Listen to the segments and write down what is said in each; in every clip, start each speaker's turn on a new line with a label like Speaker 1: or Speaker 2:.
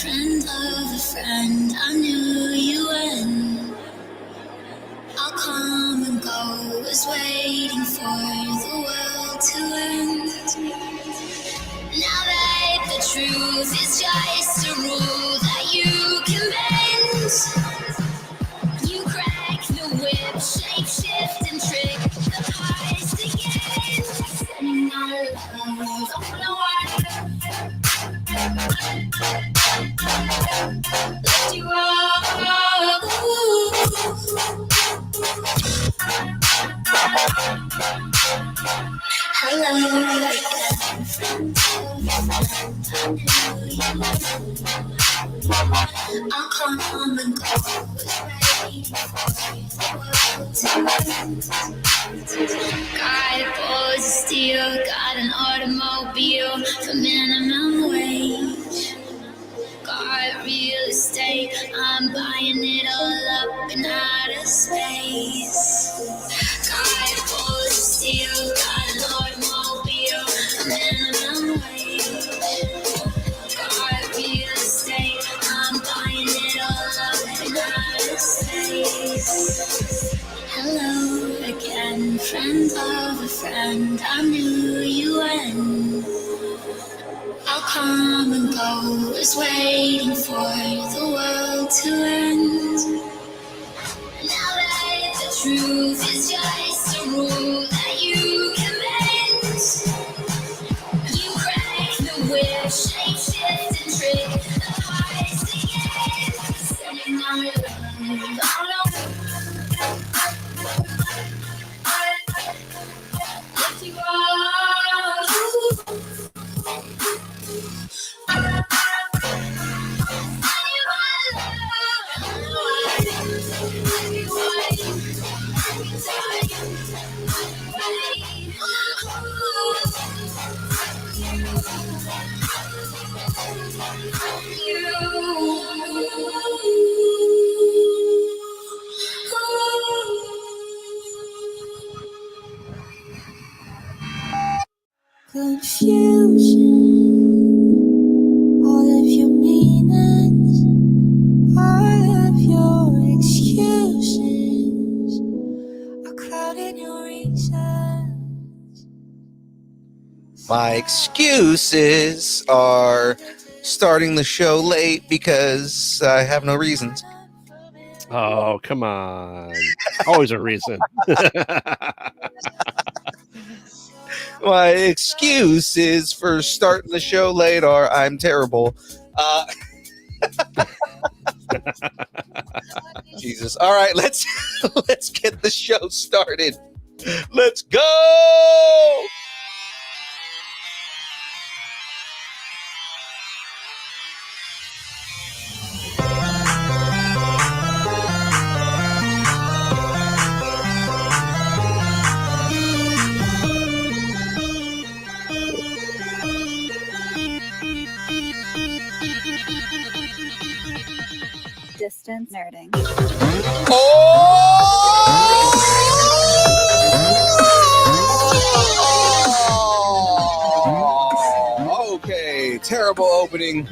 Speaker 1: Friend of a friend, I knew you when I'll come and go, was waiting for the world to end. Now that the truth is just a rule that you can bend, you crack the whip, shape, shift, and trick the parts again. Sending our love on the wire. Let you rock. Hello again, friend. I'll come and go, ready got balls of steel, got an automobile for minimum wage. Got real estate, I'm buying it all up in outer space. Got balls of steel, got an automobile for minimum wage. Got real estate, I'm buying it all up in outer space. Hello again, friend of a friend, I knew you when I'll come and go, was waiting for the world to end. Now that the truth is just a rule that you can bend, you crack the whip, shape, shift, and trick the parts again. Sending our love all over. Let you go. Confusion, all of your meanings, all of your excuses are crowding your reasons.
Speaker 2: My excuses are starting the show late because I have no reasons.
Speaker 3: Oh, come on. Always a reason.
Speaker 2: My excuses for starting the show late are I'm terrible. Jesus. All right, let's get the show started. Let's go.
Speaker 4: Distance nerding.
Speaker 2: Oh! Okay, terrible opening.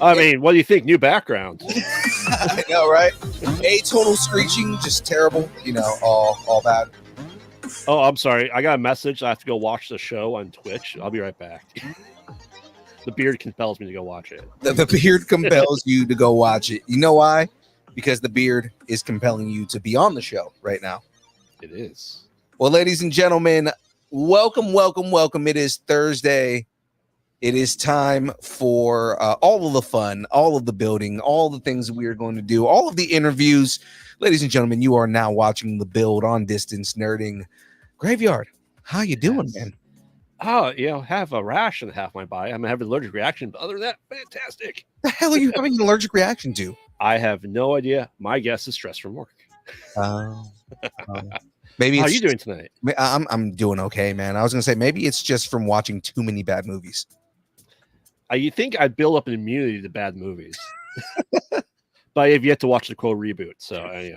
Speaker 3: I mean, what do you think? New background.
Speaker 2: I know, right? Atonal screeching, just terrible. You know, all bad.
Speaker 3: Oh, I'm sorry. I got a message. I have to go watch the show on Twitch. I'll be right back. The beard compels me to go watch it.
Speaker 2: The beard compels you to go watch it. You know why? Because the beard is compelling you to be on the show right now.
Speaker 3: It is.
Speaker 2: Well, ladies and gentlemen, welcome. It is Thursday. It is time for all of the fun, all of the building, all the things that we are going to do, all of the interviews. Ladies and gentlemen, you are now watching the Build on Distance Nerding Graveyard. How you doing, man?
Speaker 3: Oh, have a rash in half my body. I'm gonna have an allergic reaction, but other than that, fantastic.
Speaker 2: The hell are you having an allergic reaction to?
Speaker 3: I have no idea. My guess is stress from work.
Speaker 2: Maybe.
Speaker 3: How
Speaker 2: it's
Speaker 3: are you doing tonight?
Speaker 2: I'm doing okay, man. I was gonna say maybe it's just from watching too many bad movies.
Speaker 3: You think I build up an immunity to bad movies, but I've yet to watch the Crow reboot. So I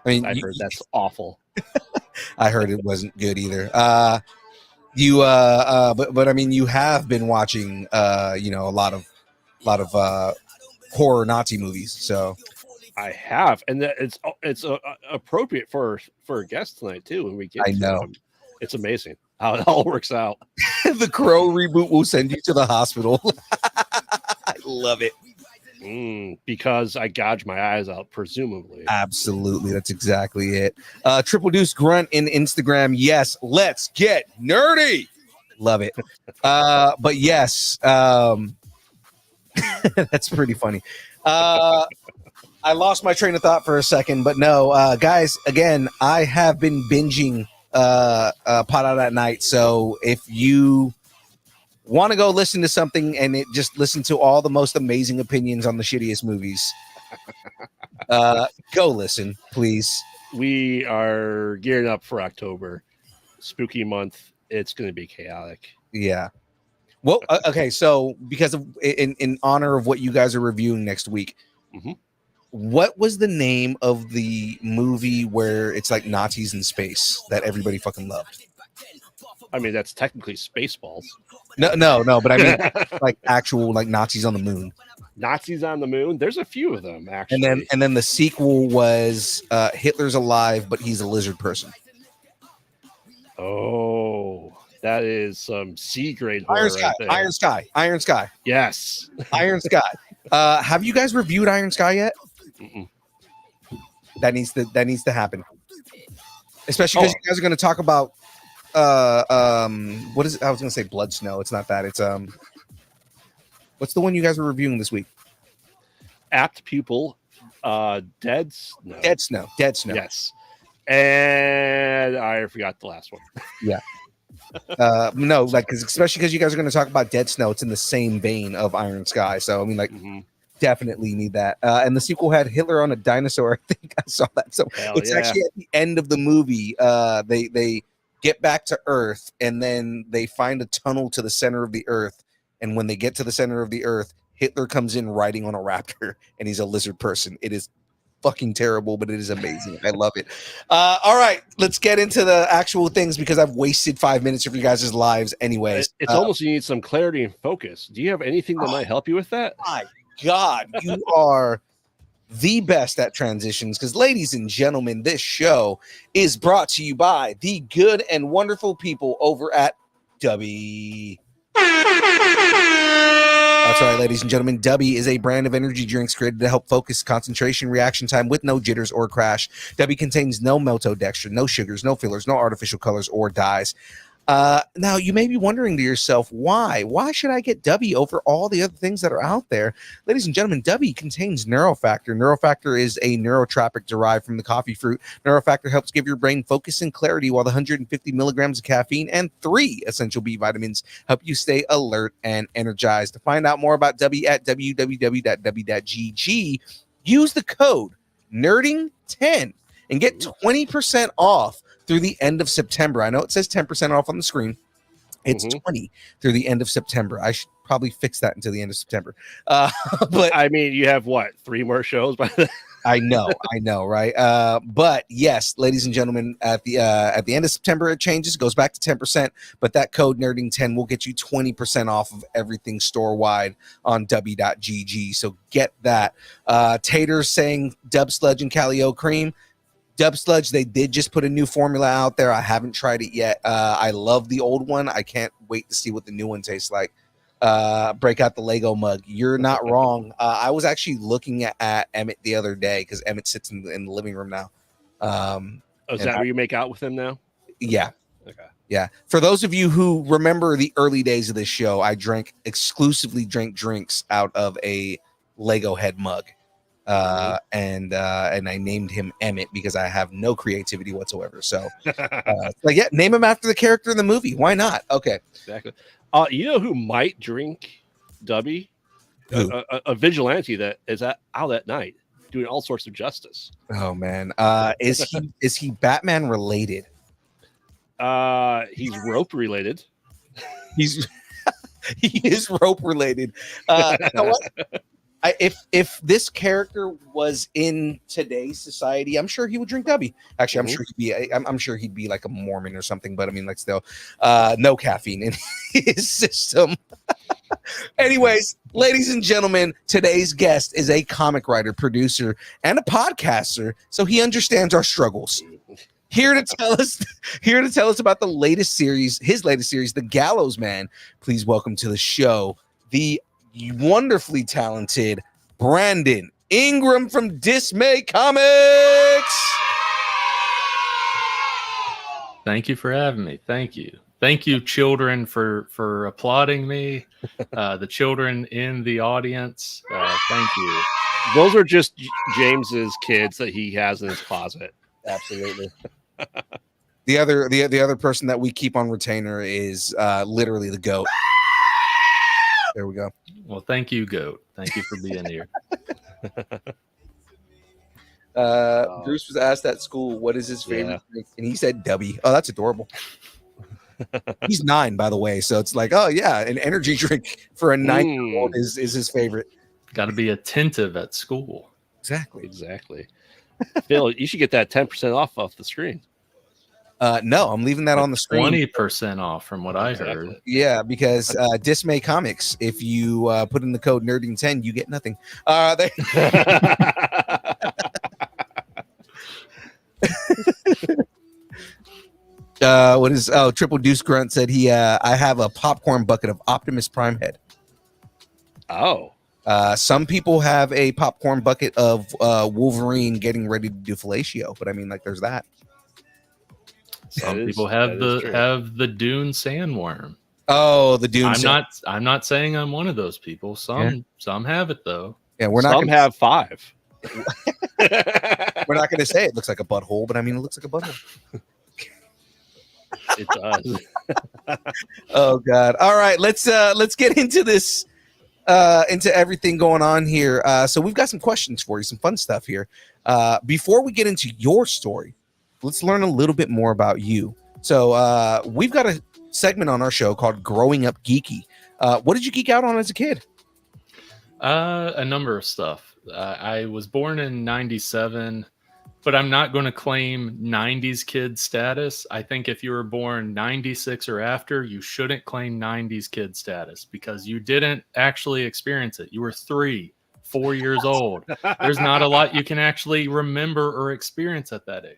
Speaker 2: mean,
Speaker 3: I heard that's awful.
Speaker 2: I heard it wasn't good either. But I mean, you have been watching, a lot of horror Nazi movies. So
Speaker 3: I have, and it's appropriate for a guest tonight too. When we get,
Speaker 2: I know,
Speaker 3: it's amazing how it all works out.
Speaker 2: The Crow reboot will send you to the hospital. I love it.
Speaker 3: Because I gouged my eyes out, presumably.
Speaker 2: Absolutely, that's exactly it. Triple Deuce Grunt in Instagram. Yes, let's get nerdy. Love it. But yes, that's pretty funny. I lost my train of thought for a second, but no, guys. Again, I have been binging Pot Out at Night. So if you want to go listen to something and just listen to all the most amazing opinions on the shittiest movies, go listen, please.
Speaker 3: We are gearing up for October, spooky month. It's going to be chaotic.
Speaker 2: Yeah. Well, okay. So because of in honor of what you guys are reviewing next week, what was the name of the movie where it's like Nazis in space that everybody fucking loved?
Speaker 3: I mean, that's technically Spaceballs.
Speaker 2: No, but I mean, like actual like Nazis on the moon.
Speaker 3: Nazis on the moon. There's a few of them actually.
Speaker 2: And then the sequel was Hitler's alive, but he's a lizard person.
Speaker 3: Oh, that is some C grade horror.
Speaker 2: Iron Sky.
Speaker 3: Yes,
Speaker 2: Iron Sky. Have you guys reviewed Iron Sky yet?
Speaker 3: Mm-mm.
Speaker 2: That needs to happen. Especially because you guys are going to talk about what is it? I was going to say Blood Snow. It's not that. It's what's the one you guys were reviewing this week?
Speaker 3: Apt Pupil, Dead Snow.
Speaker 2: Yes.
Speaker 3: And I forgot the last one.
Speaker 2: Yeah. No, like especially because you guys are going to talk about Dead Snow. It's in the same vein of Iron Sky. So I mean, like, definitely need that. And the sequel had Hitler on a dinosaur. I think I saw that. So it's actually at the end of the movie. They get back to Earth, and then they find a tunnel to the center of the Earth. And when they get to the center of the Earth, Hitler comes in riding on a raptor, and he's a lizard person. It is fucking terrible, but it is amazing. I love it. All right, let's get into the actual things because I've wasted 5 minutes of you guys' lives anyways.
Speaker 3: It's almost you need some clarity and focus. Do you have anything that might help you with that?
Speaker 2: My God, you are the best at transitions because, ladies and gentlemen, this show is brought to you by the good and wonderful people over at Dubby. That's right, ladies and gentlemen. Dubby is a brand of energy drinks created to help focus concentration reaction time with no jitters or crash. Dubby contains no maltodextrin, no sugars, no fillers, no artificial colors or dyes. Now, you may be wondering to yourself, why? Why should I get Dubby over all the other things that are out there? Ladies and gentlemen, Dubby contains Neurofactor. Neurofactor is a neurotropic derived from the coffee fruit. Neurofactor helps give your brain focus and clarity, while the 150 milligrams of caffeine and 3 essential B vitamins help you stay alert and energized. To find out more about Dubby at www.dubby.gg, use the code NERDING10 and get 20% off through the end of September. I know it says 10% off on the screen. It's 20 through the end of September. I should probably fix that until the end of September. But
Speaker 3: I mean, you have what, 3 more shows by then?
Speaker 2: I know, right? But yes, ladies and gentlemen, at the end of September, it changes, goes back to 10%. But that code NERDING10 will get you 20% off of everything store wide on w.gg. So get that. Tater's saying Dub Sludge and Calio Cream. Dub Sludge, they did just put a new formula out there. I haven't tried it yet. I love the old one. I can't wait to see what the new one tastes like. Break out the Lego mug. You're not wrong. I was actually looking at Emmett the other day because Emmett sits in the living room now.
Speaker 3: Is that where you make out with him now?
Speaker 2: Yeah.
Speaker 3: Okay.
Speaker 2: Yeah. For those of you who remember the early days of this show, I exclusively drank drinks out of a Lego head mug. and I named him Emmett because I have no creativity whatsoever. So, yeah, name him after the character in the movie. Why not? Okay,
Speaker 3: exactly. You know who might drink Dubby?
Speaker 2: Who?
Speaker 3: A vigilante that is out at night doing all sorts of justice.
Speaker 2: Oh man, is he Batman related?
Speaker 3: He's rope related.
Speaker 2: He is rope related. You know what? If this character was in today's society, I'm sure he would drink Dubby. Actually, I'm sure he'd be like a Mormon or something. But I mean, like still, no caffeine in his system. Anyways, ladies and gentlemen, today's guest is a comic writer, producer, and a podcaster, so he understands our struggles. Here to tell us about the latest series, his latest series, The Gallows Man. Please welcome to the show the wonderfully talented Brandon Ingram from Dismay Comics.
Speaker 5: Thank you for having me. Thank you, children, for applauding me. The children in the audience, thank you.
Speaker 3: Those are just James's kids that he has in his closet.
Speaker 2: Absolutely. The other person that we keep on retainer is literally the goat. There we go.
Speaker 5: Well, thank you, Goat. Thank you for being here.
Speaker 2: Bruce was asked at school, what is his favorite drink? And he said Dubby. Oh, that's adorable. He's 9, by the way. So it's like, oh, yeah, an energy drink for a 9-year-old is his favorite.
Speaker 5: Got to be attentive at school.
Speaker 3: Exactly. Phil, you should get that 10% off the screen.
Speaker 2: No, I'm leaving that on the screen.
Speaker 5: 20% off from what I heard.
Speaker 2: Yeah, because Dismay Comics, if you put in the code Nerding10, you get nothing. Triple Deuce Grunt said I have a popcorn bucket of Optimus Prime head.
Speaker 3: Oh.
Speaker 2: Some people have a popcorn bucket of Wolverine getting ready to do fellatio, but I mean, like, there's that.
Speaker 5: Some people have the Dune sandworm.
Speaker 2: Oh, the Dune.
Speaker 5: I'm not saying I'm one of those people. Some have it though.
Speaker 2: Yeah, we're not.
Speaker 3: Some have 5.
Speaker 2: We're not going to say it looks like a butthole, but I mean, it looks like a butthole.
Speaker 3: It does.
Speaker 2: Oh God! All right, let's get into this, into everything going on here. So we've got some questions for you, some fun stuff here. Before we get into your story, let's learn a little bit more about you. So we've got a segment on our show called Growing Up Geeky. What did you geek out on as a kid?
Speaker 5: A number of stuff. I was born in 97, but I'm not going to claim 90s kid status. I think if you were born 96 or after, you shouldn't claim 90s kid status because you didn't actually experience it. You were 3, 4 years old. There's not a lot you can actually remember or experience at that age.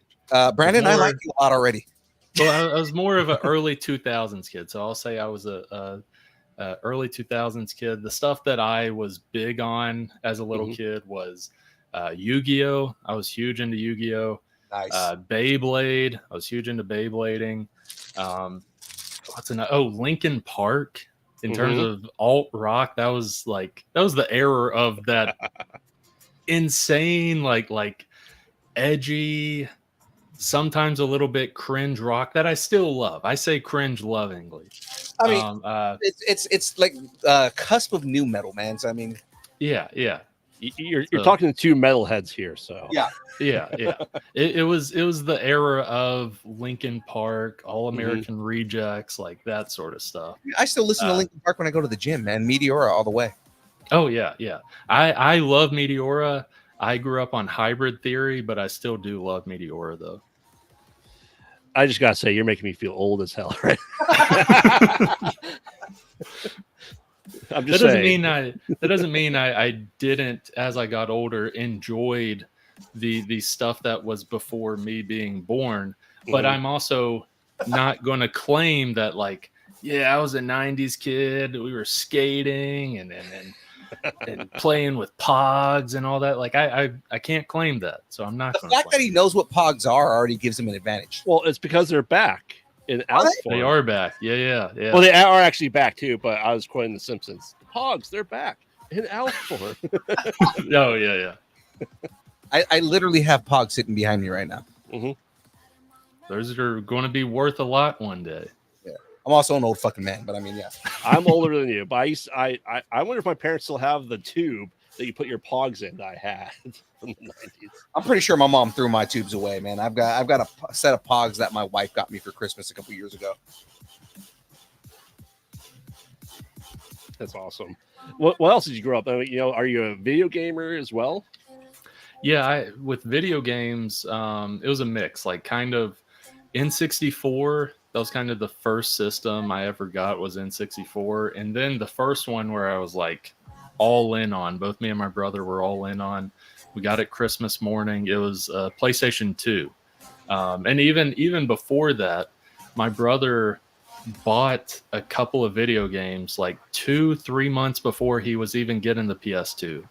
Speaker 2: Brandon, I like you a lot already.
Speaker 5: Well, I was more of an early 2000s kid, so I'll say I was a early 2000s kid. The stuff that I was big on as a little kid was Yu-Gi-Oh! I was huge into Yu-Gi-Oh!
Speaker 2: Nice.
Speaker 5: Beyblade. I was huge into Beyblading. Linkin Park. In terms of alt rock, that was the era of that insane, like edgy, sometimes a little bit cringe rock that I still love. I say cringe lovingly.
Speaker 2: I mean, it's like cusp of new metal, man. So I mean,
Speaker 5: yeah.
Speaker 3: You're talking to 2 metalheads here, so
Speaker 5: yeah. It was the era of Linkin Park, All American Rejects, like that sort of stuff.
Speaker 2: I still listen to Linkin Park when I go to the gym, man. Meteora all the way.
Speaker 5: Oh yeah. I love Meteora. I grew up on Hybrid Theory, but I still do love Meteora though.
Speaker 3: I just gotta say, you're making me feel old as hell, right? I'm just saying.
Speaker 5: That doesn't mean I didn't, as I got older, enjoyed the stuff that was before me being born. But I'm also not going to claim that, like, yeah, I was a 90s kid. We were skating and playing with Pogs and all that. Like, I can't claim that. So I'm not.
Speaker 2: The fact that he knows what Pogs are already gives him an advantage.
Speaker 3: Well, it's because they're back in Alf form.
Speaker 5: They are back. Yeah.
Speaker 3: Well, they are actually back too, but I was quoting The Simpsons. The Pogs, they're back in Alf form.
Speaker 5: Oh, yeah.
Speaker 2: I literally have Pog sitting behind me right now.
Speaker 3: Mm-hmm.
Speaker 5: Those are going to be worth a lot one day.
Speaker 2: Yeah. I'm also an old fucking man, but I mean, yeah.
Speaker 3: I'm older than you, but I wonder if my parents still have the tube that you put your Pogs in that I had from the 90s.
Speaker 2: I'm pretty sure my mom threw my tubes away, man. I've got a set of Pogs that my wife got me for Christmas a couple years ago.
Speaker 3: That's awesome. What else did you grow up? I mean, are you a video gamer as well?
Speaker 5: Yeah, with video games, it was a mix, like kind of N64. That was kind of the first system I ever got was N64. And then the first one where I was like all in on, both me and my brother were all in on. We got it Christmas morning. It was PlayStation 2. And even before that, my brother bought a couple of video games like 2-3 months before he was even getting the PS2.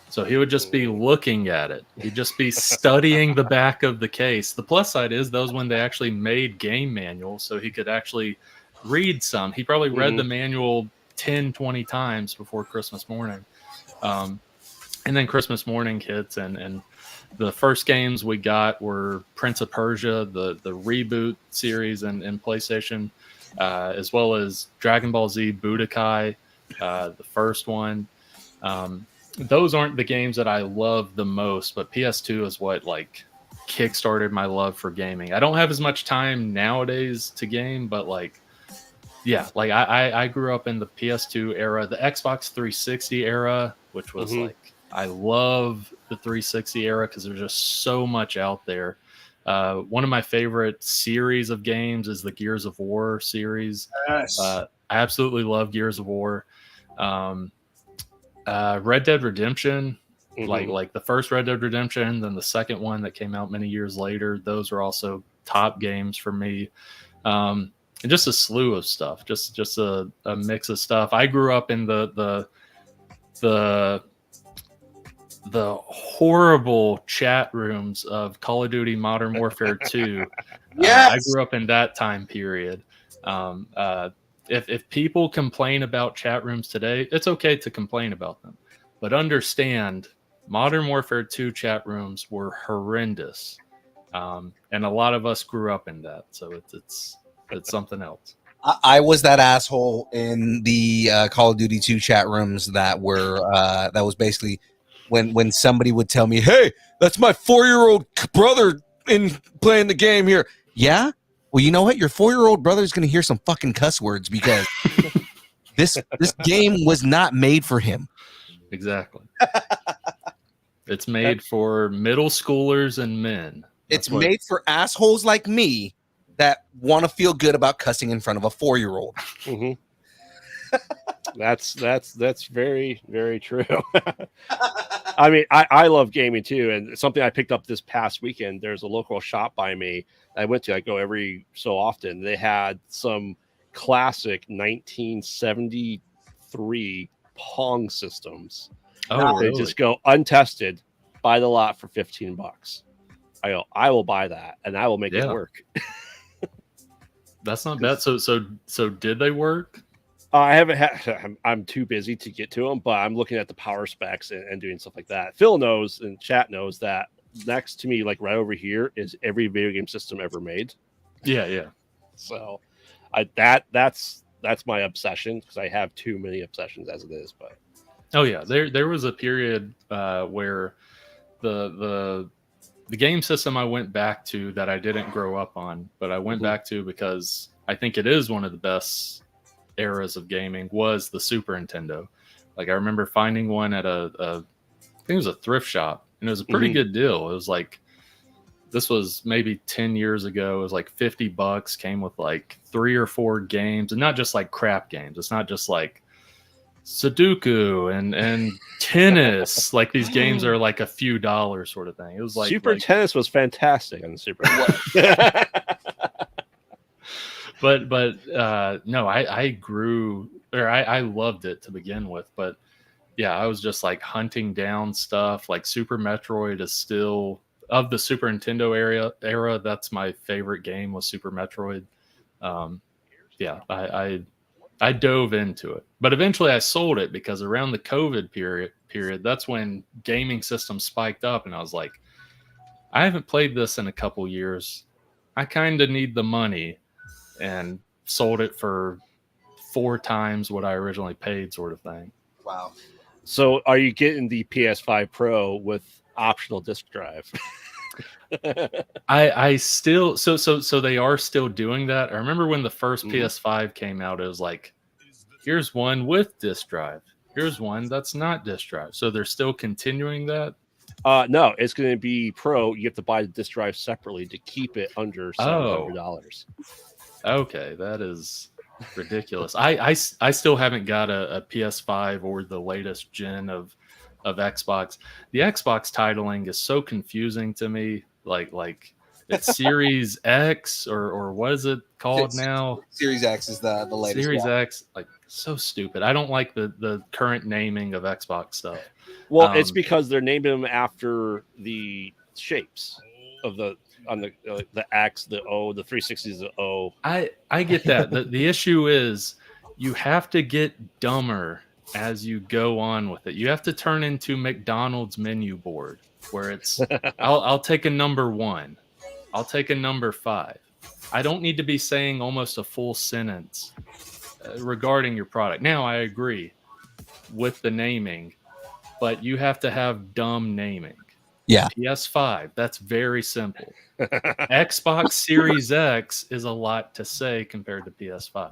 Speaker 5: So he would just be looking at it. He'd just be studying the back of the case. The plus side is those when they actually made game manuals, so he could actually read some. He probably read the manual 10, 20 times before Christmas morning. And then Christmas morning hits, and the first games we got were Prince of Persia, the reboot series in PlayStation, as well as Dragon Ball Z Budokai, the first one. Those aren't the games that I love the most, but PS2 is what like kickstarted my love for gaming. I don't have as much time nowadays to game, but like, yeah, like I grew up in the PS2 era, the Xbox 360 era, which was like, I love the 360 era because there's just so much out there. One of my favorite series of games is the Gears of War series.
Speaker 2: Yes.
Speaker 5: I absolutely love Gears of War. Red Dead Redemption, like the first Red Dead Redemption, then the second one that came out many years later. Those are also top games for me. And just a slew of stuff, just a mix of stuff. I grew up in the horrible chat rooms of Call of Duty Modern Warfare 2.
Speaker 2: Yes.
Speaker 5: I grew up in that time period. If people complain about chat rooms today, it's okay to complain about them. But understand, Modern Warfare 2 chat rooms were horrendous. And a lot of us grew up in that. So it's something else.
Speaker 2: I was that asshole in the Call of Duty 2 chat rooms that was basically when somebody would tell me, "Hey, that's my 4-year-old brother in playing the game here." Yeah? Well, you know what? Your 4-year-old brother is going to hear some fucking cuss words because this game was not made for him.
Speaker 5: Exactly. It's made for middle schoolers and men.
Speaker 2: It's made for assholes like me that want to feel good about cussing in front of a 4-year-old.
Speaker 3: That's very, very true. I mean, I love gaming too, and something I picked up this past weekend. There's a local shop by me I went to. I go every so often. They had some classic 1973 Pong systems.
Speaker 5: Oh,
Speaker 3: They
Speaker 5: really?
Speaker 3: just go untested, buy the lot for $15. I go, I will buy that, and I will make it work.
Speaker 5: That's not bad. So did they work?
Speaker 3: I haven't had. I'm too busy to get to them, but I'm looking at the power specs and doing stuff like that. Phil knows and chat knows that next to me, like right over here, is every video game system ever made.
Speaker 5: Yeah.
Speaker 3: So, that's my obsession because I have too many obsessions as it is. But
Speaker 5: oh yeah, there was a period where the game system I went back to that I didn't grow up on, but I went back to because I think it is one of the best eras of gaming was the Super Nintendo. Like I remember finding one at I think it was a thrift shop, and it was a pretty good deal. It was like, this was maybe 10 years ago. It was like $50, came with like 3 or 4 games, and not just like crap games. It's not just like Sudoku and tennis. Like these games are like a few dollars sort of thing. It was like
Speaker 3: Super Tennis was fantastic on the Super.
Speaker 5: But no, I grew, or I loved it to begin with. But yeah, I was just like hunting down stuff. Like Super Metroid is still, of the Super Nintendo era, that's my favorite game was Super Metroid. Yeah, I I dove into it, but eventually I sold it because around the COVID period, that's when gaming systems spiked up, and I was like, I haven't played this in a couple years. I kind of need the money, and sold it for 4 times what I originally paid, sort of thing.
Speaker 2: Wow.
Speaker 3: So, are you getting the PS5 Pro with optional disc drive?
Speaker 5: I still so they are still doing that. I remember when the first PS5 came out, it was like, here's one with disc drive. Here's one that's not disc drive. So they're still continuing that.
Speaker 3: No, it's going to be Pro. You have to buy the disc drive separately to keep it under $700.
Speaker 5: Okay, that is ridiculous. I still haven't got a PS5 or the latest gen of Xbox. The Xbox titling is so confusing to me. Like it's Series X or what is it called now?
Speaker 2: Series X is the latest.
Speaker 5: Series X, like so stupid. I don't like the current naming of Xbox stuff.
Speaker 3: Well, it's because they're naming them after the shapes of the X, the O, the 360 is the O.
Speaker 5: I get that. The issue is you have to get dumber as you go on with it. You have to turn into McDonald's menu board where it's I'll take a number 1. I'll take a number 5. I don't need to be saying almost a full sentence regarding your product. Now, I agree with the naming, but you have to have dumb naming.
Speaker 2: Yeah.
Speaker 5: PS5, that's very simple. Xbox Series X is a lot to say compared to PS5.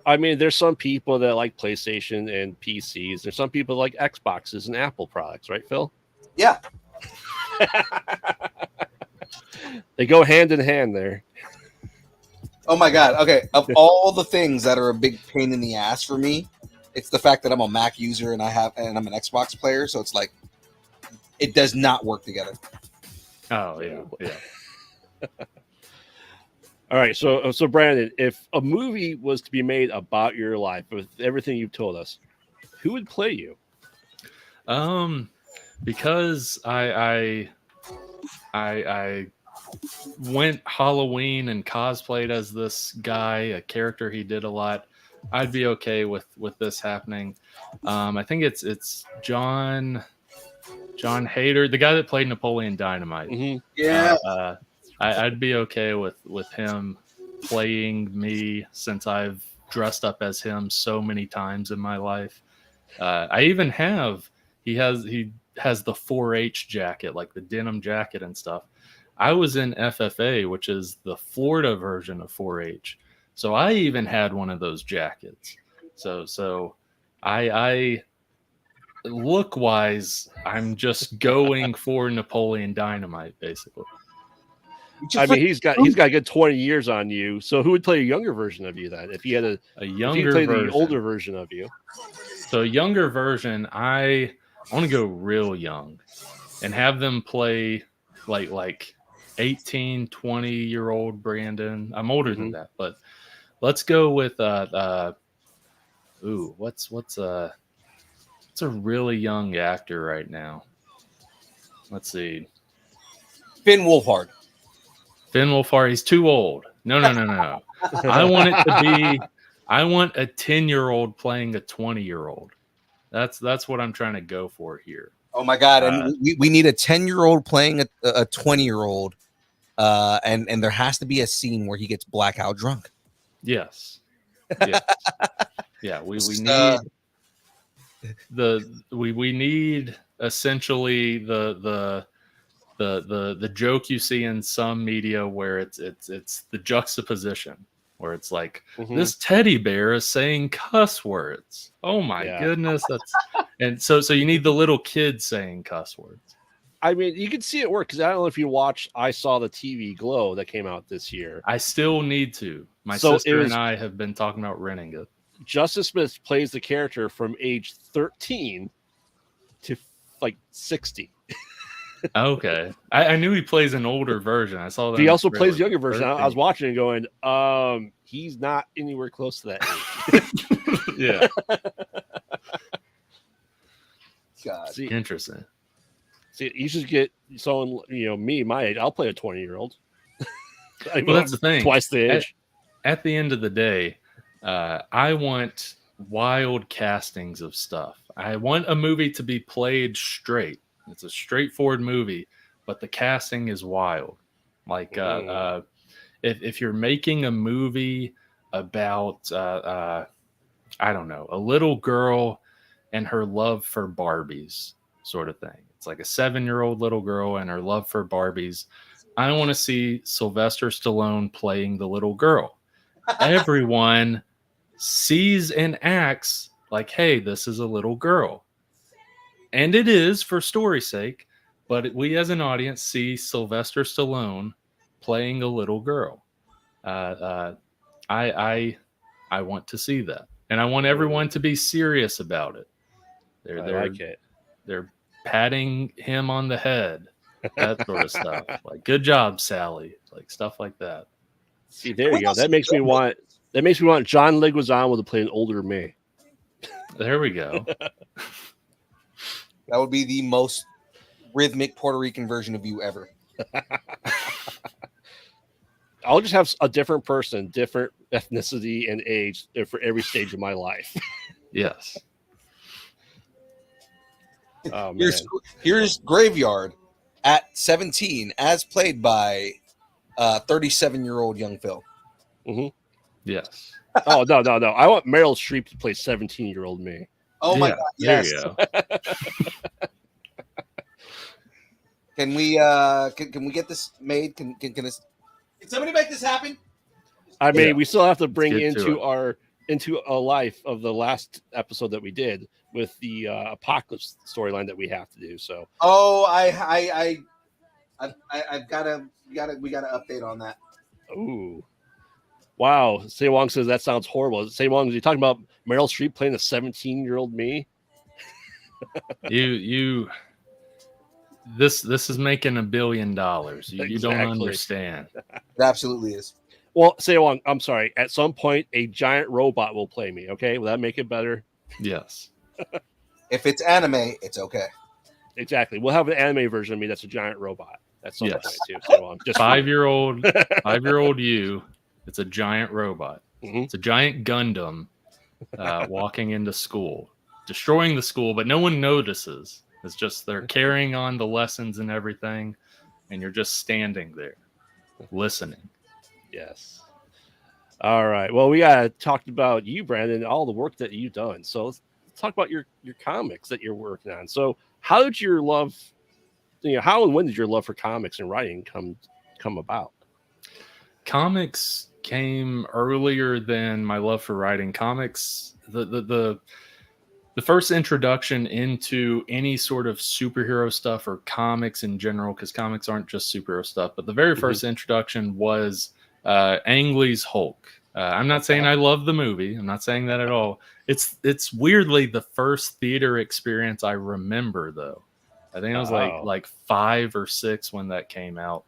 Speaker 3: I mean, there's some people that like PlayStation and PCs. There's some people that like Xboxes and Apple products, right, Phil?
Speaker 2: Yeah.
Speaker 3: They go hand in hand there.
Speaker 2: Oh my God. Okay. Of all the things that are a big pain in the ass for me, it's the fact that I'm a Mac user and I'm an Xbox player. So it's like, it does not work together.
Speaker 5: Oh yeah.
Speaker 3: All right. So Brandon, if a movie was to be made about your life with everything you've told us, who would play you?
Speaker 5: Because I went Halloween and cosplayed as this guy, a character he did a lot, I'd be okay with this happening. I think it's John Hader, the guy that played Napoleon Dynamite.
Speaker 3: Mm-hmm.
Speaker 2: Yeah.
Speaker 5: I'd be okay with him playing me, since I've dressed up as him so many times in my life. I even he has the 4-H jacket, like the denim jacket and stuff. I was in FFA, which is the Florida version of 4-H. So I even had one of those jackets. So I look wise, I'm just going for Napoleon Dynamite, basically.
Speaker 3: I mean, he's got a good 20 years on you. So who would play a younger version of you then? If he had
Speaker 5: a younger
Speaker 3: version, the older version of you.
Speaker 5: So a younger version, I want to go real young and have them play like 18, 20-year-old Brandon. I'm older than that, but let's go with what's a really young actor right now? Let's see.
Speaker 2: Finn Wolfhard.
Speaker 5: Finn Wolfhard, he's too old. No. I want it to be, I want a 10-year-old playing a 20-year-old. That's what I'm trying to go for here.
Speaker 2: Oh my God. And we need a 10-year-old playing a 20-year-old. And there has to be a scene where he gets blackout drunk.
Speaker 5: Yes. Yeah. We need we need essentially the joke you see in some media where it's the juxtaposition where it's like this teddy bear is saying cuss words. Oh my goodness, and so you need the little kid saying cuss words.
Speaker 3: I mean, you can see it work because I don't know if you watched I Saw the TV Glow that came out this year.
Speaker 5: I still need to. My sister and I have been talking about renting it.
Speaker 3: Justice Smith plays the character from age 13 to like 60.
Speaker 5: Okay. I knew he plays an older version. I saw that.
Speaker 3: He also plays the younger version. I was watching and going, he's not anywhere close to that age.
Speaker 5: Yeah.
Speaker 2: God.
Speaker 3: See,
Speaker 5: interesting.
Speaker 3: See, you should get someone, me, my age. I'll play a 20-year-old.
Speaker 5: Well, that's the thing.
Speaker 3: Twice the age.
Speaker 5: At the end of the day, I want wild castings of stuff. I want a movie to be played straight. It's a straightforward movie, but the casting is wild. Like if you're making a movie about I don't know, a little girl and her love for Barbies, sort of thing. It's like a 7-year-old little girl and her love for Barbies. I want to see Sylvester Stallone playing the little girl. Everyone sees and acts like, hey, this is a little girl. And it is for story's sake, but we as an audience see Sylvester Stallone playing a little girl. I want to see that, and I want everyone to be serious about it.
Speaker 3: I like it.
Speaker 5: They're patting him on the head, that sort of stuff. Like, good job, Sally. Like stuff like that.
Speaker 3: See, there you go. That makes me want John Leguizamo to play an older me.
Speaker 5: There we go.
Speaker 2: That would be the most rhythmic Puerto Rican version of you ever.
Speaker 3: I'll just have a different person, different ethnicity and age for every stage of my life.
Speaker 5: Yes.
Speaker 3: Oh, man.
Speaker 2: Here's Graveyard at 17, as played by 37-year-old young Phil.
Speaker 3: Mm-hmm.
Speaker 5: Yes.
Speaker 3: Oh, no. I want Meryl Streep to play 17-year-old me.
Speaker 2: Oh, my God. Yes.
Speaker 5: There you go.
Speaker 2: Can we get this made? Can somebody make this happen?
Speaker 3: I mean, we still have to bring into a life of the last episode that we did with the apocalypse storyline that we have to do. So,
Speaker 2: I've got to update on that.
Speaker 3: Ooh, wow! Say Wong says that sounds horrible. Say Wong, are you talking about Meryl Streep playing a 17-year-old me?
Speaker 5: This is making $1 billion. You don't
Speaker 3: Exactly.
Speaker 5: understand.
Speaker 2: It absolutely is.
Speaker 3: Well, say Wong, I'm sorry. At some point, a giant robot will play me. Okay, will that make it better?
Speaker 5: Yes.
Speaker 2: If it's anime, it's okay.
Speaker 3: Exactly. We'll have an anime version of me that's a giant robot. That's some
Speaker 5: Yes.
Speaker 3: point too. So just
Speaker 5: 5-year-old you. It's a giant robot.
Speaker 3: Mm-hmm.
Speaker 5: It's a giant Gundam walking into school, destroying the school, but no one notices. It's just they're carrying on the lessons and everything, and you're just standing there listening.
Speaker 3: Yes. All right. Well, we talked about you, Brandon, and all the work that you've done. So let's talk about your comics that you're working on. So how did your love, how and when did your love for comics and writing come about?
Speaker 5: Comics came earlier than my love for writing. Comics, the first introduction into any sort of superhero stuff or comics in general, because comics aren't just superhero stuff, but the very first introduction was Ang Lee's Hulk. I'm not saying I love the movie. I'm not saying that at all. It's weirdly the first theater experience I remember, though. I think I was like 5 or 6 when that came out.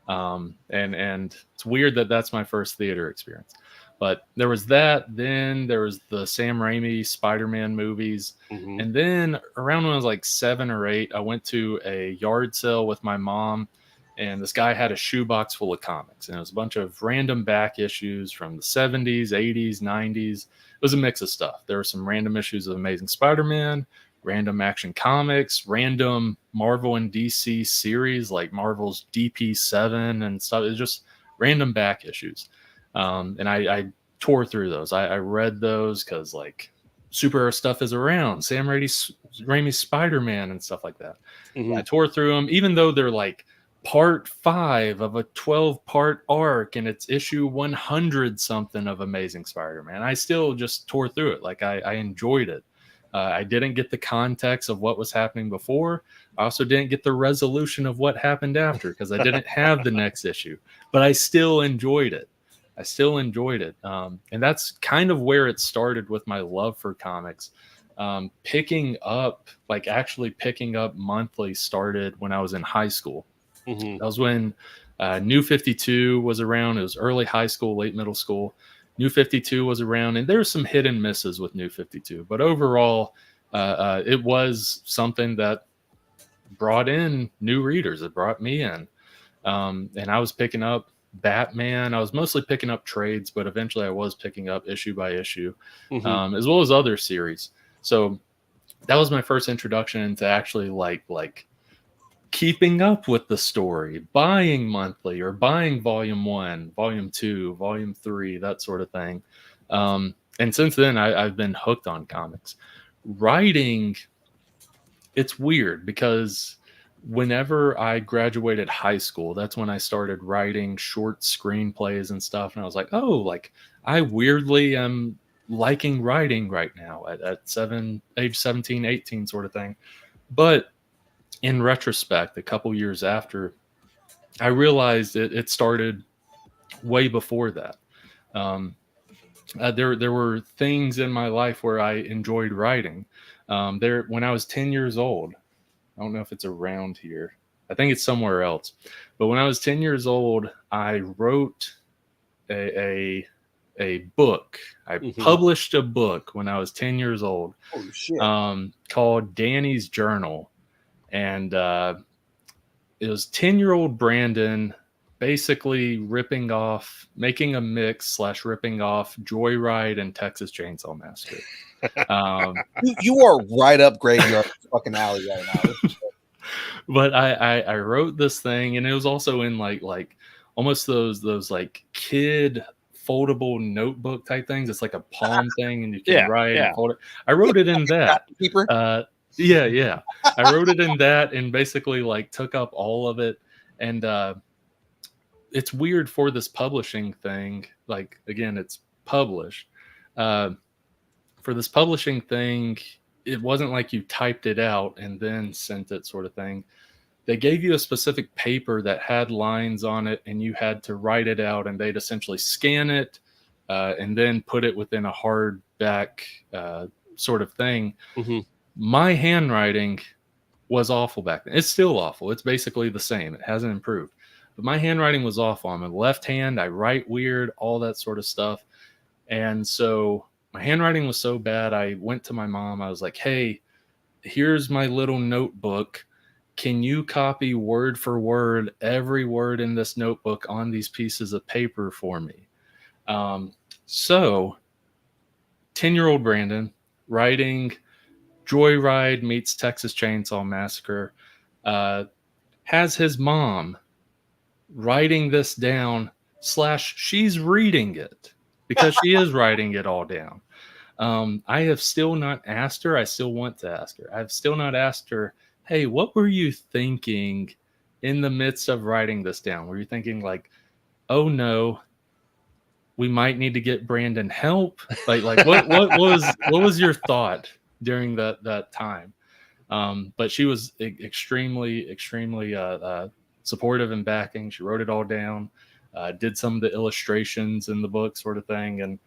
Speaker 5: And it's weird that that's my first theater experience. But there was that. Then there was the Sam Raimi Spider-Man movies.
Speaker 3: Mm-hmm.
Speaker 5: And then around when I was like 7 or 8, I went to a yard sale with my mom. And this guy had a shoebox full of comics. And it was a bunch of random back issues from the 70s, 80s, 90s. It was a mix of stuff. There were some random issues of Amazing Spider-Man, random Action Comics, random Marvel and DC series like Marvel's DP7 and stuff. It was just random back issues. And I tore through those. I read those because like superhero stuff is around. Sam Raimi's Spider-Man and stuff like that.
Speaker 3: Mm-hmm.
Speaker 5: I tore through them, even though they're like part 5 of a 12-part arc and it's issue 100 something of Amazing Spider-Man. I still just tore through it. Like I enjoyed it. I didn't get the context of what was happening before. I also didn't get the resolution of what happened after because I didn't have the next issue, but I still enjoyed it. And that's kind of where it started with my love for comics. Picking up monthly started when I was in high school.
Speaker 3: Mm-hmm.
Speaker 5: That was when New 52 was around. It was early high school, late middle school. New 52 was around, and there's some hit and misses with New 52. But overall, it was something that brought in new readers. It brought me in. And I was picking up Batman. I was mostly picking up trades, but eventually I was picking up issue by issue,
Speaker 3: Mhm.
Speaker 5: as well as other series. So that was my first introduction into actually like keeping up with the story, buying monthly or buying volume 1, volume 2, volume 3, that sort of thing. And since then, I've been hooked on comics. Writing, it's weird because whenever I graduated high school, that's when I started writing short screenplays and stuff. And I was like, oh, like I weirdly am liking writing right now at age 17, 18 sort of thing. But in retrospect, a couple years after, I realized it started way before that. Um, there were things in my life where I enjoyed writing. There, when I was 10 years old, I don't know if it's around here. I think it's somewhere else. But when I was 10 years old, I wrote a book. I
Speaker 3: Mhm.
Speaker 5: published a book when I was 10 years old,
Speaker 2: Oh shit.
Speaker 5: called Danny's Journal. And it was 10-year-old Brandon basically making a mix / ripping off Joyride and Texas Chainsaw Massacre.
Speaker 2: You are right up graveyard fucking alley right now.
Speaker 5: But I wrote this thing, and it was also in like almost those like kid foldable notebook type things. It's like a palm thing, and you can write and fold it. I wrote it in that.
Speaker 2: Keeper.
Speaker 5: Yeah. I wrote it in that and basically like took up all of it. And it's weird for this publishing thing. Like, again, it's published. For this publishing thing, it wasn't like you typed it out and then sent it sort of thing. They gave you a specific paper that had lines on it, and you had to write it out, and they'd essentially scan it and then put it within a hardback sort of thing.
Speaker 3: Mhm.
Speaker 5: My handwriting was awful back then. It's still awful. It's basically the same. It hasn't improved. But my handwriting was awful. I'm a left hand. I write weird, all that sort of stuff. And so my handwriting was so bad, I went to my mom. I was like, hey, here's my little notebook. Can you copy word for word every word in this notebook on these pieces of paper for me? So 10-year-old Brandon writing Joyride meets Texas Chainsaw Massacre, has his mom writing this down / she's reading it because she is writing it all down. I have still not asked her. I still want to ask her. I've still not asked her, hey, what were you thinking in the midst of writing this down? Were you thinking like, oh no, we might need to get Brandon help? Like what was your thought during that time? But she was extremely supportive and backing. She wrote it all down, did some of the illustrations in the book sort of thing, and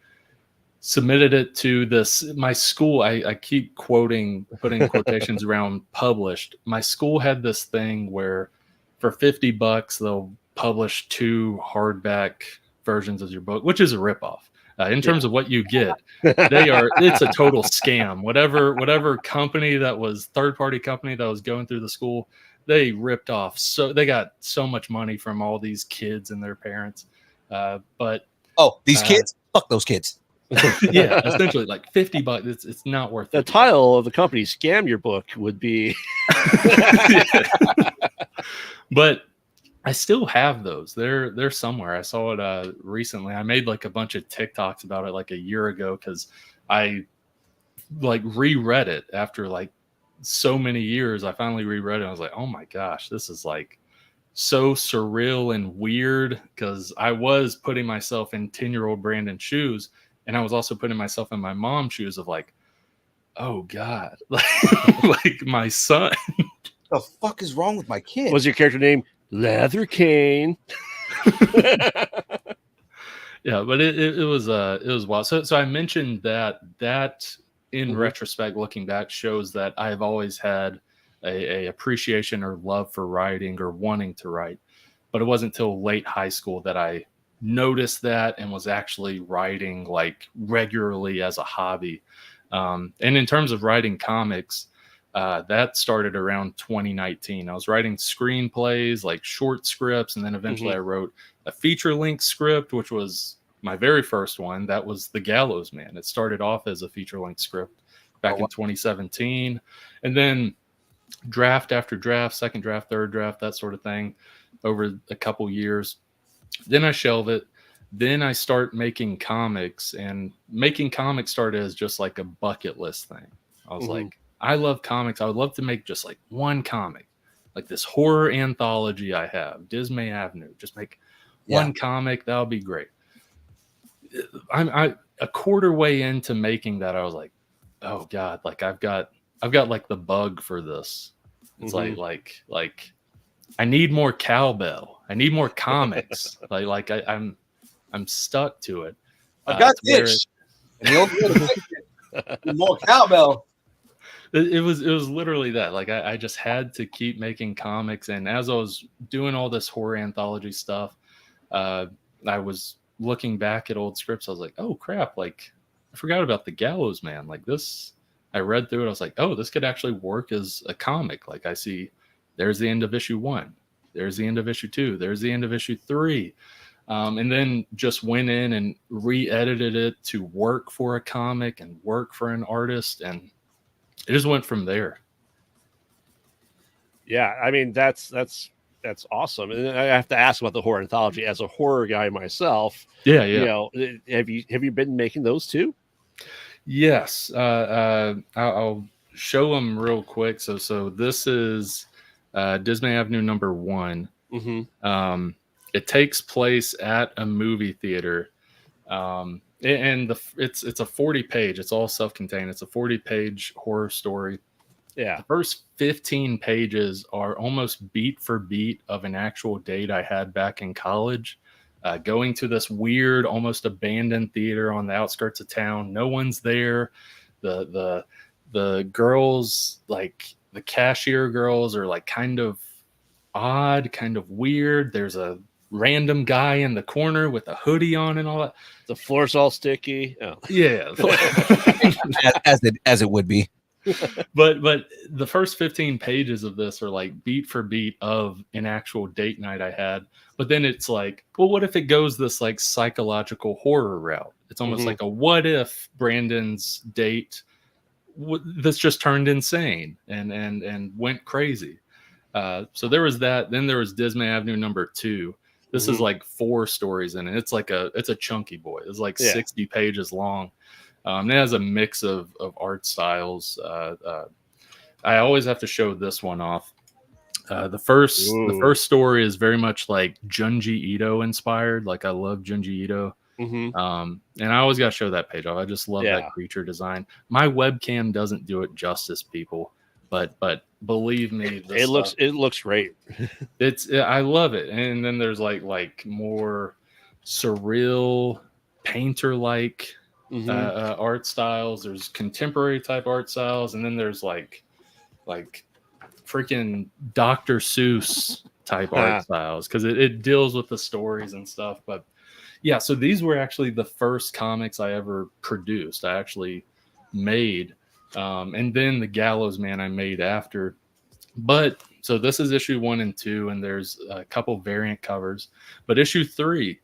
Speaker 5: submitted it to my school. I keep putting quotations around published. My school had this thing where for $50 they'll publish 2 hardback versions of your book, which is a ripoff. In terms of what you get, it's a total scam. Whatever company that was third-party company that was going through the school, they ripped off. So they got so much money from all these kids and their parents. But
Speaker 2: these kids, fuck those kids.
Speaker 5: yeah, essentially like $50. It's not worth
Speaker 3: the
Speaker 5: it.
Speaker 3: The title of the company "Scam Your Book" would be.
Speaker 5: But I still have those. They're somewhere. I saw it recently. I made like a bunch of TikToks about it like a year ago because I like reread it after like so many years. I finally reread it. I was like, oh my gosh, this is like so surreal and weird, because I was putting myself in 10-year-old Brandon's shoes, and I was also putting myself in my mom's shoes of like, oh God, like my son.
Speaker 2: The fuck is wrong with my kid?
Speaker 3: Was your character name Leather Cane?
Speaker 5: Yeah, but it was wild. So I mentioned that in retrospect, looking back, shows that I've always had a appreciation or love for writing or wanting to write. But it wasn't until late high school that I noticed that and was actually writing like regularly as a hobby. And in terms of writing comics, That started around 2019. I was writing screenplays, like short scripts, and then eventually I wrote a feature-length script, which was my very first one. That was The Gallows Man. It started off as a feature-length script back in 2017, and then draft after draft, second draft, third draft, that sort of thing over a couple years. Then I shelve it. Then I start making comics, and making comics started as just like a bucket list thing. I was like, I love comics. I would love to make just like one comic, like this horror anthology I have, Dismay Avenue. Just make one comic. That would be great. I'm a quarter way into making that. I was like, oh God, like I've got like the bug for this. It's like I need more cowbell. I need more comics. I'm stuck to it.
Speaker 2: I've got this. More cowbell.
Speaker 5: It was literally that. Like I just had to keep making comics, and as I was doing all this horror anthology stuff, I was looking back at old scripts. I was like, oh crap! Like I forgot about The Gallows Man. Like this, I read through it. I was like, oh, this could actually work as a comic. Like I see, there's the end of issue 1. There's the end of issue 2. There's the end of issue 3. And then just went in and re-edited it to work for a comic and work for an artist, and it just went from there.
Speaker 3: Yeah, I mean that's awesome. And I have to ask about the horror anthology as a horror guy myself.
Speaker 5: Yeah.
Speaker 3: You know, have you been making those too?
Speaker 5: Yes. I'll show them real quick. So this is Dismay Avenue number 1. It takes place at a movie theater. And it's a 40-page. It's all self-contained. It's a 40-page horror story.
Speaker 3: Yeah.
Speaker 5: The first 15 pages are almost beat for beat of an actual date I had back in college, going to this weird, almost abandoned theater on the outskirts of town. No one's there. The girls, like the cashier girls, are like kind of odd, kind of weird. There's a random guy in the corner with a hoodie on and all that.
Speaker 3: The floor's all sticky. Oh.
Speaker 5: Yeah.
Speaker 2: as it would be.
Speaker 5: But the first 15 pages of this are like beat for beat of an actual date night I had. But then it's like, well, what if it goes this like psychological horror route? It's almost like a what if Brandon's date this just turned insane and went crazy. So there was that. Then there was Dismay Avenue number 2. This is like 4 stories in it. It's a chunky boy. It's like 60 pages long. It has a mix of art styles. I always have to show this one off. The first story is very much like Junji Ito inspired. Like I love Junji Ito. And I always got to show that page off. I just love that creature design. My webcam doesn't do it justice, people. But believe me,
Speaker 3: it looks great.
Speaker 5: I love it. And then there's like more surreal painter like art styles. There's contemporary type art styles, and then there's like freaking Dr. Seuss type art styles, because it deals with the stories and stuff. But yeah, so these were actually the first comics I ever produced. I actually made. And then The Gallows Man I made after. But so this is issue 1 and 2, and there's a couple variant covers. But issue 3,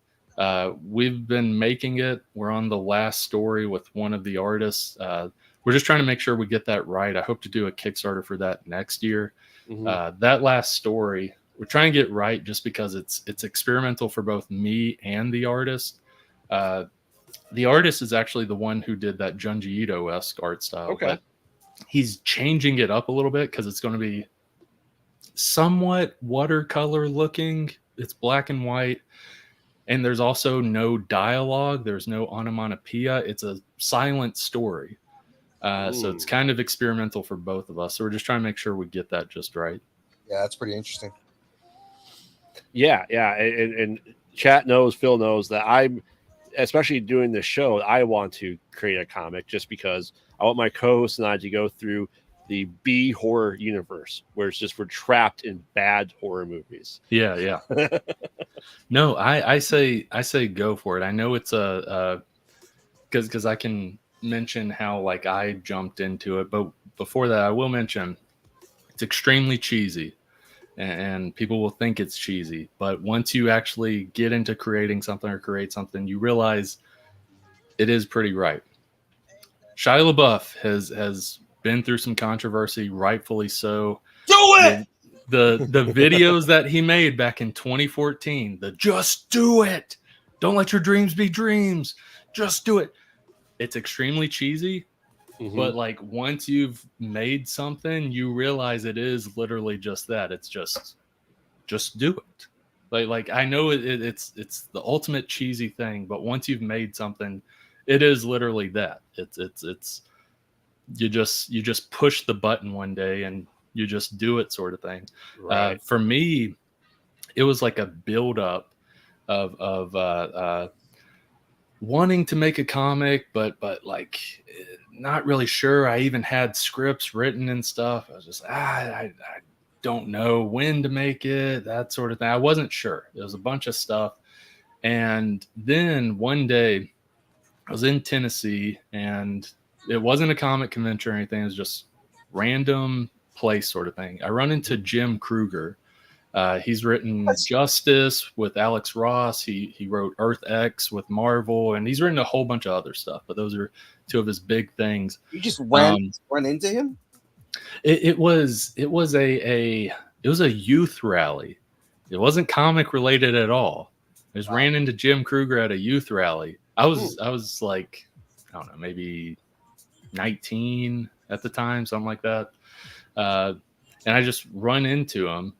Speaker 5: we've been making it. We're on the last story with one of the artists. We're just trying to make sure we get that right. I hope to do a Kickstarter for that next year. That last story, we're trying to get right just because it's experimental for both me and the artist. The artist is actually the one who did that Junji Ito-esque art style.
Speaker 3: Okay.
Speaker 5: But he's changing it up a little bit because it's going to be somewhat watercolor looking. It's black and white. And there's also no dialogue. There's no onomatopoeia. It's a silent story. So it's kind of experimental for both of us. So we're just trying to make sure we get that just right.
Speaker 2: Yeah, that's pretty interesting.
Speaker 3: Yeah. And chat knows, Phil knows that I'm, especially doing this show, I want to create a comic just because I want my co-host and I to go through the B horror universe where it's just we're trapped in bad horror movies.
Speaker 5: Yeah. No, I say go for it. I know it's because I can mention how like I jumped into it, but before that, I will mention It's extremely cheesy, and people will think it's cheesy. But once you actually get into creating something or create something, you realize it is pretty right. Shia LaBeouf has been through some controversy, rightfully so.
Speaker 2: Do it.
Speaker 5: The videos that he made back in 2014, the just do it, don't let your dreams be dreams, just do it. It's extremely cheesy, but like once you've made something, you realize it is literally just that. It's just do it. Like I know it's the ultimate cheesy thing, but once you've made something, it is literally that. It's you just push the button one day and you just do it, sort of thing.
Speaker 3: Right.
Speaker 5: For me, it was like a build up of wanting to make a comic, but like not really sure. I even had scripts written and stuff. I was just I don't know when to make it, that sort of thing. I wasn't sure. There was a bunch of stuff. And then one day I was in Tennessee, and it wasn't a comic convention or anything. It was just random place sort of thing. I run into Jim Kruger. He's written Justice with Alex Ross. He wrote Earth X with Marvel, and he's written a whole bunch of other stuff. But those are two of his big things.
Speaker 2: You just run into him?
Speaker 5: It was a youth rally. It wasn't comic related at all. I just ran into Jim Kruger at a youth rally. I was like, I don't know, maybe 19 at the time, something like that. And I just run into him,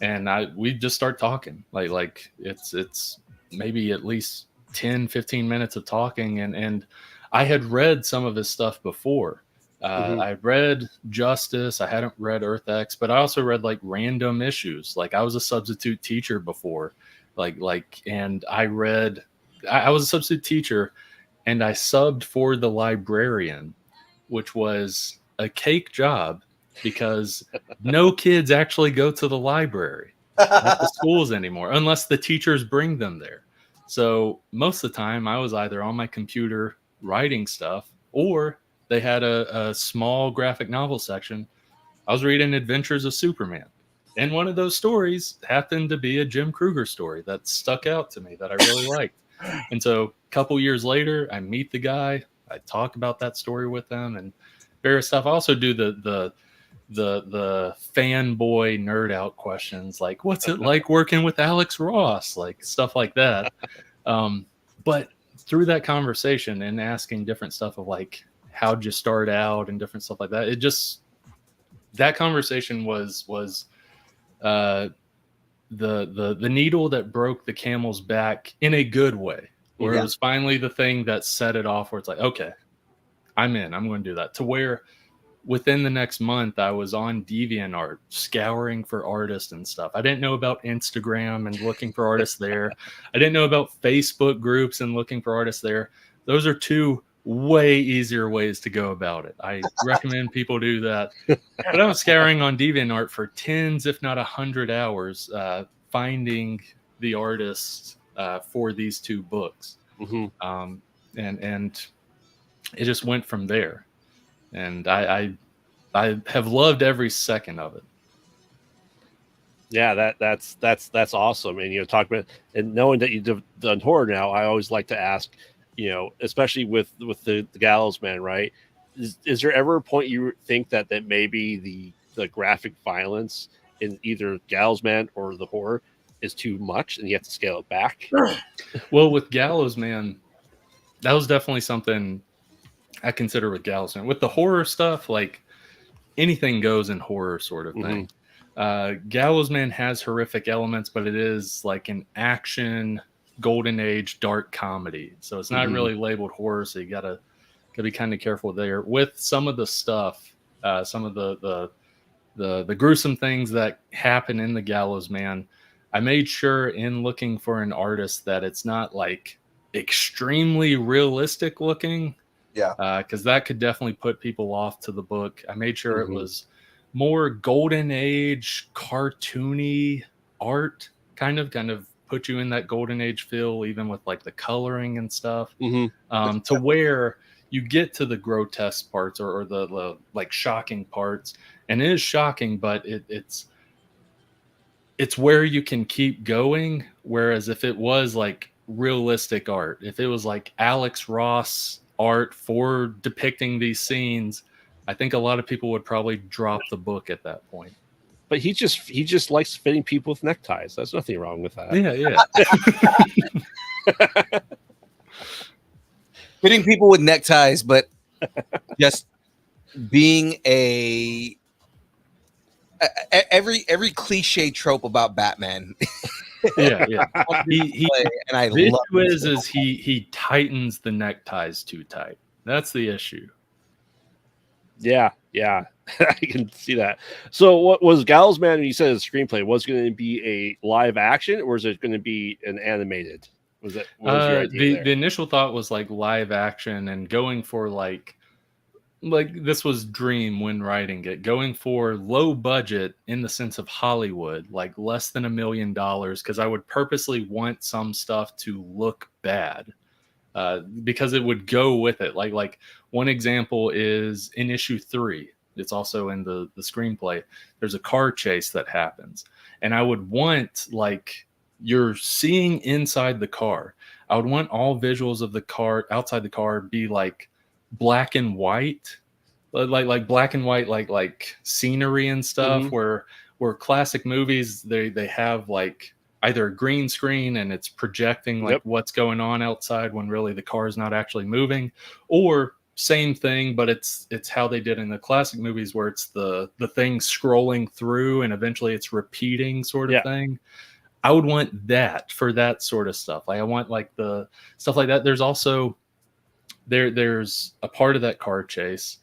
Speaker 5: and we just start talking. Like it's maybe at least 10, 15 minutes of talking. And I had read some of his stuff before. I read Justice. I hadn't read Earth X, but I also read like random issues. Like I was a substitute teacher before, and I was a substitute teacher, and I subbed for the librarian, which was a cake job because no kids actually go to the library at the schools anymore unless the teachers bring them there. So most of the time I was either on my computer writing stuff, or they had a small graphic novel section. I was reading Adventures of Superman. And one of those stories happened to be a Jim Kruger story that stuck out to me that I really liked. And so a couple years later, I meet the guy. I talk about that story with them and various stuff. I also do the fanboy nerd out questions, like what's it like working with Alex Ross, like stuff like that. But through that conversation and asking different stuff of like, how'd you start out and different stuff like that, that conversation was the needle that broke the camel's back in a good way, where it was finally the thing that set it off, where it's like, okay, I'm in, I'm going to do that. To where within the next month, I was on DeviantArt scouring for artists and stuff. I didn't know about Instagram and looking for artists there. I didn't know about Facebook groups and looking for artists there. Those are two way easier ways to go about it. I recommend people do that. But I was scouring on DeviantArt for tens, if not 100 hours, finding the artists for these two books. And it just went from there. And I have loved every second of it.
Speaker 3: Yeah, that's awesome. And talk about, and knowing that you've done horror now, I always like to ask, especially with the Gallows Man, right? Is there ever a point you think that maybe the graphic violence in either Gallows Man or the horror is too much and you have to scale it back?
Speaker 5: Well, with Gallows Man, that was definitely something I consider with Gallows Man. With the horror stuff, like anything goes in horror sort of thing. Gallows Man has horrific elements, but it is like an action golden age dark comedy, so it's not really labeled horror, so you gotta be kind of careful there with some of the stuff, some of the gruesome things that happen in the Gallows Man. I made sure in looking for an artist that it's not like extremely realistic looking, because that could definitely put people off to the book. I made sure it was more golden age cartoony art, kind of put you in that golden age feel, even with like the coloring and stuff, to where you get to the grotesque parts or the like shocking parts, and it is shocking, but it's where you can keep going. Whereas if it was like realistic art, if it was like Alex Ross art for depicting these scenes, I think a lot of people would probably drop the book at that point.
Speaker 3: But he just likes fitting people with neckties. There's nothing wrong with that.
Speaker 5: Yeah.
Speaker 2: Fitting people with neckties, but just being every cliche trope about Batman.
Speaker 5: Yeah. He
Speaker 2: And I
Speaker 5: the
Speaker 2: love
Speaker 5: issue is he tightens the neckties too tight. That's the issue.
Speaker 3: Yeah, I can see that. So, what was Gallows Man? When you said his screenplay was going to be a live action, or is it going to be an animated? What was your idea there?
Speaker 5: The initial thought was like live action and going for like this was dream when writing it, going for low budget in the sense of Hollywood, like less than $1 million, because I would purposely want some stuff to look bad. Because it would go with it. Like one example is in issue 3. It's also in the screenplay. There's a car chase that happens, and I would want, like, you're seeing inside the car. I would want all visuals of the car outside the car be like black and white, like black and white, like scenery and stuff. Where classic movies they have like either a green screen and it's projecting like what's going on outside when really the car is not actually moving, or same thing, but it's how they did in the classic movies where it's the thing scrolling through and eventually it's repeating sort of thing. I would want that for that sort of stuff. Like I want like the stuff like that. There's also there's a part of that car chase.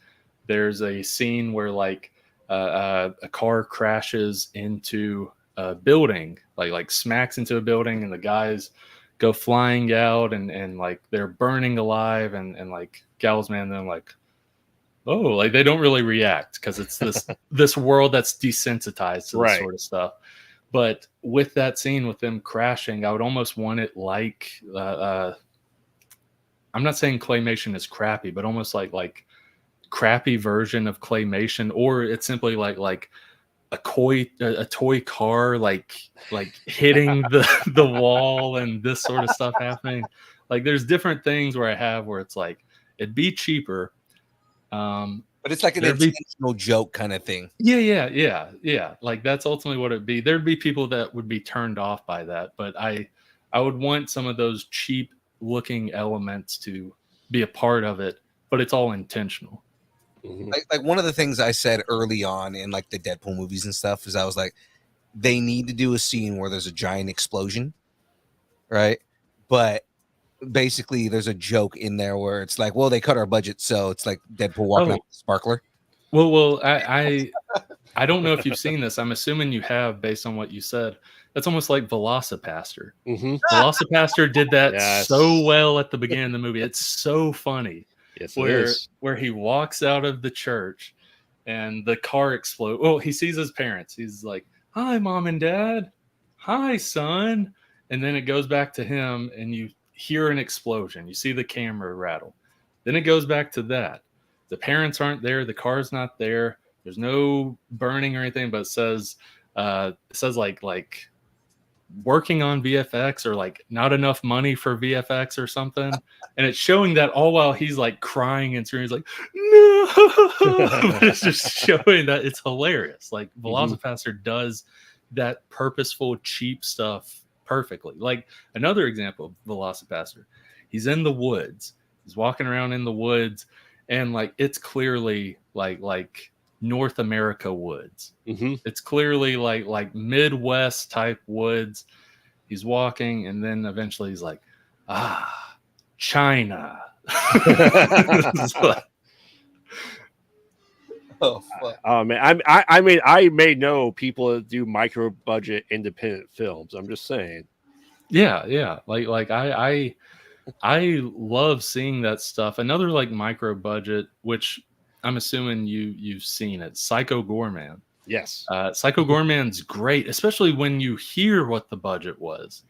Speaker 5: There's a scene where like a car crashes into a building, like smacks into a building, and the guys go flying out and like they're burning alive, and like Gallows Man then like, oh, like they don't really react because it's this world that's desensitized to this sort of stuff. But with that scene with them crashing, I would almost want it like I'm not saying claymation is crappy, but almost like crappy version of claymation, or it's simply like a toy car like hitting the wall and this sort of stuff happening. Like there's different things where it's like it'd be cheaper,
Speaker 2: but it's like an intentional joke kind of thing.
Speaker 5: Yeah. Like that's ultimately what it'd be. There'd be people that would be turned off by that, but I would want some of those cheap looking elements to be a part of it, but it's all intentional.
Speaker 2: Like one of the things I said early on in like the Deadpool movies and stuff is I was like, they need to do a scene where there's a giant explosion, right? But basically there's a joke in there where it's like, well, they cut our budget, so it's like Deadpool walking out with a sparkler.
Speaker 5: Well, I don't know if you've seen this. I'm assuming you have based on what you said. That's almost like Velocipaster. Velocipaster did that so well at the beginning of the movie. It's so funny.
Speaker 3: Yes,
Speaker 5: where he walks out of the church and the car explodes. Oh, he sees his parents. He's like, "Hi, Mom and Dad. Hi, son." And then it goes back to him and you hear an explosion. You see the camera rattle. Then it goes back to that. The parents aren't there. The car's not there. There's no burning or anything, but it says like working on VFX or like not enough money for VFX or something. And it's showing that all while he's like crying and screaming. He's like, no, but it's just showing that it's hilarious. Like Velocipaster does that purposeful, cheap stuff perfectly. Like another example of Velocipaster, he's in the woods. He's walking around in the woods and like, it's clearly like North America woods. It's clearly like Midwest type woods. He's walking and then eventually he's like, China.
Speaker 2: Oh, fuck.
Speaker 3: Oh man, I mean, I may know people that do micro budget independent films. I'm just saying.
Speaker 5: Yeah. Like I love seeing that stuff. Another like micro budget, which I'm assuming you've seen it, Psycho Goreman.
Speaker 3: Yes.
Speaker 5: Psycho Goreman's great, especially when you hear what the budget was.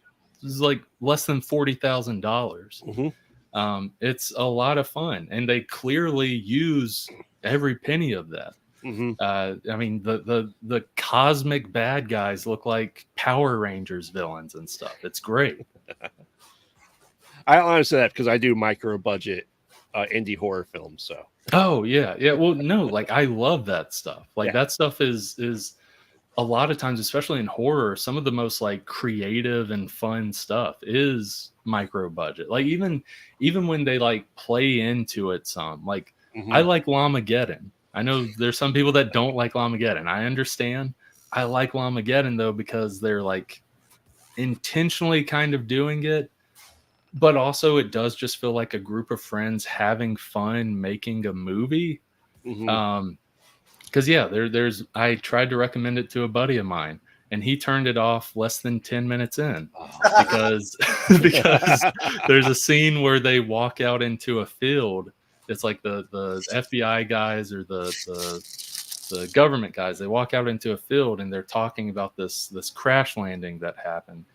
Speaker 5: It was like less than $40,000. It's a lot of fun, and they clearly use every penny of that. I mean, the cosmic bad guys look like Power Rangers villains and stuff. It's great.
Speaker 3: I honestly that because I do micro budget indie horror films. So
Speaker 5: Oh yeah. Well, no, like I love that stuff. Like that stuff is a lot of times, especially in horror, some of the most like creative and fun stuff is micro budget. Like even when they like play into it some, like I like Llamageddon. I know there's some people that don't like Llamageddon. I understand. I like Llamageddon though because they're like intentionally kind of doing it, but also it does just feel like a group of friends having fun making a movie. Because there's I tried to recommend it to a buddy of mine, and he turned it off less than 10 minutes in because there's a scene where they walk out into a field. It's like the FBI guys or the government guys. They walk out into a field and they're talking about this crash landing that happened,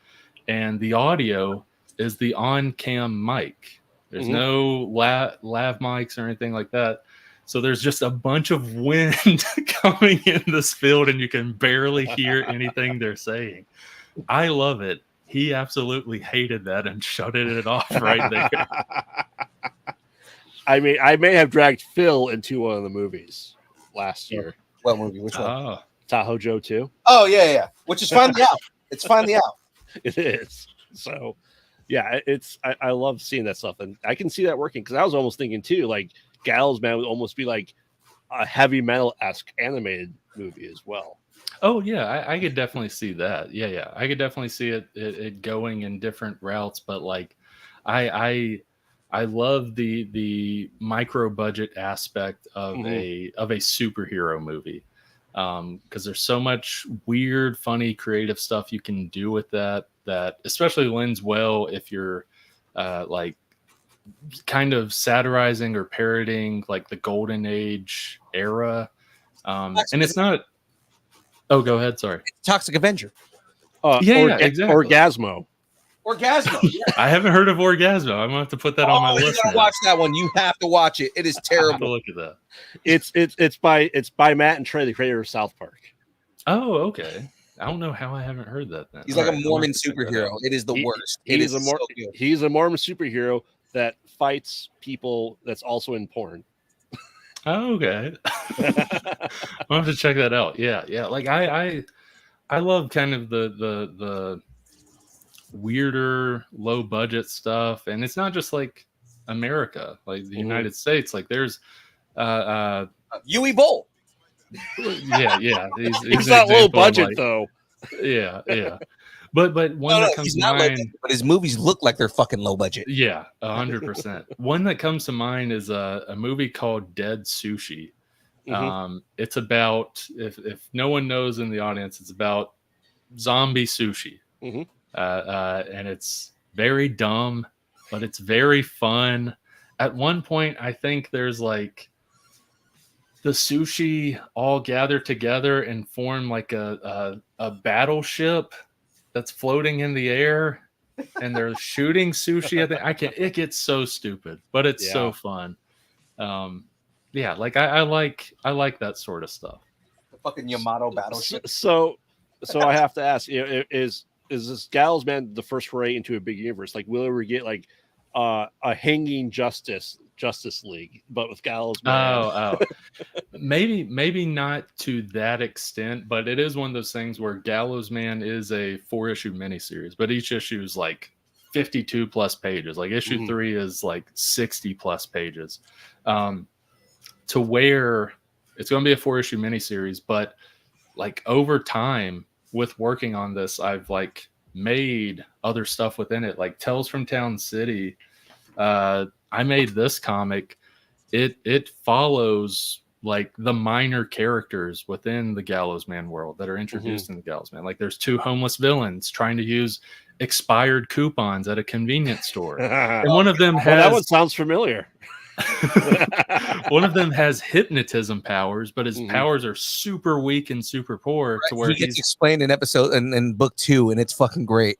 Speaker 5: and the audio is the on-cam mic. There's no lav mics or anything like that. So there's just a bunch of wind coming in this field, and you can barely hear anything they're saying. I love it. He absolutely hated that and shutted it off right there.
Speaker 3: I mean, I may have dragged Phil into one of the movies last year.
Speaker 2: What movie? Which one?
Speaker 3: Tahoe Joe 2.
Speaker 2: Oh, yeah. Which is finally out. It's finally out.
Speaker 3: It is. So, yeah, I love seeing that stuff. And I can see that working because I was almost thinking, too, like, Gallows Man would almost be like a heavy metal-esque animated movie as well.
Speaker 5: Oh yeah, I could definitely see that. Yeah, I could definitely see it going in different routes. But like, I love the micro budget aspect of a superhero movie because there's so much weird, funny, creative stuff you can do with that especially lends well if you're like kind of satirizing or parodying like the golden age era, and it's not. Oh, go ahead. Sorry.
Speaker 2: Toxic Avenger.
Speaker 5: Exactly.
Speaker 3: Orgasmo.
Speaker 2: Yeah.
Speaker 5: I haven't heard of Orgasmo. I'm gonna have to put that on my list.
Speaker 2: You gotta watch that one. You have to watch it. It is terrible.
Speaker 5: I have to look at that.
Speaker 3: It's by Matt and Trey, the creator of South Park.
Speaker 5: Oh, okay. I don't know how I haven't heard that then.
Speaker 2: He's like a Mormon superhero. It is the worst.
Speaker 3: He's a Mormon superhero that fights people that's also in porn.
Speaker 5: Oh, okay. I'll have to check that out. Yeah. Like I love kind of the weirder, low budget stuff, and it's not just like America, like the United States. Like there's
Speaker 2: Yui Bowl.
Speaker 5: Yeah.
Speaker 3: He's not low budget though.
Speaker 5: Yeah. But one that comes to mind,
Speaker 2: but his movies look like they're fucking low budget.
Speaker 5: Yeah, 100%. One that comes to mind is a movie called Dead Sushi. It's about if no one knows in the audience, it's about zombie sushi, and it's very dumb, but it's very fun. At one point, I think there's like the sushi all gather together and form like a battleship that's floating in the air, and they're shooting sushi. It gets so stupid, but it's so fun. Like I like that sort of stuff.
Speaker 2: The fucking Yamato battleship.
Speaker 3: So I have to ask, is this Gallows Man the first foray into a big universe? Like, will we get like a hanging Justice League, but with Gallows Man?
Speaker 5: Oh, maybe not to that extent, but it is one of those things where Gallows Man is a 4-issue miniseries, but each issue is like 52 plus pages. Like issue 3 is like 60 plus pages, to where it's going to be a 4-issue miniseries. But like over time with working on this, I've like made other stuff within it, like Tales from Town City. I made this comic. It follows like the minor characters within the Gallows Man world that are introduced in the Gallows Man. Like there's 2 homeless villains trying to use expired coupons at a convenience store, and one of them has
Speaker 3: that one sounds familiar.
Speaker 5: One of them has hypnotism powers, but his powers are super weak and super poor, to where
Speaker 2: he gets explained in episode in book 2, and it's fucking great.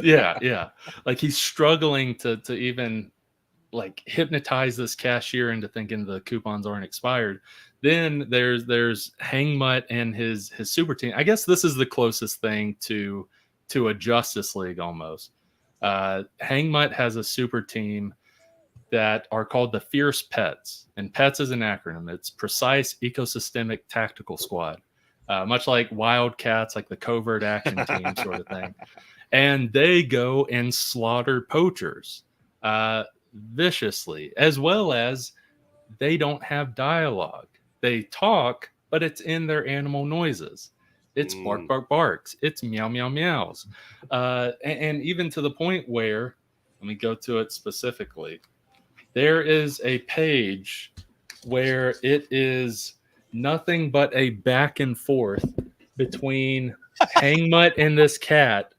Speaker 5: yeah. Like he's struggling to even like hypnotize this cashier into thinking the coupons aren't expired. Then there's Hangmutt and his super team. I guess this is the closest thing to a Justice League almost. Hangmutt has a super team that are called the Fierce Pets, and PETS is an acronym. It's Precise Ecosystemic Tactical Squad, much like Wildcats, like the covert action team sort of thing. And they go and slaughter poachers viciously, as well as they don't have dialogue. They talk, but it's in their animal noises. It's bark, bark, barks. It's meow, meow, meows. And even to the point where, let me go to it specifically. There is a page where it is nothing but a back and forth between Hangmutt and this cat,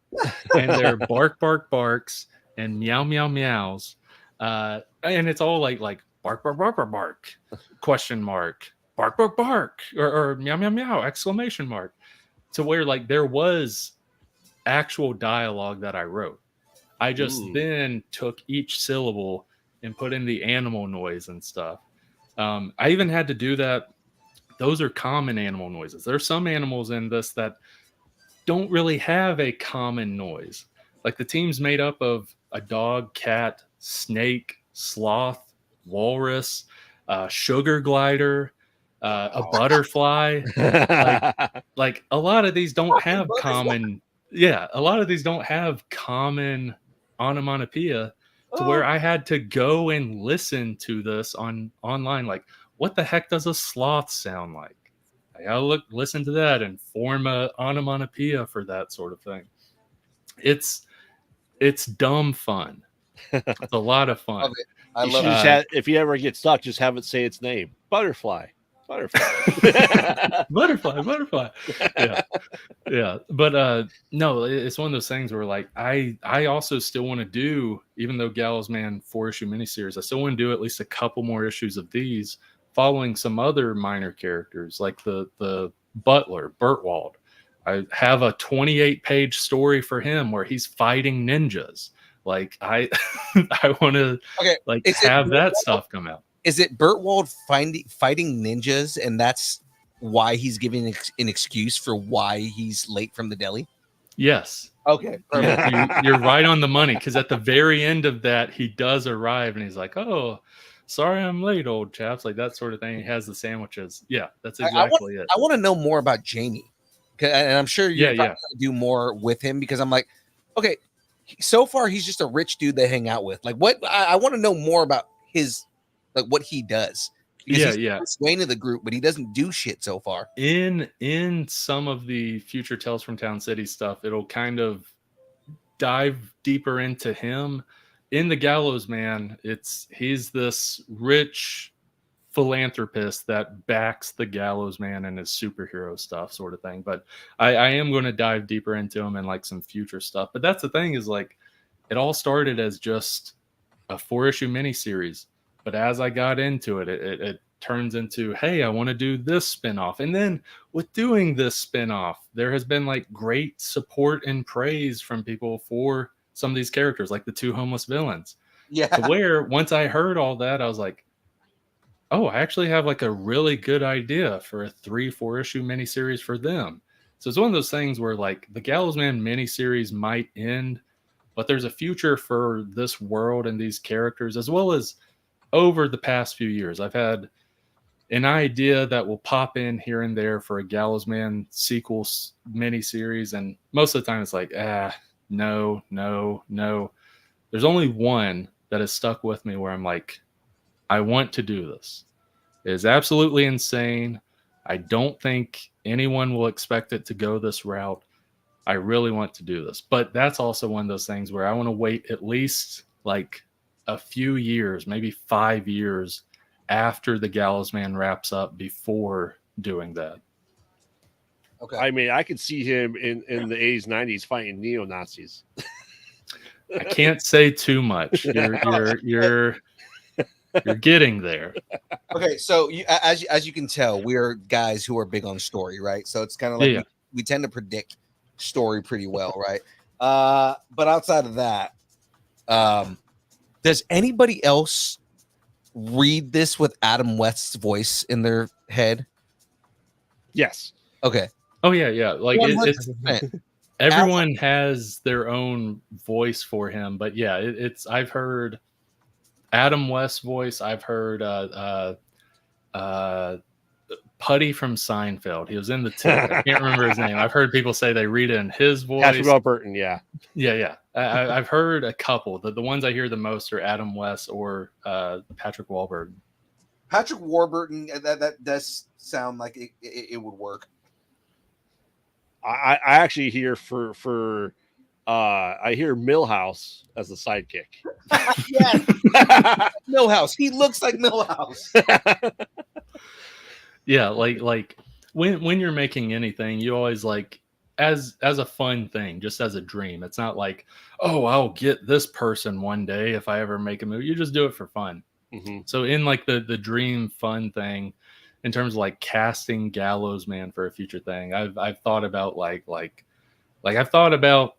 Speaker 5: and their bark, bark, barks and meow, meow, meows. And it's all like bark, bark, bark, bark, bark, question mark, bark, bark, bark, or meow, meow, meow, exclamation mark. To where like there was actual dialogue that I wrote. I just then took each syllable and put in the animal noise and stuff. I even had to do that. Those are common animal noises. There's some animals in this that don't really have a common noise. Like the team's made up of a dog, cat, snake, sloth, walrus, sugar glider, a butterfly. like a lot of these don't have common. Yeah, a lot of these don't have common onomatopoeia. To where I had to go and listen to this online. Like, what the heck does a sloth sound like? I gotta listen to that and form a onomatopoeia for that sort of thing. It's dumb fun. It's a lot of fun.
Speaker 2: I love it.
Speaker 3: If you ever get stuck, just have it say its name. Butterfly.
Speaker 5: Butterfly. Yeah. But no, it's one of those things where like I also still want to do, even though Gallows Man 4-issue miniseries, I still want to do at least a couple more issues of these, following some other minor characters like the butler Bertwald. I have a 28-page story for him where he's fighting ninjas. Like I want to have that stuff come out.
Speaker 2: Is it Bertwald fighting ninjas, and that's why he's giving an excuse for why he's late from the deli?
Speaker 5: Yes.
Speaker 2: Okay.
Speaker 5: You're right on the money, because at the very end of that, he does arrive, and he's like, "Oh, sorry I'm late, old chaps," like that sort of thing. He has the sandwiches. Yeah, that's exactly it.
Speaker 2: I want to know more about Jamie, and I'm sure you're going to do more with him, because I'm like, okay, so far he's just a rich dude they hang out with. Like, what? I want to know more about his. Like what he does. Because he's Wayne of the group, but he doesn't do shit so far.
Speaker 5: In some of the future Tales from Town City stuff, it'll kind of dive deeper into him. In the Gallows Man, he's this rich philanthropist that backs the Gallows Man and his superhero stuff, sort of thing. But I am going to dive deeper into him and like some future stuff. But that's the thing, is like it all started as just a 4-issue miniseries. But as I got into it, it turns into, hey, I want to do this spinoff. And then with doing this spinoff, there has been like great support and praise from people for some of these characters, like the 2 homeless villains.
Speaker 2: Yeah.
Speaker 5: To where once I heard all that, I was like, oh, I actually have like a really good idea for a 3-4 issue miniseries for them. So it's one of those things where like the Gallows Man miniseries might end, but there's a future for this world and these characters, as well as over the past few years, I've had an idea that will pop in here and there for a Gallows Man sequel miniseries. And most of the time it's like, no. There's only one that has stuck with me where I'm like, I want to do this. It is absolutely insane. I don't think anyone will expect it to go this route. I really want to do this. But that's also one of those things where I want to wait at least like a few years, maybe 5 years after the Gallows Man wraps up before doing that.
Speaker 2: Okay.
Speaker 3: I mean, I could see him in the 80s, 90s fighting neo-Nazis.
Speaker 5: I can't say too much. You're getting there.
Speaker 2: Okay, so as you can tell, we're guys who are big on story, right? So it's kind of like we tend to predict story pretty well, right? But outside of that, Does anybody else read this with Adam West's voice in their head?
Speaker 3: Yes.
Speaker 2: Okay.
Speaker 5: Oh yeah. Like it's
Speaker 2: 100%.
Speaker 5: everyone has their own voice for him, but yeah, it's I've heard Adam West's voice. I've heard Putty from Seinfeld. He was in The Tick. I can't remember his name. I've heard people say they read it in his voice.
Speaker 3: Patrick Warburton, yeah.
Speaker 5: Yeah. I've heard a couple. The ones I hear the most are Adam West or Patrick Wahlberg.
Speaker 2: Patrick Warburton, that does sound like it would work.
Speaker 3: I actually hear for I hear Millhouse as the sidekick.
Speaker 2: Yes. Millhouse. He looks like Millhouse.
Speaker 5: Yeah, like when you're making anything, you always like as a fun thing, just as a dream. It's not like, oh, I'll get this person one day if I ever make a movie. You just do it for fun.
Speaker 3: Mm-hmm.
Speaker 5: So in like the dream fun thing, in terms of like casting Gallows Man for a future thing, I've thought about like I've thought about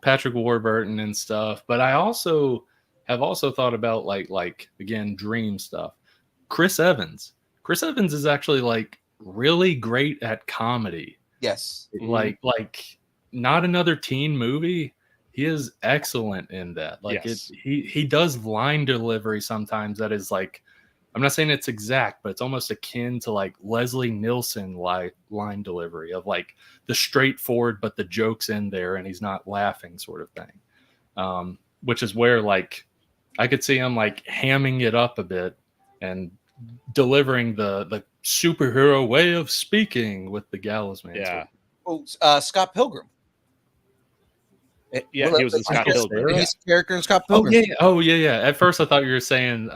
Speaker 5: Patrick Warburton and stuff, but I also have thought about like again dream stuff. Chris Evans is actually like really great at comedy.
Speaker 2: Yes.
Speaker 5: Like not another teen movie. He is excellent in that. Like
Speaker 3: yes.
Speaker 5: he does line delivery sometimes that is like, I'm not saying it's exact, but it's almost akin to like Leslie Nielsen line delivery of like the straightforward, but the joke's in there and he's not laughing sort of thing. Which is where like I could see him like hamming it up a bit and delivering the superhero way of speaking with the Gallows Man.
Speaker 3: Yeah.
Speaker 2: Oh, Scott Pilgrim.
Speaker 3: Yeah, he was in Scott Pilgrim.
Speaker 2: Yeah. His character in Scott Pilgrim.
Speaker 5: Oh yeah. At first, I thought you were saying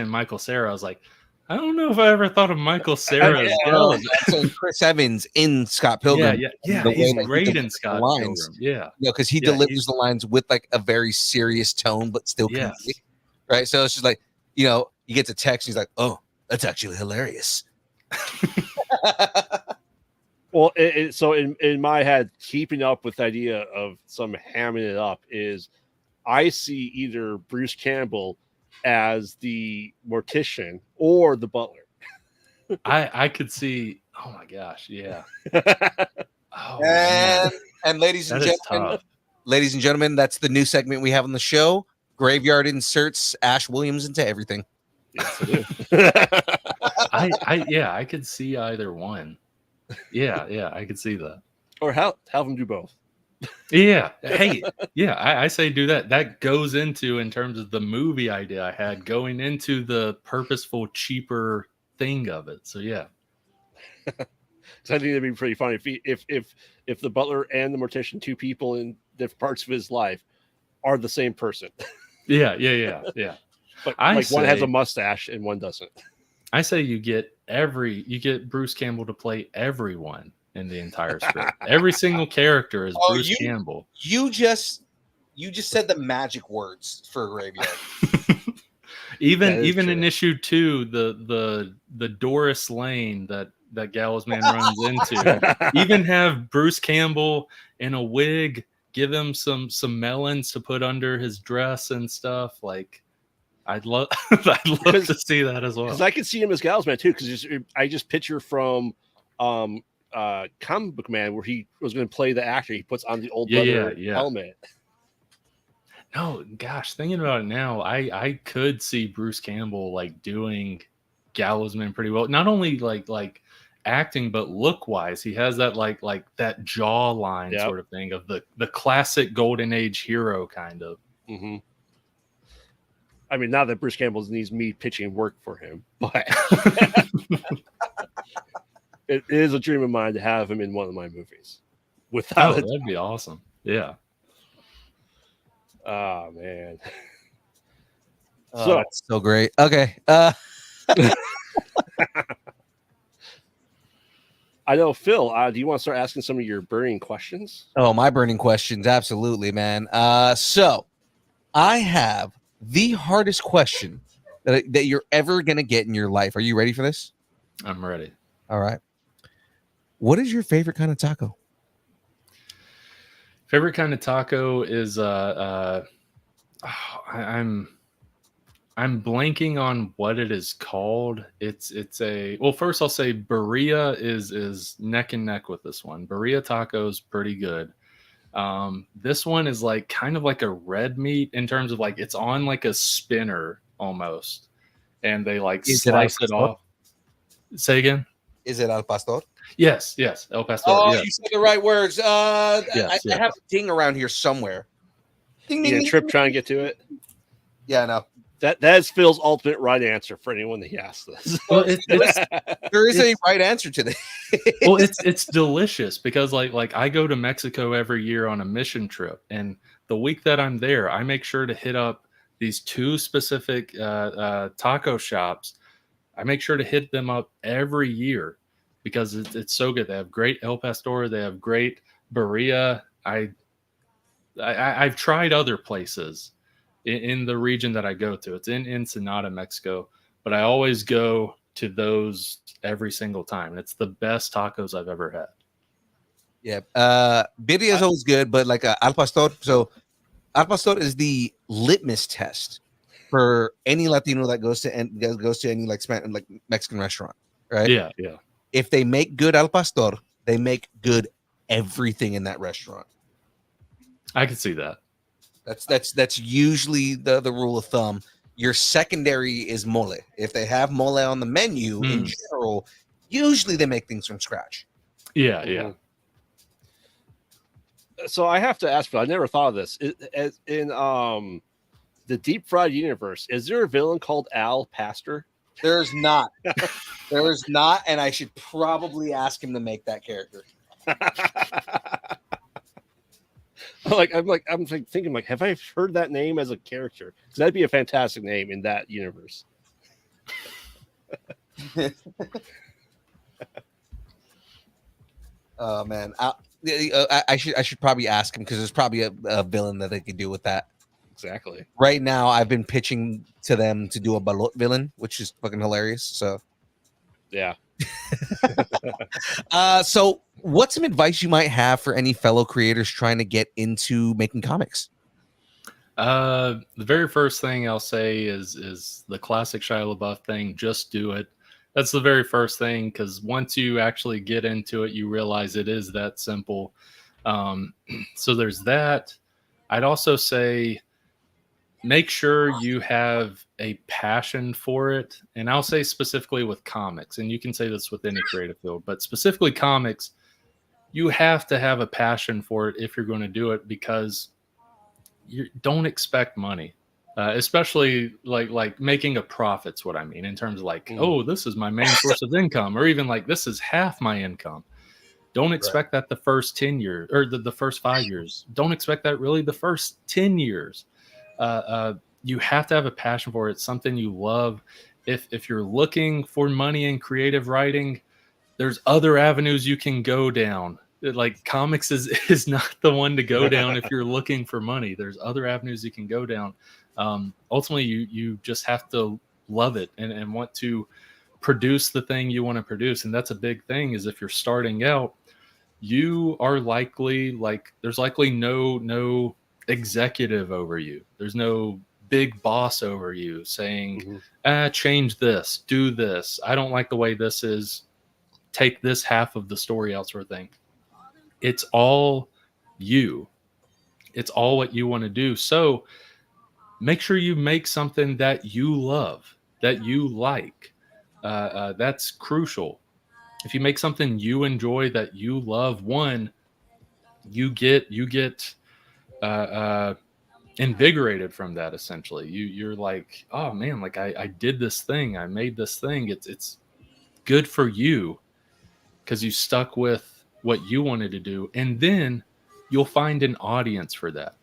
Speaker 5: Michael Cera. I was like, I don't know if I ever thought of Michael Cera as well.
Speaker 2: So Chris Evans in Scott Pilgrim.
Speaker 5: Yeah. He's great in Scott Pilgrim. Yeah,
Speaker 2: because he delivers the lines with like a very serious tone, but still comedic. Right. So it's just like, he gets a text. And he's like, oh, that's actually hilarious.
Speaker 3: Well, so in my head, keeping up with the idea of some hamming it up is I see either Bruce Campbell as the mortician or the butler.
Speaker 5: I could see. Oh my gosh, yeah.
Speaker 2: And ladies and gentlemen, that's the new segment we have on the show. Graveyard inserts Ash Williams into everything.
Speaker 3: Yes, it is.
Speaker 5: I could see either one. Yeah, I could see that.
Speaker 3: Or have them do both.
Speaker 5: Yeah. Hey, yeah, I say do that. That goes into, in terms of the movie idea I had, going into the purposeful, cheaper thing of it. So yeah.
Speaker 3: So I think it'd be pretty funny if the butler and the mortician, two people in different parts of his life, are the same person.
Speaker 5: Yeah.
Speaker 3: But one has a mustache and one doesn't.
Speaker 5: I say you get Bruce Campbell to play everyone in the entire script. Every single character is Bruce Campbell.
Speaker 2: You just said the magic words for a graveyard.
Speaker 5: even in issue 2, the Doris Lane that Gallows Man runs into, even have Bruce Campbell in a wig, give him some melons to put under his dress and stuff. Like, I'd love to see that as well.
Speaker 3: Because I could see him as Gallows Man too. Because I just picture from Comic Book Man where he was going to play the actor. He puts on the old leather helmet.
Speaker 5: No, gosh, thinking about it now, I could see Bruce Campbell like doing Gallows Man pretty well. Not only like acting, but look wise, he has that like that jawline sort of thing of the classic Golden Age hero kind of.
Speaker 3: Mm-hmm. I mean, not that Bruce Campbell needs me pitching work for him, but it is a dream of mine to have him in one of my movies.
Speaker 5: That'd be awesome. Yeah.
Speaker 3: Oh man.
Speaker 2: So that's so great. Okay.
Speaker 3: I know, Phil, do you want to start asking some of your burning questions?
Speaker 2: Oh, my burning questions. Absolutely, man. So I have the hardest question that you're ever going to get in your life. Are you ready for this?
Speaker 5: I'm ready.
Speaker 2: All right. What is your favorite kind of taco?
Speaker 5: Favorite kind of taco is I'm I'm blanking on what it is called. It's a well. First, I'll say Berea is neck and neck with this one. Berea taco's pretty good. This one is like kind of like a red meat in terms of like it's on like a spinner almost, and they like
Speaker 2: Is it al
Speaker 5: slice it
Speaker 2: pastor?
Speaker 5: off. Say again.
Speaker 2: Is it al pastor?
Speaker 5: Yes, yes, El Pastor.
Speaker 2: Oh,
Speaker 5: Yes,
Speaker 2: you said the right words. I
Speaker 5: yes.
Speaker 2: have a ding around here somewhere. Ding, ding,
Speaker 3: Yeah,
Speaker 2: ding,
Speaker 3: Trip
Speaker 2: ding.
Speaker 3: trying to get to it.
Speaker 2: Yeah, no.
Speaker 3: That is Phil's ultimate right answer for anyone that he asks this.
Speaker 5: Well, it's
Speaker 2: There is a
Speaker 5: It's-
Speaker 2: right answer to this.
Speaker 5: well, it's delicious because like I go to Mexico every year on a mission trip, and the week that I'm there, I make sure to hit up these two specific taco shops. I make sure to hit them up every year because it's so good. They have great El Pastor, they have great Berea. I've tried other places in the region that I go to. It's in Ensenada, Mexico, but I always go to those every single time. And it's the best tacos I've ever had.
Speaker 2: Yeah. Birria is always good, but like al pastor. So al pastor is the litmus test for any Latino that goes to any like Mexican restaurant, right?
Speaker 5: Yeah.
Speaker 2: If they make good al pastor, they make good everything in that restaurant.
Speaker 5: I can see that.
Speaker 2: That's usually the rule of thumb. Your secondary is mole. If they have mole on the menu in general, usually they make things from scratch.
Speaker 5: Yeah.
Speaker 3: So I have to ask, but I never thought of this. In the deep fried universe, is there a villain called Al Pastor?
Speaker 2: There's not. There is not, and I should probably ask him to make that character.
Speaker 3: I'm thinking like, have I heard that name as a character? Because that'd be a fantastic name in that universe.
Speaker 2: Oh man, I should probably ask him because there's probably a villain that they could do with that.
Speaker 3: Exactly.
Speaker 2: Right now, I've been pitching to them to do a balot villain, which is fucking hilarious. So,
Speaker 3: Yeah.
Speaker 2: So what's some advice you might have for any fellow creators trying to get into making comics?
Speaker 5: The very first thing I'll say is the classic Shia LaBeouf thing. Just do it. That's the very first thing, because once you actually get into it, you realize it is that simple. So there's that. I'd also say make sure you have a passion for it. And I'll say specifically with comics, and you can say this with any creative field, but specifically comics, you have to have a passion for it if you're going to do it, because you don't expect money. Especially like making a profit's what I mean, in terms of like, oh, this is my main source of income, or even like this is half my income. Don't expect that the first 10 years or the first 5 years. Don't expect that really the first 10 years. You have to have a passion for it. It's something you love. If you're looking for money in creative writing, there's other avenues you can go down. Like comics is not the one to go down if you're looking for money. There's other avenues you can go down. Ultimately, you just have to love it and want to produce the thing you want to produce. And that's a big thing, is if you're starting out, you are likely there's likely no executive over you. There's no big boss over you saying, change this, do this. I don't like the way this is. Take this half of the story out, sort of thing. It's all you. It's all what you want to do. So make sure you make something that you love, that you like. That's crucial. If you make something you enjoy, that you love, one, you get invigorated from that. Essentially, you're like, oh man, like I did this thing, I made this thing. It's good for you because you stuck with what you wanted to do, and then you'll find an audience for that.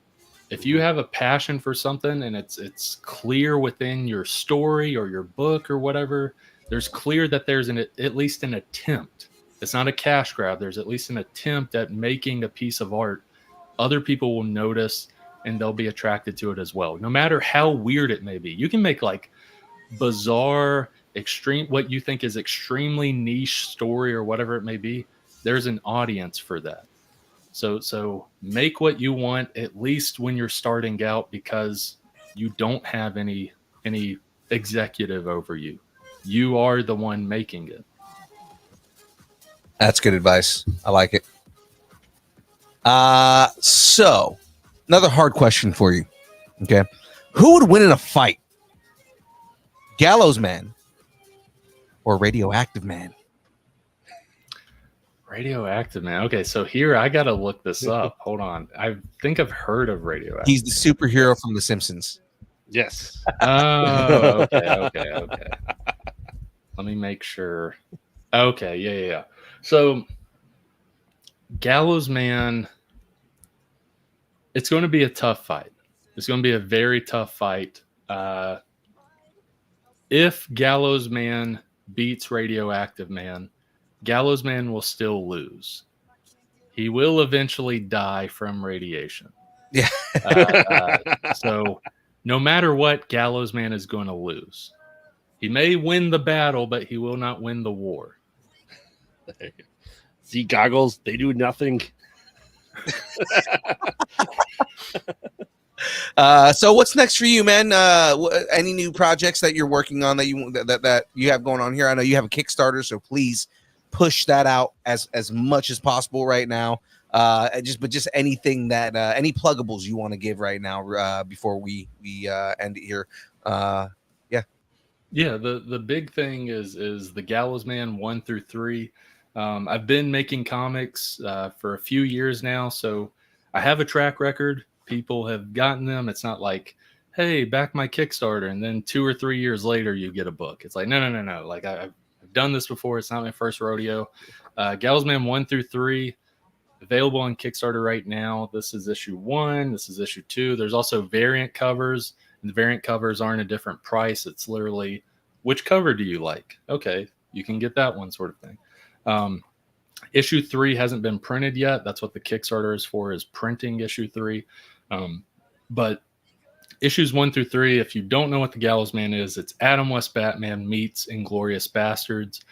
Speaker 5: If you have a passion for something and it's clear within your story or your book or whatever, there's clear that there's at least an attempt. It's not a cash grab. There's at least an attempt at making a piece of art. Other people will notice and they'll be attracted to it as well, no matter how weird it may be. You can make like bizarre, extreme, what you think is extremely niche story or whatever it may be. There's an audience for that. So make what you want, at least when you're starting out, because you don't have any any executive over you. You are the one making it.
Speaker 2: That's good advice. I like it. So another hard question for you. Okay. Who would win in a fight? Gallows Man or Radioactive Man?
Speaker 5: Radioactive Man. Okay, so here I gotta look this up. Hold on. I think I've heard of Radioactive.
Speaker 2: He's the superhero from The Simpsons.
Speaker 3: Yes.
Speaker 5: Oh, okay. Let me make sure. Okay, yeah. So Gallows Man, it's going to be a tough fight. It's going to be a very tough fight. If Gallows Man beats Radioactive Man, Gallows Man will still lose. He will eventually die from radiation.
Speaker 2: Yeah.
Speaker 5: So no matter what, Gallows Man is going to lose. He may win the battle, but he will not win the war.
Speaker 3: See, goggles, they do nothing.
Speaker 2: So what's next for you, man? Any new projects that you're working on that you have going on here? I know you have a Kickstarter, so please push that out as much as possible right now. Just anything that any pluggables you want to give right now before we end it here.
Speaker 5: Yeah, the big thing is the Gallows Man 1 through 3. I've been making comics for a few years now, so I have a track record. People have gotten them. It's not like, hey, back my Kickstarter, and then 2 or 3 years later you get a book. It's like, no. Like I've done this before. It's not my first rodeo. Gallows Man 1 through 3 available on Kickstarter right now. This is issue 1. This is issue 2. There's also variant covers, and the variant covers aren't a different price. It's literally, which cover do you like? Okay, you can get that one, sort of thing. Issue 3 hasn't been printed yet. That's what the Kickstarter is for, is printing issue 3. But issues 1 through 3, if you don't know what the Gallows Man is, it's Adam West Batman meets Inglorious Bastards.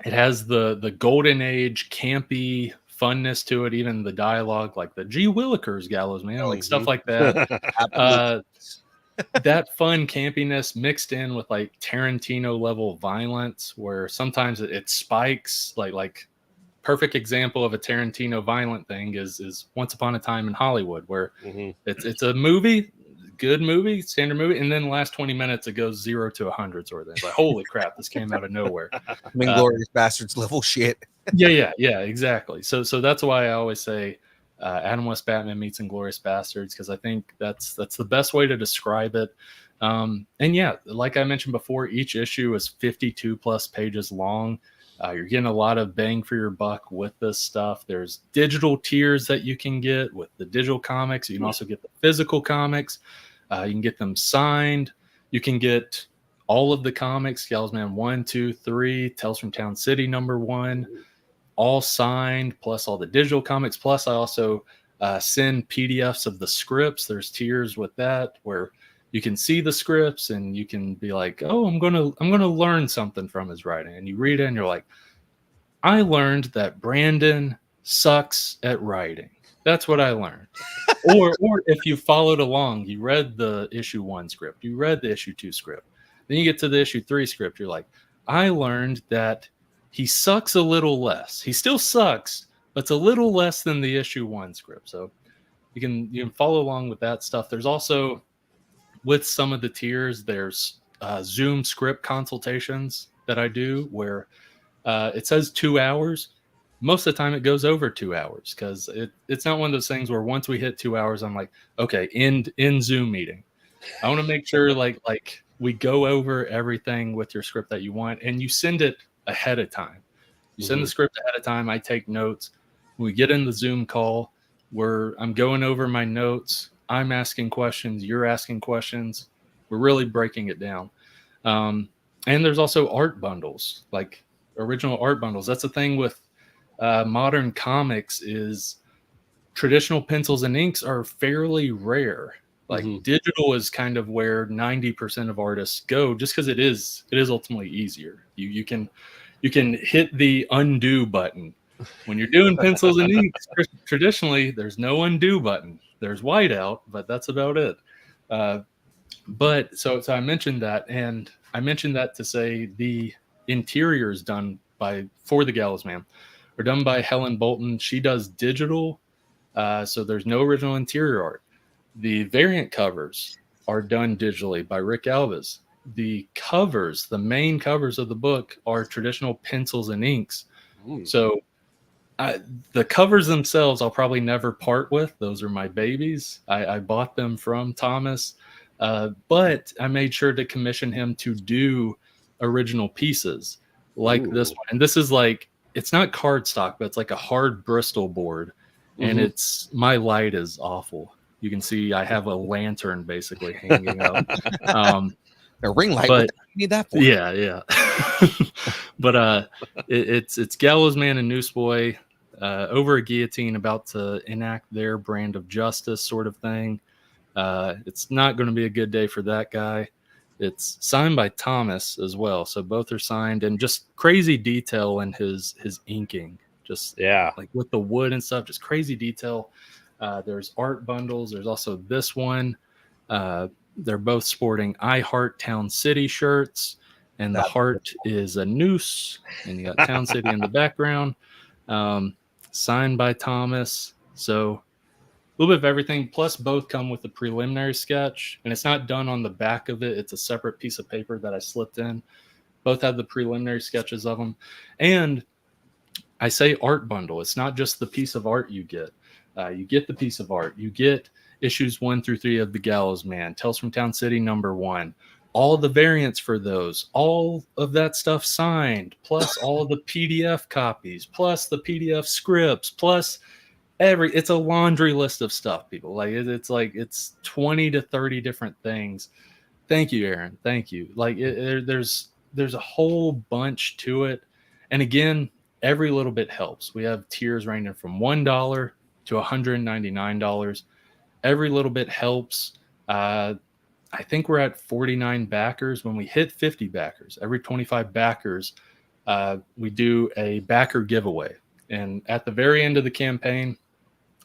Speaker 5: It has the golden age campy funness to it, even the dialogue, like the G. Willikers Gallows Man, like stuff like that. That fun campiness mixed in with like Tarantino level violence, where sometimes it spikes. Like perfect example of a Tarantino violent thing is Once Upon a Time in Hollywood, where it's a movie, good movie, standard movie, and then the last 20 minutes it goes 0 to 100 sort of thing. It's like, holy crap, this came out of nowhere.
Speaker 2: Inglorious Bastards level shit.
Speaker 5: Yeah, exactly. So that's why I always say Adam West Batman meets Inglorious Bastards, because I think that's the best way to describe it. And yeah, like I mentioned before, each issue is 52 plus pages long. You're getting a lot of bang for your buck with this stuff. There's digital tiers that you can get with the digital comics. You can also get the physical comics. You can get them signed. You can get all of the comics, Gallows Man 1, 2, 3, Tales from Town City #1, all signed, plus all the digital comics. Plus I also send PDFs of the scripts. There's tiers with that where you can see the scripts and you can be like, oh, I'm gonna learn something from his writing. And you read it and you're like, I learned that Brandon sucks at writing. That's what I learned. or if you followed along, you read the issue 1 script, you read the issue 2 script, then you get to the issue 3 script, you're like, I learned that he sucks a little less. He still sucks, but it's a little less than the issue 1 script. So you can follow along with that stuff. There's also, with some of the tiers, there's Zoom script consultations that I do where it says 2 hours. Most of the time it goes over 2 hours, because it's not one of those things where once we hit 2 hours, I'm like, okay, end Zoom meeting. I want to make sure like we go over everything with your script that you want, and you send it ahead of time. You send the script ahead of time. I take notes. When we get in the Zoom call where I'm going over my notes, I'm asking questions, you're asking questions. We're really breaking it down. And there's also art bundles, like original art bundles. That's the thing with modern comics, is traditional pencils and inks are fairly rare. Like digital is kind of where 90% of artists go, just because it is ultimately easier. You can hit the undo button. When you're doing pencils and inks, traditionally there's no undo button. There's whiteout, but that's about it. But so I mentioned that, and I mentioned that to say the interiors done for the Gallows Man are done by Helen Bolton. She does digital, so there's no original interior art. The variant covers are done digitally by Rick Alves. The covers, the main covers of the book, are traditional pencils and inks. So the covers themselves, I'll probably never part with. Those are my babies. I bought them from Thomas, but I made sure to commission him to do original pieces like this one. And this is like, it's not cardstock, but it's like a hard Bristol board. And my light is awful. You can see I have a lantern basically hanging up.
Speaker 2: A ring light.
Speaker 5: But
Speaker 2: what do you need that for?
Speaker 5: Yeah. But it's Gallows Man and Newsboy over a guillotine, about to enact their brand of justice, sort of thing. It's not going to be a good day for that guy. It's signed by Thomas as well, so both are signed, and just crazy detail in his inking, just like with the wood and stuff, just crazy detail. There's art bundles. There's also this one. They're both sporting I Heart Town City shirts, and the heart is a noose, and you got Town City in the background. Signed by Thomas. So a little bit of everything. Plus, both come with a preliminary sketch, and it's not done on the back of it. It's a separate piece of paper that I slipped in. Both have the preliminary sketches of them. And I say art bundle. It's not just the piece of art you get. You get the piece of art. You get issues 1 through 3 of The Gallows Man, Tales from Town City #1, all the variants for those, all of that stuff signed, plus all of the PDF copies, plus the PDF scripts, plus it's a laundry list of stuff, people. Like it's 20 to 30 different things. Thank you, Aaron. Thank you. Like there's a whole bunch to it. And again, every little bit helps. We have tiers ranging from $1 to $199. Every little bit helps. I think we're at 49 backers. When we hit 50 backers, every 25 backers, we do a backer giveaway. And at the very end of the campaign,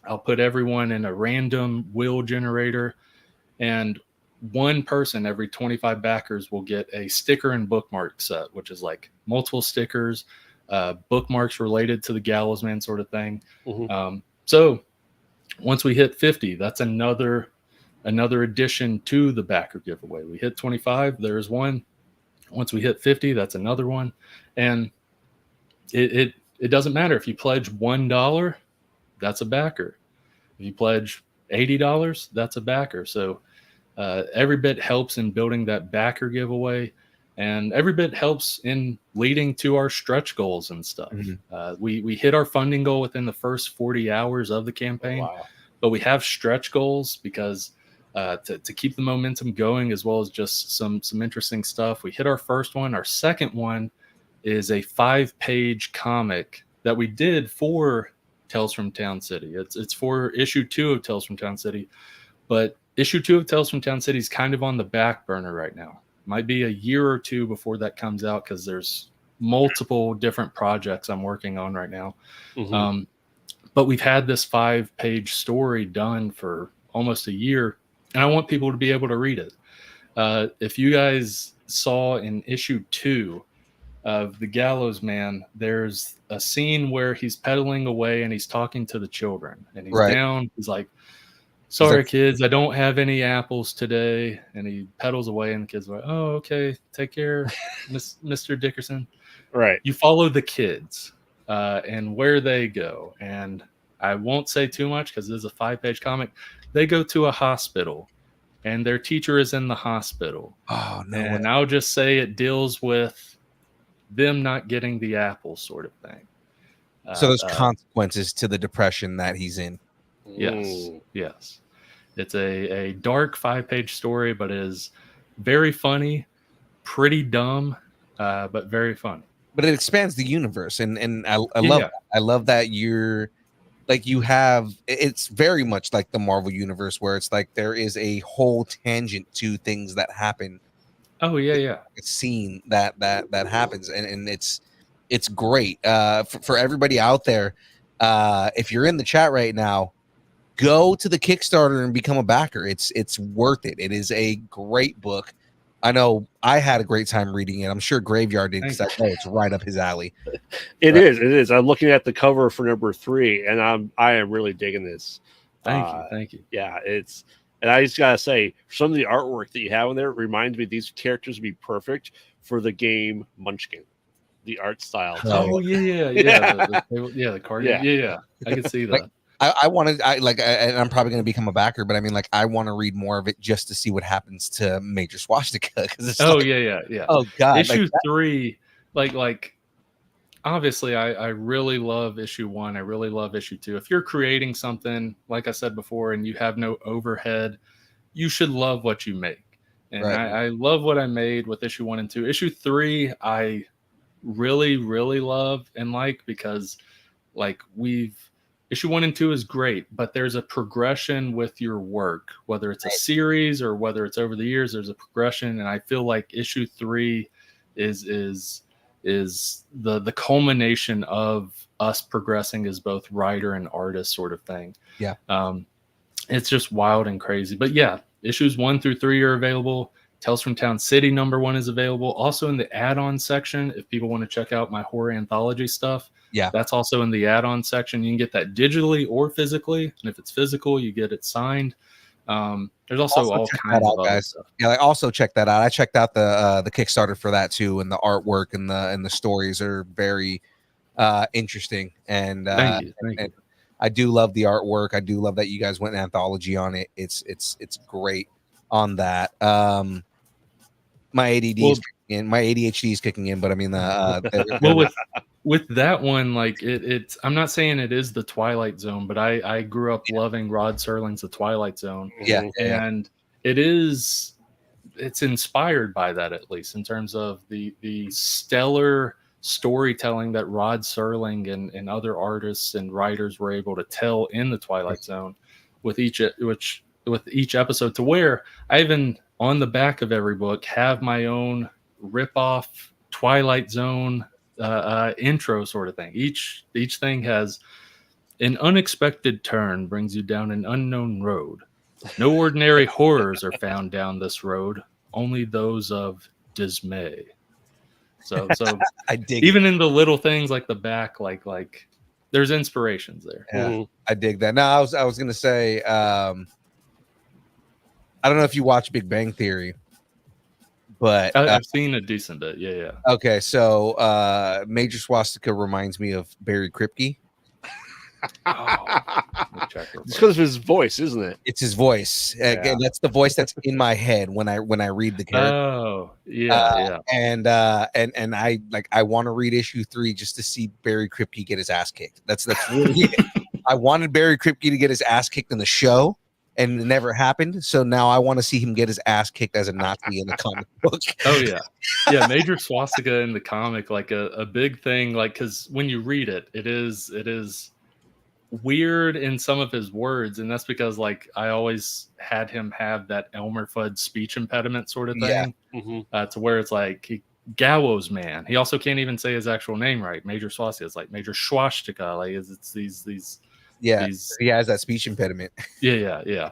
Speaker 5: I'll put everyone in a random wheel generator, and one person every 25 backers will get a sticker and bookmark set, which is like multiple stickers, bookmarks related to the Gallows Man sort of thing. So once we hit 50, that's another addition to the backer giveaway. We hit 25, there's one. Once we hit 50, that's another one. And it doesn't matter if you pledge $1, that's a backer. If you pledge $80, that's a backer. So every bit helps in building that backer giveaway, and every bit helps in leading to our stretch goals and stuff. We hit our funding goal within the first 40 hours of the campaign, but we have stretch goals because to keep the momentum going, as well as just some interesting stuff. We hit our first one. Our second one is a 5-page comic that we did for Tales from Town City. It's for issue 2 of Tales from Town City, but issue 2 of Tales from Town City is kind of on the back burner right now. Might be a year or two before that comes out, because there's multiple different projects I'm working on right now. But we've had this 5-page story done for almost a year, and I want people to be able to read it. If you guys saw in issue 2 of The Gallows Man, there's a scene where he's pedaling away and he's talking to the children, and he's down. He's like, "Sorry, kids, I don't have any apples today." And he pedals away, and the kids are like, "Oh, okay, take care, Mr. Dickerson."
Speaker 3: Right.
Speaker 5: You follow the kids and where they go. And I won't say too much because it is a 5-page comic. They go to a hospital, and their teacher is in the hospital.
Speaker 2: Oh, no.
Speaker 5: And I'll just say it deals with them not getting the apples, sort of thing.
Speaker 2: So there's consequences to the depression that he's in.
Speaker 5: Yes. It's a dark 5-page story, but is very funny, pretty dumb, but very funny.
Speaker 2: But it expands the universe, and I love that. I love that you're like, you have, it's very much like the Marvel universe, where it's like there is a whole tangent to things that happen.
Speaker 5: Oh yeah.
Speaker 2: A scene that happens, and it's great. For everybody out there, if you're in the chat right now, go to the Kickstarter and become a backer. It's worth it. It is a great book. I know I had a great time reading it. I'm sure Graveyard did, because I know it's right up his alley.
Speaker 3: It is. I'm looking at the cover for number 3, and I am really digging this.
Speaker 5: Thank you.
Speaker 3: Yeah, and I just gotta say, some of the artwork that you have in there reminds me these characters would be perfect for the game Munchkin. The art style.
Speaker 5: Oh yeah. The card. Yeah. I can see that.
Speaker 2: And I'm probably going to become a backer, but I mean, like, I want to read more of it just to see what happens to Major Swastika.
Speaker 5: Yeah.
Speaker 2: Oh God,
Speaker 5: issue 3, like obviously, I really love issue 1. I really love issue 2. If you're creating something, like I said before, and you have no overhead, you should love what you make. And
Speaker 2: right.
Speaker 5: I love what I made with issue 1 and 2. Issue 3, I really, really love and like, because like issue 1 and 2 is great, but there's a progression with your work, whether it's a series or whether it's over the years, there's a progression. And I feel like issue 3 is the culmination of us progressing as both writer and artist, sort of thing.
Speaker 2: Yeah.
Speaker 5: It's just wild and crazy. But yeah, issues 1 through 3 are available. Tales from Town City #1 is available. Also in the add-on section, if people want to check out my horror anthology stuff, that's also in the add-on section. You can get that digitally or physically, and if it's physical, you get it signed. There's also all kinds of other stuff.
Speaker 2: Yeah, like, also check that out. I checked out the Kickstarter for that too, and the artwork and the stories are very interesting. And
Speaker 5: Thank you.
Speaker 2: I do love the artwork. I do love that you guys went anthology on it. It's great on that. My ADD my ADHD is kicking in, but I mean,
Speaker 5: with that one, like it's, I'm not saying it is the Twilight Zone, but I grew up loving Rod Serling's The Twilight Zone.
Speaker 2: Yeah.
Speaker 5: And it's inspired by that, at least in terms of the stellar storytelling that Rod Serling and other artists and writers were able to tell in the Twilight Zone with each episode, to where I even on the back of every book have my own rip-off Twilight Zone intro sort of thing. Each thing has an unexpected turn brings you down an unknown road. No ordinary horrors are found down this road, only those of dismay. So
Speaker 2: I dig
Speaker 5: even in the little things like the back, like there's inspirations there.
Speaker 2: Yeah, I dig that. Now I was gonna say, I don't know if you watch Big Bang Theory, but
Speaker 5: I've seen a decent bit. Yeah.
Speaker 2: Okay, so Major Swastika reminds me of Barry Kripke.
Speaker 3: It's because of his voice, isn't it?
Speaker 2: It's his voice. Again, that's the voice that's in my head when I read the character.
Speaker 5: Oh, yeah.
Speaker 2: And I want to read issue 3 just to see Barry Kripke get his ass kicked. That's really it. I wanted Barry Kripke to get his ass kicked in the show, and it never happened. So now I want to see him get his ass kicked as a Nazi in the comic book.
Speaker 5: Oh yeah. Major Swastika in the comic, like a big thing, like, because when you read it, it is weird in some of his words, and that's because like I always had him have that Elmer Fudd speech impediment sort of thing, to where it's like Gallows Man. He also can't even say his actual name right. Major Swastika. It's like Major Swastika. Like it's these.
Speaker 2: Yeah, he has that speech impediment.
Speaker 5: Yeah.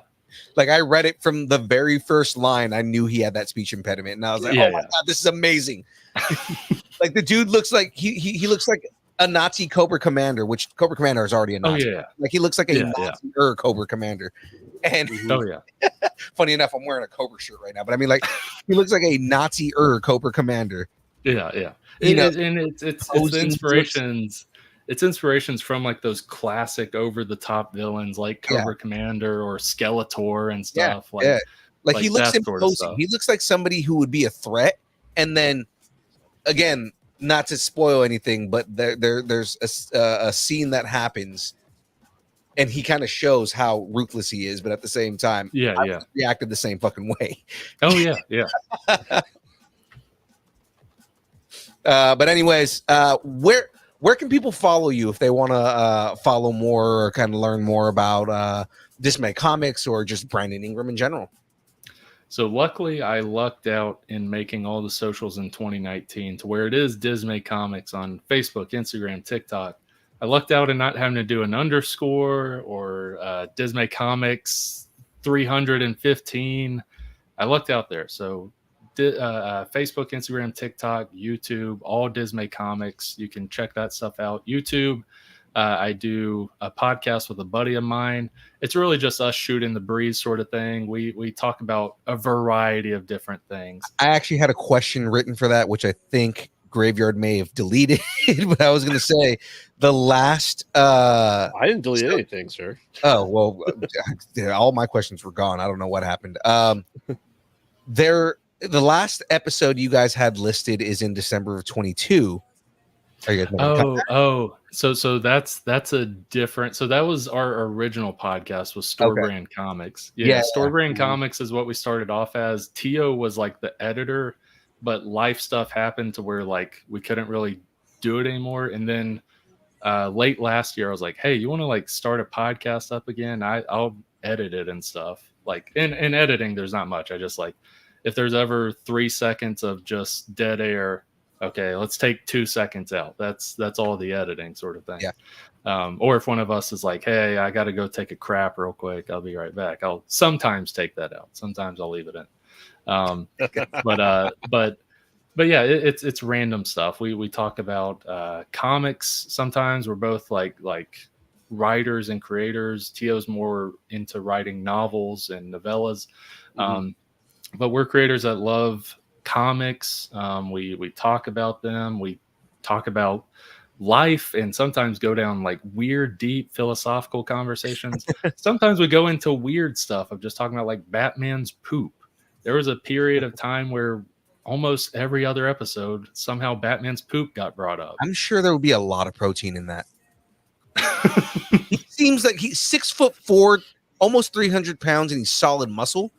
Speaker 2: Like I read it from the very first line. I knew he had that speech impediment, and I was like, "Oh my god, this is amazing!" Like the dude looks like he looks like a Nazi Cobra Commander, which Cobra Commander is already a Nazi. Like he looks like a Nazi Cobra Commander. And funny enough, I'm wearing a Cobra shirt right now, but I mean, like he looks like a Nazi Cobra Commander.
Speaker 5: Yeah. And it's inspirations. It's inspirations from like those classic over the top villains like Cobra Commander or Skeletor and stuff. Like
Speaker 2: he looks imposing. He looks like somebody who would be a threat. And then again, not to spoil anything, but there's a scene that happens and he kind of shows how ruthless he is, but at the same time, I reacted the same fucking way.
Speaker 5: Oh yeah.
Speaker 2: But anyways, where can people follow you if they want to follow more or kind of learn more about Dismay Comics or just Brandon Ingram in general?
Speaker 5: So luckily, I lucked out in making all the socials in 2019 to where it is Dismay Comics on Facebook, Instagram, TikTok. I lucked out in not having to do an underscore or Dismay Comics 315. I lucked out there. So Facebook, Instagram, TikTok, YouTube, all Dismay Comics. You can check that stuff out. YouTube, I do a podcast with a buddy of mine. It's really just us shooting the breeze sort of thing. We talk about a variety of different things.
Speaker 2: I actually had a question written for that, which I think Graveyard may have deleted, but I was going to say the last.
Speaker 3: I didn't delete anything, sir.
Speaker 2: Oh well, all my questions were gone. I don't know what happened. The last episode you guys had listed is in December of 22. Are you guys
Speaker 5: so that's a different. So that was our original podcast was Store Brand Comics. Yeah, Store Brand Comics is what we started off as. Tio was like the editor, but life stuff happened to where like we couldn't really do it anymore. And then late last year, I was like, hey, you want to like start a podcast up again? I'll edit it and stuff. Like in editing, there's not much. I just like, if there's ever 3 seconds of just dead air, okay, let's take 2 seconds out. That's all the editing sort of thing. Yeah. Or if one of us is like, hey, I got to go take a crap real quick, I'll be right back. I'll sometimes take that out. Sometimes I'll leave it in. But yeah, it's random stuff. We talk about comics. Sometimes we're both like writers and creators. Tio's more into writing novels and novellas. But we're creators that love comics. We talk about them. We talk about life and sometimes go down like weird, deep philosophical conversations. Sometimes we go into weird stuff of just talking about like Batman's poop. There was a period of time where almost every other episode, somehow Batman's poop got brought up.
Speaker 2: I'm sure there would be a lot of protein in that. He seems like he's 6'4", almost 300 pounds, and he's solid muscle.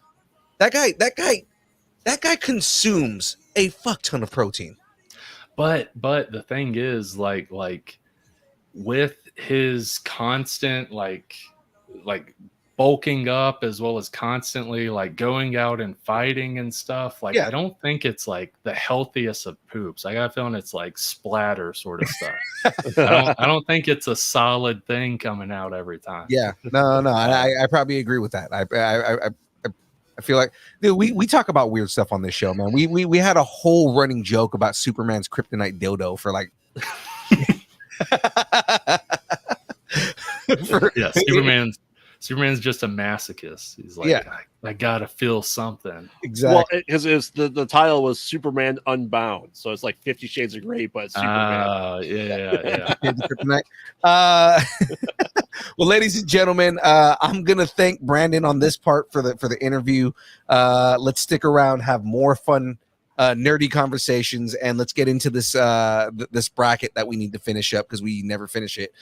Speaker 2: That guy consumes a fuck ton of protein.
Speaker 5: But the thing is, like with his constant like bulking up as well as constantly like going out and fighting and stuff, like I don't think it's like the healthiest of poops. I got a feeling it's like splatter sort of stuff. I don't think it's a solid thing coming out every time.
Speaker 2: Yeah, no, I probably agree with that. I feel like, dude, we talk about weird stuff on this show, man. We had a whole running joke about Superman's kryptonite dildo for like
Speaker 5: Superman's just a masochist. He's like, I gotta feel something.
Speaker 2: Exactly.
Speaker 3: Well, because the title was Superman Unbound, so it's like 50 Shades of Grey, but Superman.
Speaker 2: Yeah. Well, ladies and gentlemen, I'm gonna thank Brandon on this part for the interview. Let's stick around, have more fun, nerdy conversations, and let's get into this this bracket that we need to finish up because we never finish it.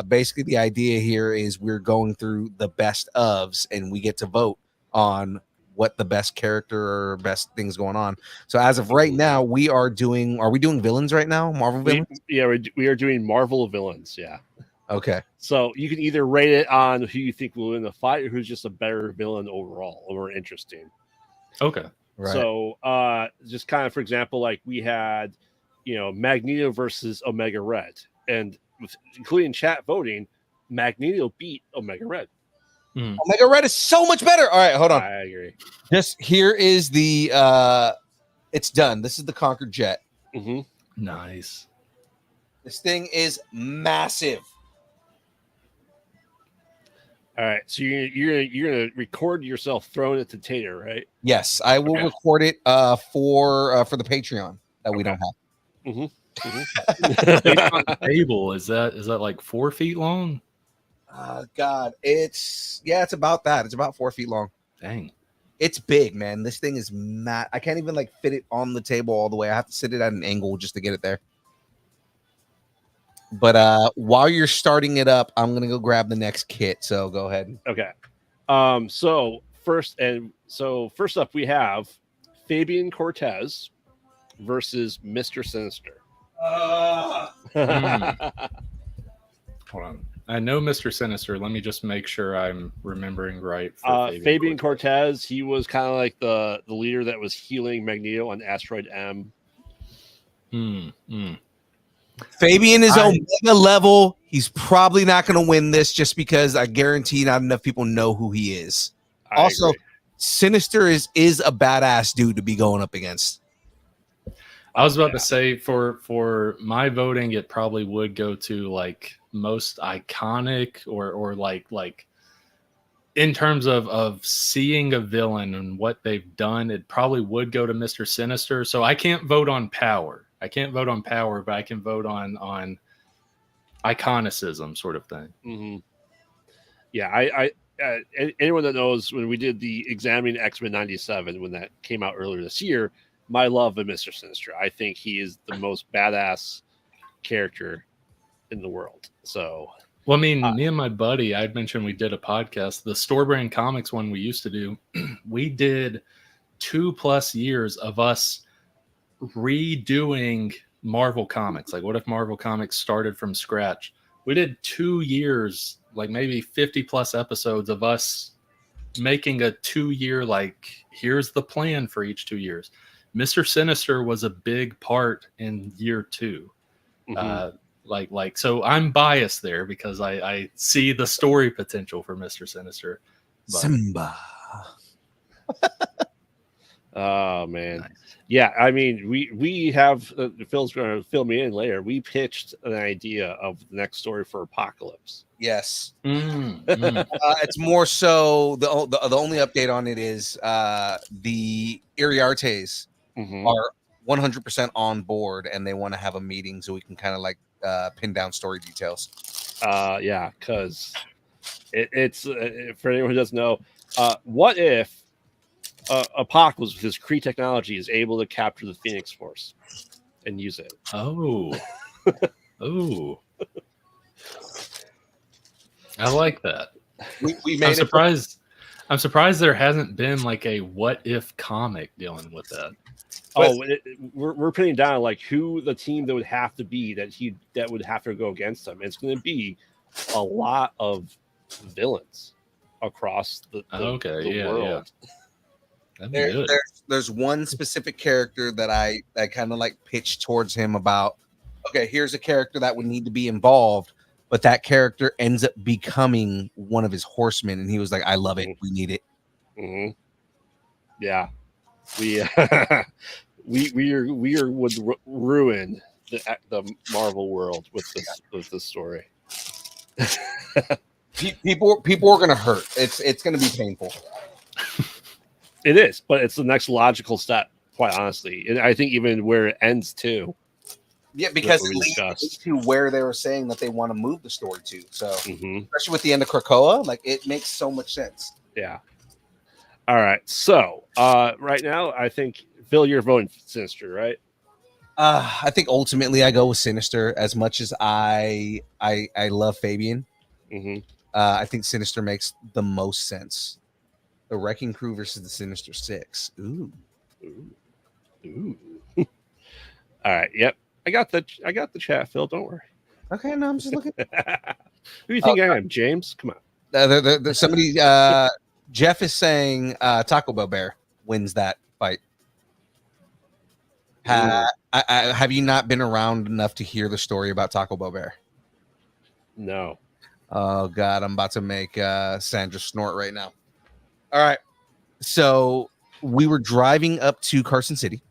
Speaker 2: Basically, the idea here is we're going through the best ofs, and we get to vote on what the best character or best things going on. So as of right now, are we doing villains right now? Marvel villains?
Speaker 3: We are doing Marvel villains. Yeah.
Speaker 2: Okay.
Speaker 3: So you can either rate it on who you think will win the fight or who's just a better villain overall or more interesting.
Speaker 5: Okay.
Speaker 2: Right.
Speaker 3: So just kind of, for example, like we had, Magneto versus Omega Red, and including chat voting, Magneto beat Omega Red.
Speaker 2: Omega Red is so much better. All right, hold on.
Speaker 3: I agree.
Speaker 2: Just here is the it's done. This is the Concorde jet.
Speaker 5: Nice.
Speaker 2: This thing is massive.
Speaker 3: All right, so you're gonna record yourself throwing it to Tater, right?
Speaker 2: Yes, I will record it for the Patreon that we don't have.
Speaker 5: Table is that like 4 feet long?
Speaker 2: God, it's about that. It's about 4 feet long.
Speaker 5: Dang,
Speaker 2: it's big, man. This thing is I can't even like fit it on the table all the way. I have to sit it at an angle just to get it there. But while you're starting it up, I'm gonna go grab the next kit. So go ahead.
Speaker 3: Okay. So first up, we have Fabian Cortez versus Mr. Sinister.
Speaker 5: Hold on. I know Mr. Sinister. Let me just make sure I'm remembering right.
Speaker 3: Fabian Cortez, he was kind of like the leader that was healing Magneto on Asteroid M.
Speaker 2: Fabian is Omega level. He's probably not going to win this just because I guarantee not enough people know who he is. Also,
Speaker 3: agree.
Speaker 2: Sinister is a badass dude to be going up against.
Speaker 5: I was about to say for my voting, it probably would go to like most iconic or like in terms of seeing a villain and what they've done, it probably would go to Mr. Sinister. So I can't vote on power. I can't vote on power, but I can vote on iconicism sort of thing.
Speaker 3: Mm-hmm. Yeah, I anyone that knows when we did the Examining X-Men 97 when that came out earlier this year, my love of Mr. Sinister. I think he is the most badass character in the world. So,
Speaker 5: well, I mean, me and my buddy, I'd mentioned we did a podcast, the Store Brand Comics one we used to do. We did 2+ years of us redoing Marvel Comics. Like, what if Marvel Comics started from scratch? We did 2 years, like maybe 50+ episodes of us making a 2-year, like, here's the plan for each 2 years. Mr. Sinister was a big part in year 2. Mm-hmm. So I'm biased there because I see the story potential for Mr. Sinister. But.
Speaker 2: Simba.
Speaker 3: Oh man.
Speaker 5: Nice.
Speaker 3: Yeah, I mean, we have Phil's going to fill me in later. We pitched an idea of the next story for Apocalypse.
Speaker 2: Yes. It's more so the only update on it is the Iriartes are 100% on board and they want to have a meeting so we can kind of like pin down story details.
Speaker 3: Yeah, because it's for anyone who doesn't know, what if Apocalypse with his Kree technology is able to capture the Phoenix Force and use it?
Speaker 5: Oh. I like that.
Speaker 2: We made
Speaker 5: I'm surprised there hasn't been like a what if comic dealing with that.
Speaker 3: We're putting down like who the team that would have to be that would have to go against him. It's going to be a lot of villains across the world.
Speaker 5: Yeah.
Speaker 2: There's one specific character that I kind of like pitched towards him about. Okay, here's a character that would need to be involved, but that character ends up becoming one of his horsemen, and he was like, "I love it. We need it."
Speaker 3: Mm-hmm. Yeah, we would ruin the Marvel world with this story.
Speaker 2: People are gonna hurt. It's gonna be painful.
Speaker 3: It is, but it's the next logical step, quite honestly. And I think even where it ends too.
Speaker 2: Yeah, because it leads to where they were saying that they want to move the story to. So, especially with the end of Krakoa, like it makes so much sense.
Speaker 3: Yeah. All right. So, right now, I think Phil, you're voting Sinister, right?
Speaker 2: I think ultimately I go with Sinister. As much as I love Fabian, I think Sinister makes the most sense. The Wrecking Crew versus the Sinister Six. Ooh.
Speaker 3: All right. Yep. I got the chat, Phil. Don't worry.
Speaker 2: Okay. No, I'm just looking.
Speaker 3: Who do you think I am, James? Come on.
Speaker 2: There's somebody. Jeff is saying Taco Bell Bear wins that fight. Have you not been around enough to hear the story about Taco Bell Bear?
Speaker 3: No.
Speaker 2: Oh God, I'm about to make Sandra snort right now. All right. So we were driving up to Carson City,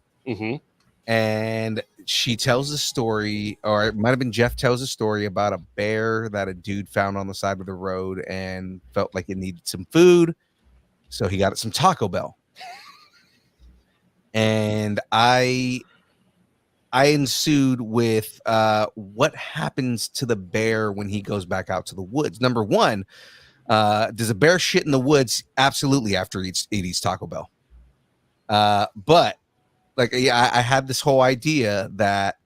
Speaker 2: and she tells a story, or it might have been Jeff tells a story about a bear that a dude found on the side of the road and felt like it needed some food. So he got it some Taco Bell. And I ensued with what happens to the bear when he goes back out to the woods. Number one, does a bear shit in the woods? Absolutely, after it eats Taco Bell. But like, yeah, I had this whole idea that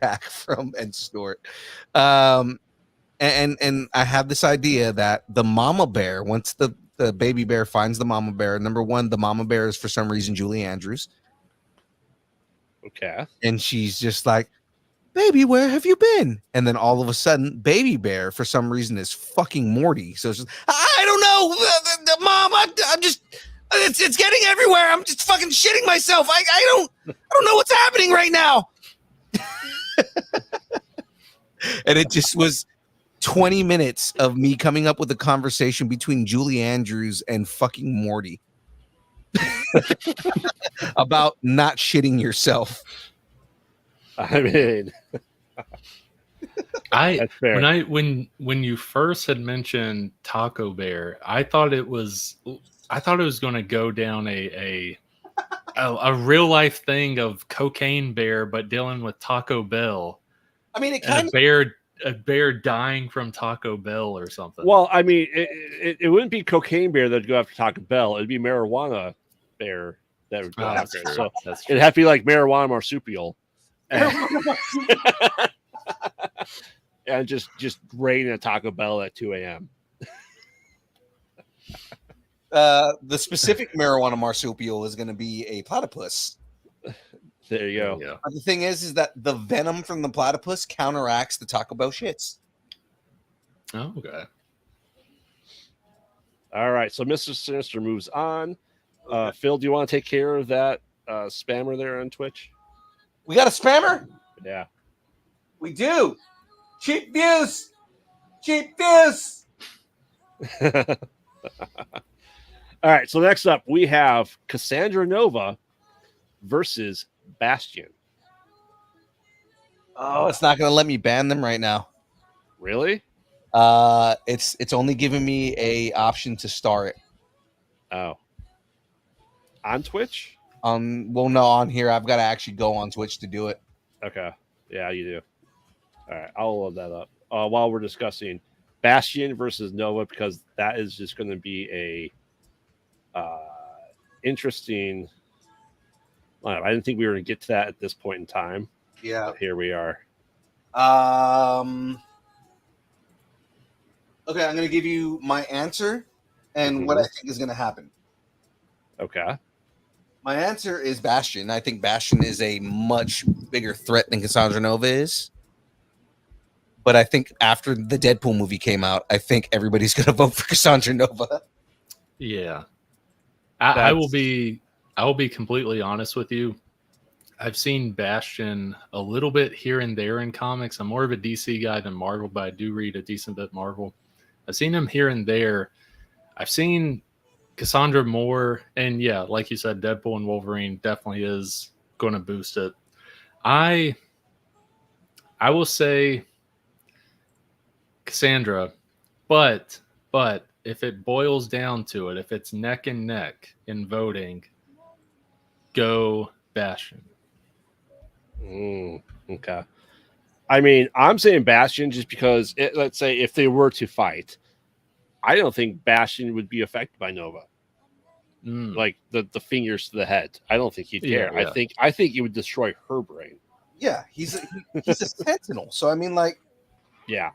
Speaker 2: back from and snort. And I have this idea that the mama bear, once the baby bear finds the mama bear, number one, the mama bear is for some reason Julie Andrews.
Speaker 3: Okay.
Speaker 2: And she's just like, baby, where have you been? And then all of a sudden, baby bear, for some reason, is fucking Morty. So it's just, I don't know, mom, I'm just, it's getting everywhere. I'm just fucking shitting myself. I don't know what's happening right now. And it just was 20 minutes of me coming up with a conversation between Julie Andrews and fucking Morty about not shitting yourself.
Speaker 3: I mean, that's fair.
Speaker 5: when you first had mentioned Taco Bear, I thought it was going to go down a real life thing of Cocaine Bear, but dealing with Taco Bell.
Speaker 2: I mean,
Speaker 5: And a bear dying from Taco Bell or something.
Speaker 3: Well, I mean, it wouldn't be Cocaine Bear that'd go after Taco Bell. It'd be Marijuana Bear that would go after it. So it'd have to be like Marijuana Marsupial. And just raiding a Taco Bell at 2 a.m.
Speaker 2: The specific marijuana marsupial is going to be a platypus.
Speaker 3: There you go.
Speaker 5: Yeah.
Speaker 2: But the thing is that the venom from the platypus counteracts the Taco Bell shits.
Speaker 5: Oh, okay.
Speaker 3: All right. So Mr. Sinister moves on. Phil, do you want to take care of that spammer there on Twitch?
Speaker 2: We got a spammer?
Speaker 3: Yeah.
Speaker 2: We do. Cheap views. Cheap views.
Speaker 3: All right. So next up, we have Cassandra Nova versus Bastion.
Speaker 2: Oh, it's not going to let me ban them right now.
Speaker 3: Really?
Speaker 2: It's only giving me a option to star it.
Speaker 3: Oh. On Twitch?
Speaker 2: Well, no, on here I've got to actually go on Twitch to do it.
Speaker 3: Okay. Yeah, you do. All right. I'll load that up while we're discussing Bastion versus Nova, because that is just going to be a interesting. I didn't think we were going to get to that at this point in time.
Speaker 2: Yeah.
Speaker 3: But here we are.
Speaker 2: Okay, I'm going to give you my answer and what I think is going to happen.
Speaker 3: Okay.
Speaker 2: My answer is Bastion. I think Bastion is a much bigger threat than Cassandra Nova is. But I think after the Deadpool movie came out, I think everybody's going to vote for Cassandra Nova.
Speaker 5: Yeah. I will be completely honest with you. I've seen Bastion a little bit here and there in comics. I'm more of a DC guy than Marvel, but I do read a decent bit Marvel. I've seen him here and there. I've seen Cassandra more, and yeah, like you said, Deadpool and Wolverine definitely is going to boost it. I will say Cassandra, but if it boils down to it, if it's neck and neck in voting, go Bastion.
Speaker 3: Okay. I mean, I'm saying Bastion just because, let's say, if they were to fight, I don't think Bastion would be affected by Nova. Like the fingers to the head. I don't think he'd care.
Speaker 5: Yeah.
Speaker 3: I think it would destroy her brain.
Speaker 2: Yeah, he's a sentinel. So, I mean, like...
Speaker 3: Yeah.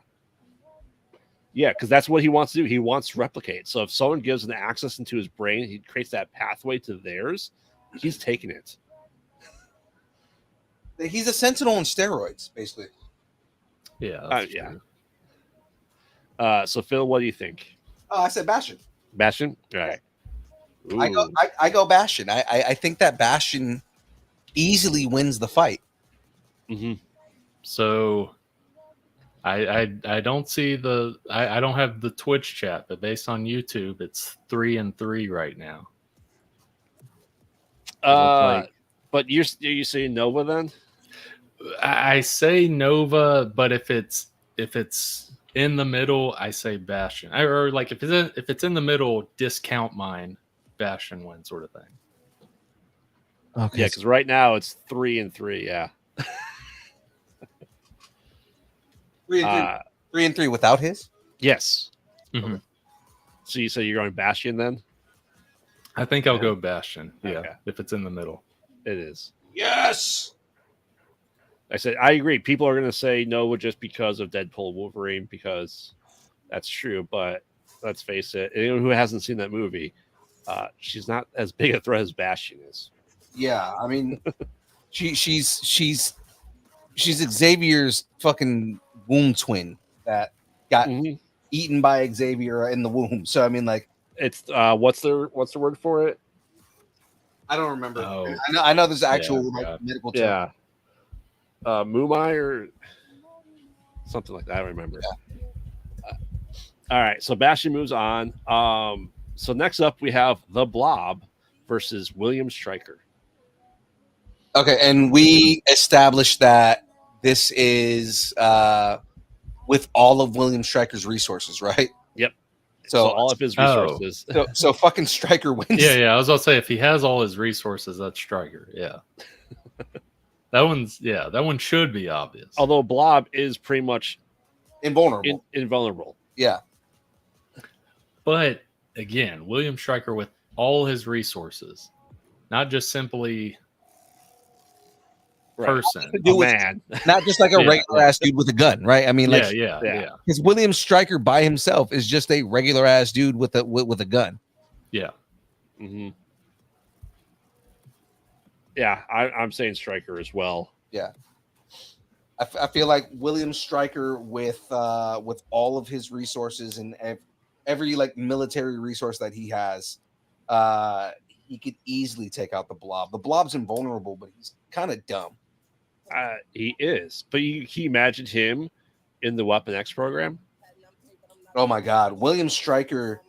Speaker 3: Yeah, because that's what he wants to do. He wants to replicate. So if someone gives an access into his brain, he creates that pathway to theirs, he's taking it.
Speaker 2: He's a sentinel on steroids, basically.
Speaker 5: Yeah. That's
Speaker 3: yeah.
Speaker 5: true.
Speaker 3: So Phil, what do you think?
Speaker 2: Oh, I said Bastion.
Speaker 3: Bastion? All right.
Speaker 2: I go Bastion. I think that Bastion easily wins the fight.
Speaker 3: Mm-hmm.
Speaker 5: So I don't see I don't have the Twitch chat, but based on YouTube, it's 3-3 right now.
Speaker 3: But are you saying Nova then?
Speaker 5: I say Nova, but if it's in the middle, I say Bastion. Or like if it's in the middle, discount mine, Bastion wins, sort of thing.
Speaker 2: Okay.
Speaker 3: Yeah, because right now it's 3-3. Yeah.
Speaker 2: 3-3 without his?
Speaker 3: Yes.
Speaker 5: Mm-hmm.
Speaker 3: So you say you're going Bastion then?
Speaker 5: I think I'll go Bastion. Yeah,
Speaker 3: Okay.
Speaker 5: if it's in the middle.
Speaker 3: It is.
Speaker 2: Yes.
Speaker 3: I said I agree. People are going to say Nova just because of Deadpool Wolverine, because that's true. But let's face it, anyone who hasn't seen that movie, she's not as big a threat as Bastion is.
Speaker 2: Yeah, I mean, she's Xavier's fucking womb twin that got eaten by Xavier in the womb. So I mean, like,
Speaker 3: it's what's the word for it?
Speaker 2: I don't remember.
Speaker 5: Oh.
Speaker 2: I know there's actual medical term.
Speaker 3: Yeah. Mumai or something like that. I remember.
Speaker 2: Yeah.
Speaker 3: All right, so Bastion moves on. So next up we have the Blob versus William Stryker.
Speaker 2: Okay, and we established that this is with all of William Stryker's resources, right?
Speaker 3: Yep.
Speaker 2: So
Speaker 3: all of his resources.
Speaker 2: So fucking Stryker wins.
Speaker 5: Yeah. I was gonna say if he has all his resources, that's Stryker. Yeah. That one should be obvious.
Speaker 3: Although Blob is pretty much
Speaker 2: Invulnerable.
Speaker 3: Invulnerable.
Speaker 2: Yeah.
Speaker 5: But again, William Stryker with all his resources, not just simply person,
Speaker 3: Man.
Speaker 2: Not just like a regular ass dude with a gun, right? I mean, like,
Speaker 5: yeah.
Speaker 2: Because William Stryker by himself is just a regular ass dude with a gun.
Speaker 5: Yeah.
Speaker 3: Mm-hmm. Yeah, I'm saying Stryker as well.
Speaker 2: Yeah. I feel like William Stryker with all of his resources and every like military resource that he has, he could easily take out the Blob. The Blob's invulnerable, but he's kind of dumb.
Speaker 3: He is, but he imagined him in the Weapon X program.
Speaker 2: Oh my God, William Stryker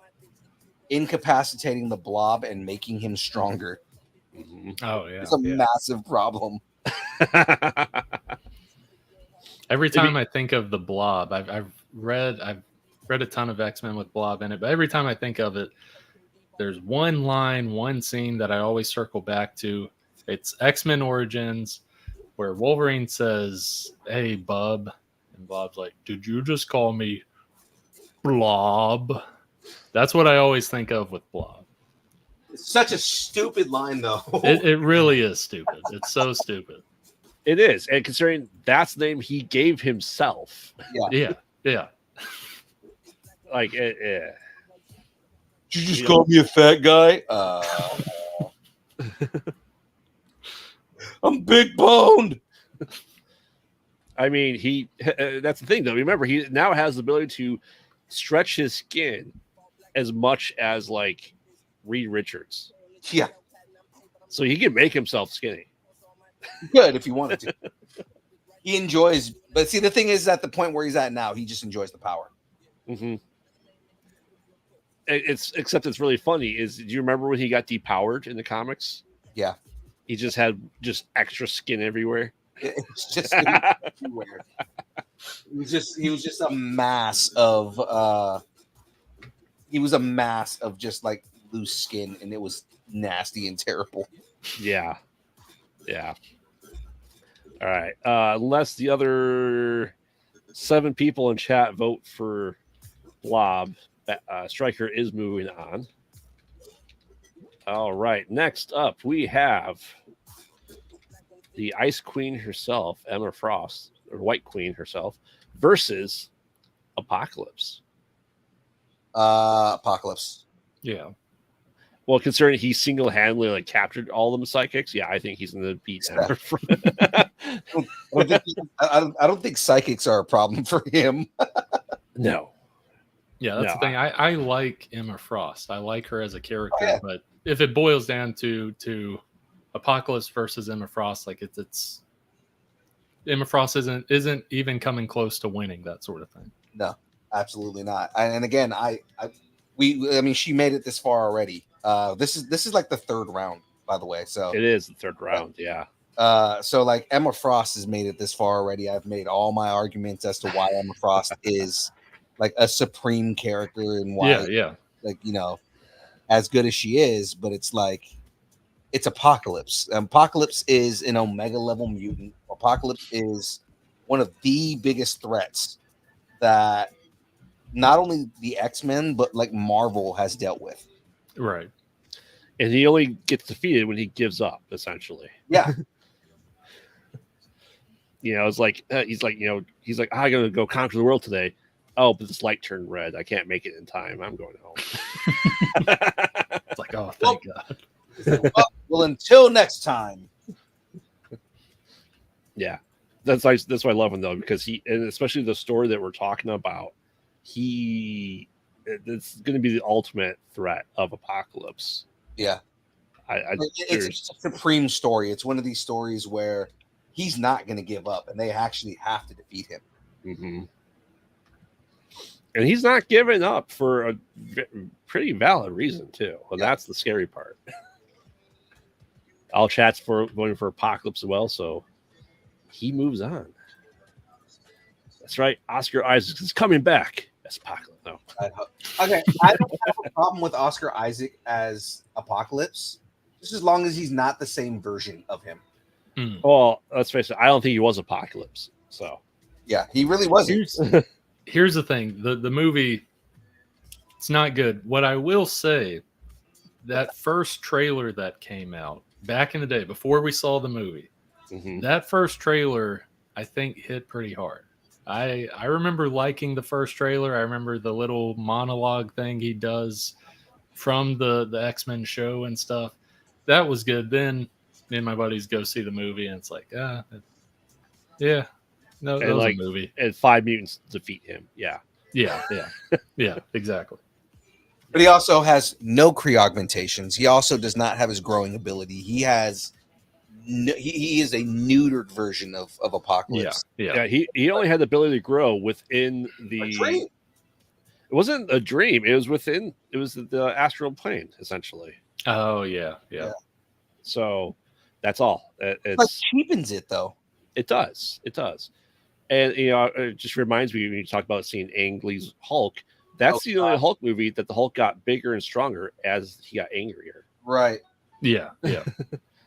Speaker 2: incapacitating the Blob and making him stronger.
Speaker 3: Mm-hmm.
Speaker 5: Oh yeah,
Speaker 2: it's a massive problem.
Speaker 5: Every time I think of the Blob, I've read a ton of X-Men with Blob in it, but every time I think of it, there's one line, one scene that I always circle back to. It's X-Men Origins, where Wolverine says, "Hey, Bub," and Bob's like, "Did you just call me Blob?" That's what I always think of with Blob.
Speaker 2: It's such a stupid line, though.
Speaker 5: It really is stupid. It's so stupid.
Speaker 3: It is, and considering that's the name he gave himself.
Speaker 2: Yeah.
Speaker 3: Like,
Speaker 2: Did you just call me a fat guy? I'm big boned.
Speaker 3: I mean, that's the thing, though. Remember, he now has the ability to stretch his skin as much as like Reed Richards.
Speaker 2: Yeah.
Speaker 3: So he can make himself skinny.
Speaker 2: Good if he wanted to. He enjoys, but see, the thing is, at the point where he's at now, he just enjoys the power.
Speaker 3: Mm-hmm. Except it's really funny. Do you remember when he got depowered in the comics?
Speaker 2: Yeah.
Speaker 3: He just had extra skin everywhere.
Speaker 2: It's just everywhere. He was just a mass of just like loose skin, and it was nasty and terrible.
Speaker 3: Yeah. All right. Unless the other 7 people in chat vote for Blob, Stryker is moving on. All right. Next up, we have the Ice Queen herself, Emma Frost, or White Queen herself, versus Apocalypse.
Speaker 2: Apocalypse.
Speaker 5: Yeah.
Speaker 3: Well, considering he single-handedly like captured all of them psychics, yeah, I think he's going to beat Emma.
Speaker 2: I don't think psychics are a problem for him.
Speaker 3: No.
Speaker 5: Yeah, that's the thing. I like Emma Frost. I like her as a character, but if it boils down to Apocalypse versus Emma Frost, like it's Emma Frost isn't even coming close to winning, that sort of thing.
Speaker 2: No, absolutely not. And again, I mean, she made it this far already. This is like the 3rd round, by the way. So
Speaker 3: it is the 3rd round, yeah.
Speaker 2: So like Emma Frost has made it this far already. I've made all my arguments as to why Emma Frost is like a supreme character and why, like, you know, as good as she is, but it's like, it's Apocalypse. Apocalypse is an Omega level mutant. Apocalypse is one of the biggest threats that not only the X-Men, but like Marvel has dealt with.
Speaker 5: Right.
Speaker 3: And he only gets defeated when he gives up, essentially.
Speaker 2: Yeah.
Speaker 3: You know, it's like, he's like, I'm going to go conquer the world today. Oh, but this light turned red. I can't make it in time. I'm going home.
Speaker 5: It's like, oh, thank God.
Speaker 2: Well, until next time.
Speaker 3: Yeah. That's why I love him, though, because and especially the story that we're talking about, it's going to be the ultimate threat of Apocalypse.
Speaker 2: Yeah. It's a supreme story. It's one of these stories where he's not going to give up, and they actually have to defeat him.
Speaker 3: Mm-hmm. And he's not giving up for a pretty valid reason too. Well, that's the scary part. All chat's going for Apocalypse as well, so he moves on. That's right. Oscar Isaac is coming back as Apocalypse. No.
Speaker 2: Okay, I don't have a problem with Oscar Isaac as Apocalypse, just as long as he's not the same version of him.
Speaker 3: Well, let's face it. I don't think he was Apocalypse. So
Speaker 2: yeah, he really wasn't.
Speaker 5: Here's the thing: the movie, it's not good. What I will say, that first trailer that came out back in the day before we saw the movie, that first trailer I think hit pretty hard. I remember liking the first trailer. I remember the little monologue thing he does from the X-Men show and stuff. That was good. Then me and my buddies go see the movie, and it's like, no, that was a movie.
Speaker 3: And 5 mutants defeat him. Yeah,
Speaker 5: exactly.
Speaker 2: But he also has no Kree augmentations. He also does not have his growing ability. He has he is a neutered version of Apocalypse.
Speaker 3: Yeah. He only had the ability to grow within the. It wasn't a dream. It was within. It was the astral plane, essentially.
Speaker 5: Oh yeah.
Speaker 3: So that's all.
Speaker 2: It cheapens it though.
Speaker 3: It does. And it just reminds me when you talk about seeing Ang Lee's Hulk. That's the only Hulk movie that the Hulk got bigger and stronger as he got angrier.
Speaker 2: Right.
Speaker 5: Yeah.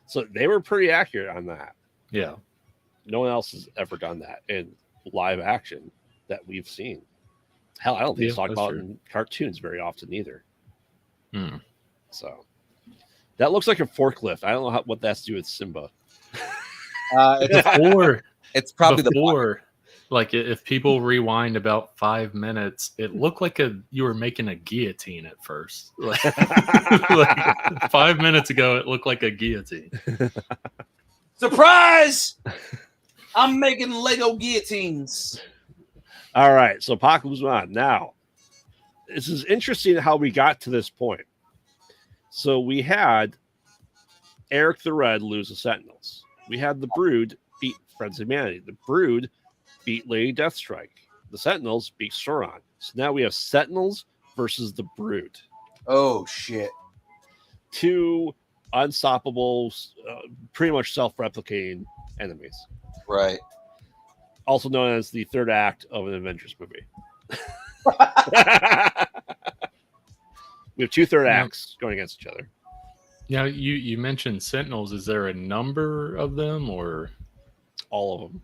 Speaker 3: So they were pretty accurate on that.
Speaker 5: Yeah.
Speaker 3: No one else has ever done that in live action that we've seen. Hell, I don't think it's talked about in cartoons very often either. So that looks like a forklift. I don't know what that's to do with Simba.
Speaker 2: It's probably
Speaker 5: before. Like if people rewind about 5 minutes, it looked like you were making a guillotine at first. Like 5 minutes ago, it looked like a guillotine.
Speaker 2: Surprise! I'm making Lego guillotines.
Speaker 3: All right, so Apocalypse on. Now, this is interesting how we got to this point. So we had Eric the Red lose the Sentinels. We had the Brood beat Friends of Humanity. The Brood beat Lady Deathstrike. The Sentinels beat Sauron. So now we have Sentinels versus the Brood.
Speaker 2: Oh, shit.
Speaker 3: 2 unstoppable, pretty much self-replicating enemies.
Speaker 2: Right.
Speaker 3: Also known as the third act of an Avengers movie. We have 2 third acts going against each other.
Speaker 5: Now, you mentioned Sentinels. Is there a number of them or?
Speaker 3: All of them.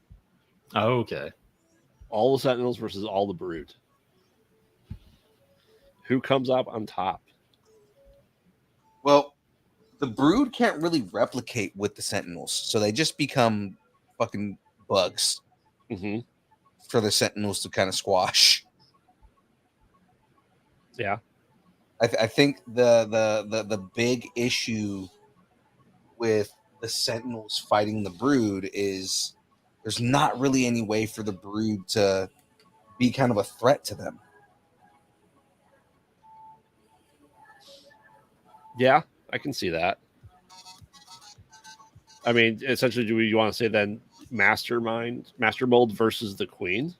Speaker 5: Oh, okay.
Speaker 3: All the Sentinels versus all the Brood. Who comes up on top?
Speaker 2: Well, the Brood can't really replicate with the Sentinels, so they just become fucking bugs for the Sentinels to kind of squash.
Speaker 3: Yeah.
Speaker 2: I think the big issue with the Sentinels fighting the Brood is there's not really any way for the Brood to be kind of a threat to them.
Speaker 3: Yeah, I can see that. I mean, essentially, do you want to say then Master Mold versus the Queen?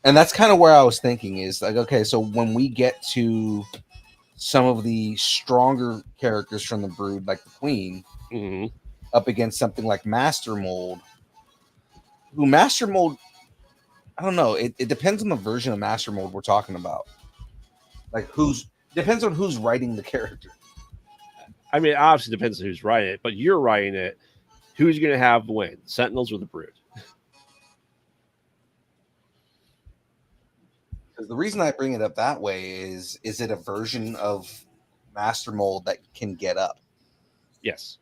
Speaker 2: And that's kind of where I was thinking is like, okay, so when we get to some of the stronger characters from the Brood, like the Queen, up against something like Master Mold, who Master Mold, I don't know. It depends on the version of Master Mold we're talking about. Like depends on who's writing the character.
Speaker 3: I mean, it obviously depends on who's writing it, but you're writing it. Who's going to have the win? Sentinels or the Brood?
Speaker 2: Because the reason I bring it up that way is it a version of Master Mold that can get up?
Speaker 3: Yes.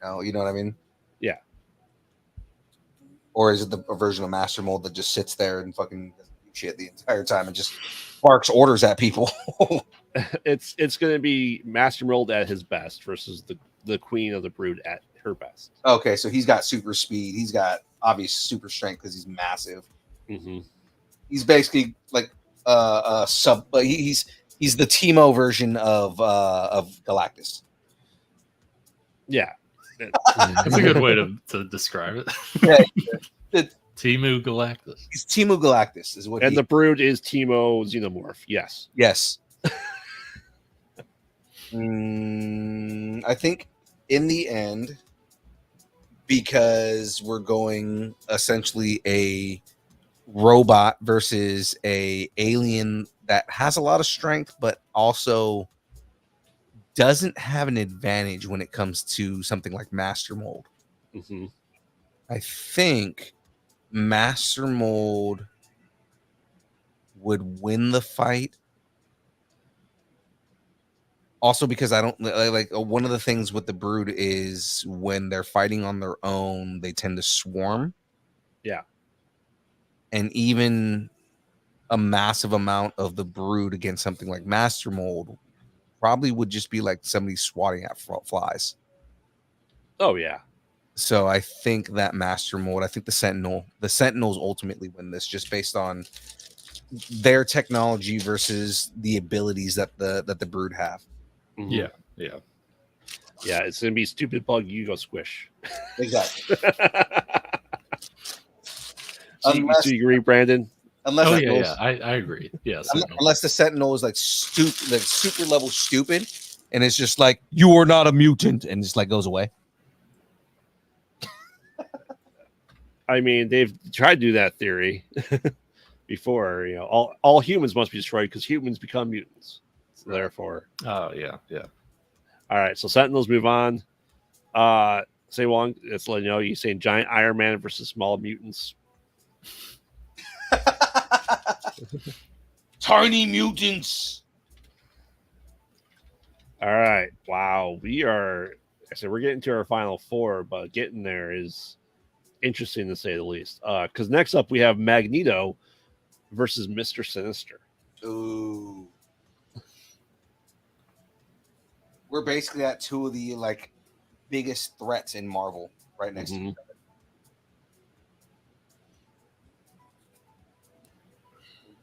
Speaker 2: You know what I mean?
Speaker 3: Yeah.
Speaker 2: Or is it a version of Master Mold that just sits there and fucking doesn't do shit the entire time and just barks orders at people?
Speaker 3: It's going to be Master Mold at his best versus the Queen of the Brood at her best.
Speaker 2: Okay, so he's got super speed. He's got obvious super strength because he's massive. He's basically like he's the Teemo version of Galactus.
Speaker 3: Yeah.
Speaker 5: That's a good way to describe it.
Speaker 2: Yeah,
Speaker 5: Timu Galactus.
Speaker 2: He's Timu Galactus, is what.
Speaker 3: And the Brood is Teemo Xenomorph. Yes.
Speaker 2: Yes. I think in the end, because we're going essentially a robot versus a alien that has a lot of strength, but also doesn't have an advantage when it comes to something like Master Mold.
Speaker 3: Mm-hmm.
Speaker 2: I think Master Mold would win the fight. Also, because I don't like one of the things with the Brood is when they're fighting on their own, they tend to swarm.
Speaker 3: Yeah.
Speaker 2: And even a massive amount of the Brood against something like Master Mold probably would just be like somebody swatting at flies.
Speaker 3: Oh, yeah.
Speaker 2: So I think that Master Mold, I think the Sentinels ultimately win this just based on their technology versus the abilities that the Brood have.
Speaker 3: Mm-hmm.
Speaker 5: Yeah.
Speaker 3: Yeah, it's going to be stupid bug, you go squish.
Speaker 2: Exactly.
Speaker 3: So you agree, Brandon?
Speaker 2: Unless
Speaker 5: I agree. Yes.
Speaker 2: Unless the Sentinel is like stupid, like super level stupid, and it's just like, you are not a mutant, and just like goes away.
Speaker 3: I mean, they've tried to do that theory before. You know, all humans must be destroyed because humans become mutants. So therefore,
Speaker 5: oh yeah.
Speaker 3: All right, so Sentinels move on. Say Wong, let's let you know. You saying giant Iron Man versus small mutants?
Speaker 2: Tiny mutants.
Speaker 3: All right, wow, we're getting to our final four, but getting there is interesting to say the least. Because next up we have Magneto versus Mr. Sinister.
Speaker 2: Ooh. We're basically at two of the like biggest threats in Marvel right next to each other.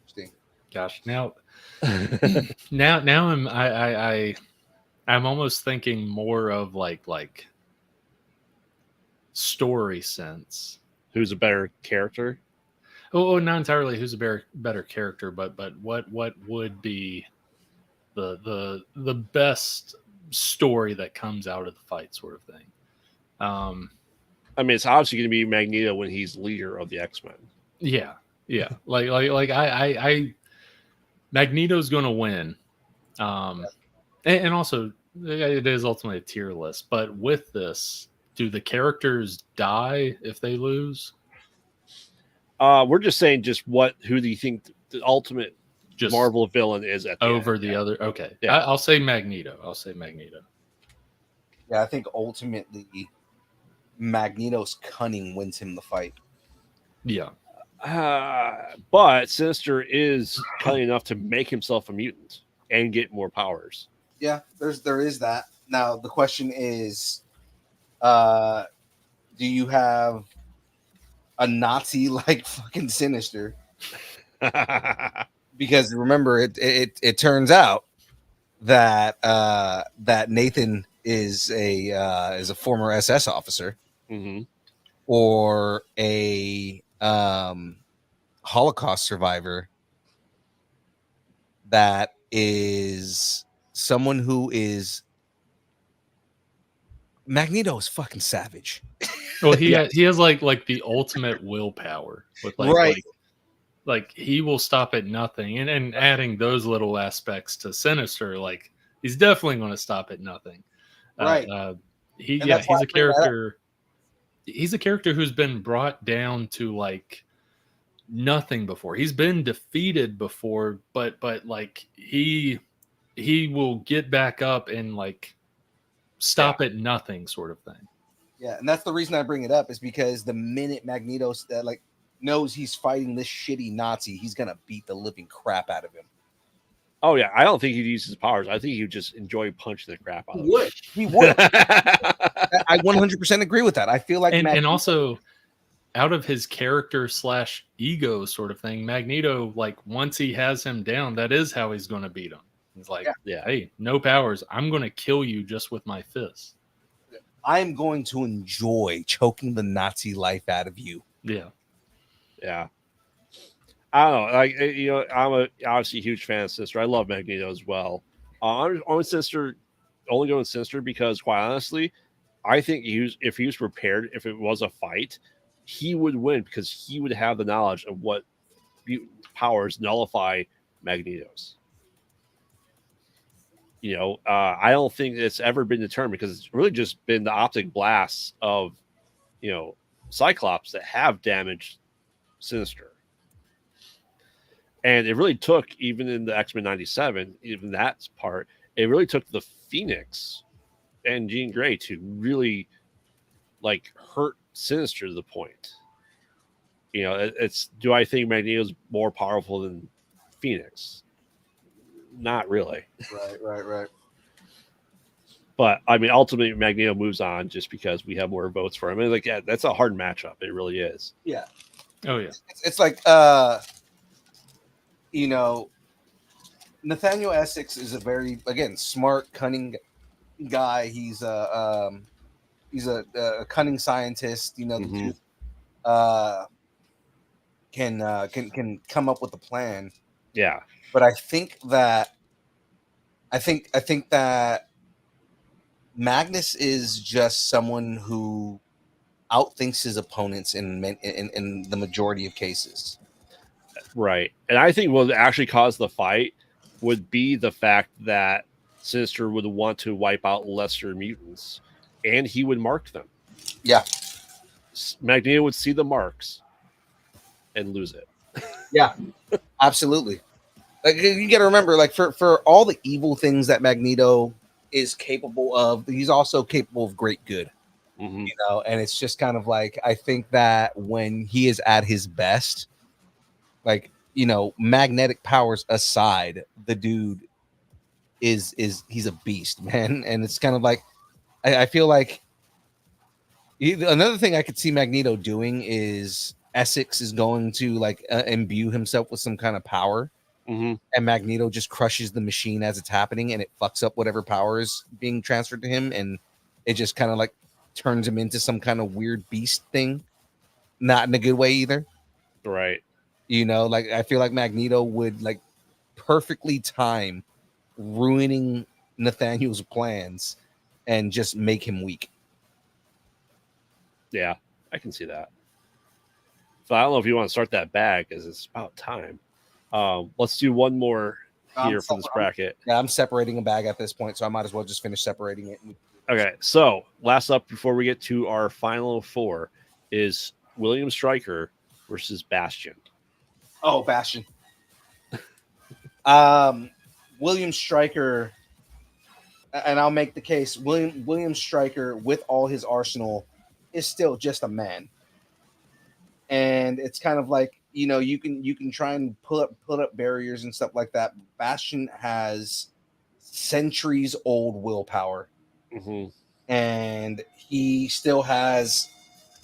Speaker 2: Interesting.
Speaker 5: Gosh, now I'm almost thinking more of like story sense.
Speaker 3: Who's a better character?
Speaker 5: Oh, not entirely who's a better character, but what would be the best story that comes out of the fight, sort of thing.
Speaker 3: I mean, it's obviously going to be Magneto when he's leader of the X-Men.
Speaker 5: Yeah. like I Magneto's going to win, and also it is ultimately a tier list. But with this, do the characters die if they lose?
Speaker 3: We're just saying who do you think the ultimate
Speaker 5: Just
Speaker 3: Marvel villain is at the
Speaker 5: over
Speaker 3: end?
Speaker 5: the other? Okay,
Speaker 3: Yeah.
Speaker 5: I'll say Magneto.
Speaker 2: Yeah, I think ultimately Magneto's cunning wins him the fight.
Speaker 5: Yeah.
Speaker 3: But Sinister is cunning enough to make himself a mutant and get more powers.
Speaker 2: Yeah, there is that. Now the question is, do you have a Nazi like fucking Sinister? Because remember, it turns out that that Nathan is a former SS officer,
Speaker 3: mm-hmm.
Speaker 2: or a Holocaust survivor that is someone who is Magneto is fucking savage.
Speaker 5: Well, he has like the ultimate willpower with like he will stop at nothing, and adding those little aspects to Sinister, like he's definitely going to stop at nothing.
Speaker 2: Right.
Speaker 5: He's a character. He's a character who's been brought down to like nothing before. He's been defeated before, but like he will get back up and like stop at nothing, sort of thing.
Speaker 2: Yeah, and that's the reason I bring it up is because the minute Magneto knows he's fighting this shitty Nazi, he's gonna beat the living crap out of him.
Speaker 3: Oh yeah, I don't think he'd use his powers. I think he'd just enjoy punching the crap out of him.
Speaker 2: He would. I 100% agree with that. I feel like
Speaker 5: and also out of his character / ego sort of thing, Magneto, like once he has him down, that is how he's going to beat him. He's like, hey, no powers. I'm going to kill you just with my fists.
Speaker 2: I'm going to enjoy choking the Nazi life out of you.
Speaker 5: Yeah.
Speaker 3: Yeah. I don't know. Like I'm obviously a huge fan of Sinister. I love Magneto as well. I'm only Sinister, only going Sinister because, quite honestly, I think if he was prepared, if it was a fight, he would win because he would have the knowledge of what powers nullify Magneto's. I don't think it's ever been determined because it's really just been the optic blasts of, Cyclops that have damaged Sinister. And it really took, even in the X-Men 97, even that part, it really took the Phoenix and Jean Grey to really hurt Sinister to the point. Do I think Magneto's more powerful than Phoenix? Not really.
Speaker 2: Right.
Speaker 3: But I mean, ultimately, Magneto moves on just because we have more votes for him. And that's a hard matchup. It really is.
Speaker 2: Yeah.
Speaker 5: Oh yeah.
Speaker 2: It's like Nathaniel Essex is a very, again, smart, cunning guy. He's a cunning scientist. The dude can come up with a plan.
Speaker 3: Yeah.
Speaker 2: But I think that Magnus is just someone who outthinks his opponents in the majority of cases.
Speaker 3: Right. And I think what actually caused the fight would be the fact that Sinister would want to wipe out lesser mutants, and he would mark them.
Speaker 2: Yeah.
Speaker 3: Magneto would see the marks and lose it.
Speaker 2: Yeah, absolutely. Like, you got to remember, like, for all the evil things that Magneto is capable of, he's also capable of great good.
Speaker 3: Mm-hmm.
Speaker 2: And it's just kind of like, I think that when he is at his best, like, magnetic powers aside, the dude he's a beast, man. And it's kind of like, I feel like another thing I could see Magneto doing is Essex is going to imbue himself with some kind of power.
Speaker 3: Mm-hmm.
Speaker 2: And Magneto just crushes the machine as it's happening, and it fucks up whatever power is being transferred to him, and it just kind of turns him into some kind of weird beast thing. Not in a good way either.
Speaker 3: Right.
Speaker 2: I feel like Magneto would perfectly time ruining Nathaniel's plans and just make him weak.
Speaker 3: Yeah, I can see that. So I don't know if you want to start that bag because it's about time. Let's do one more here for this bracket.
Speaker 2: I'm separating a bag at this point, so I might as well just finish separating it.
Speaker 3: Okay, so last up before we get to our final four is William Stryker versus Bastion.
Speaker 2: Oh, Bastion. William Stryker, and I'll make the case, William Stryker, with all his arsenal, is still just a man. And it's kind of like, you can try and put up barriers and stuff like that. Bastion has centuries old willpower.
Speaker 3: Mm-hmm.
Speaker 2: And he still has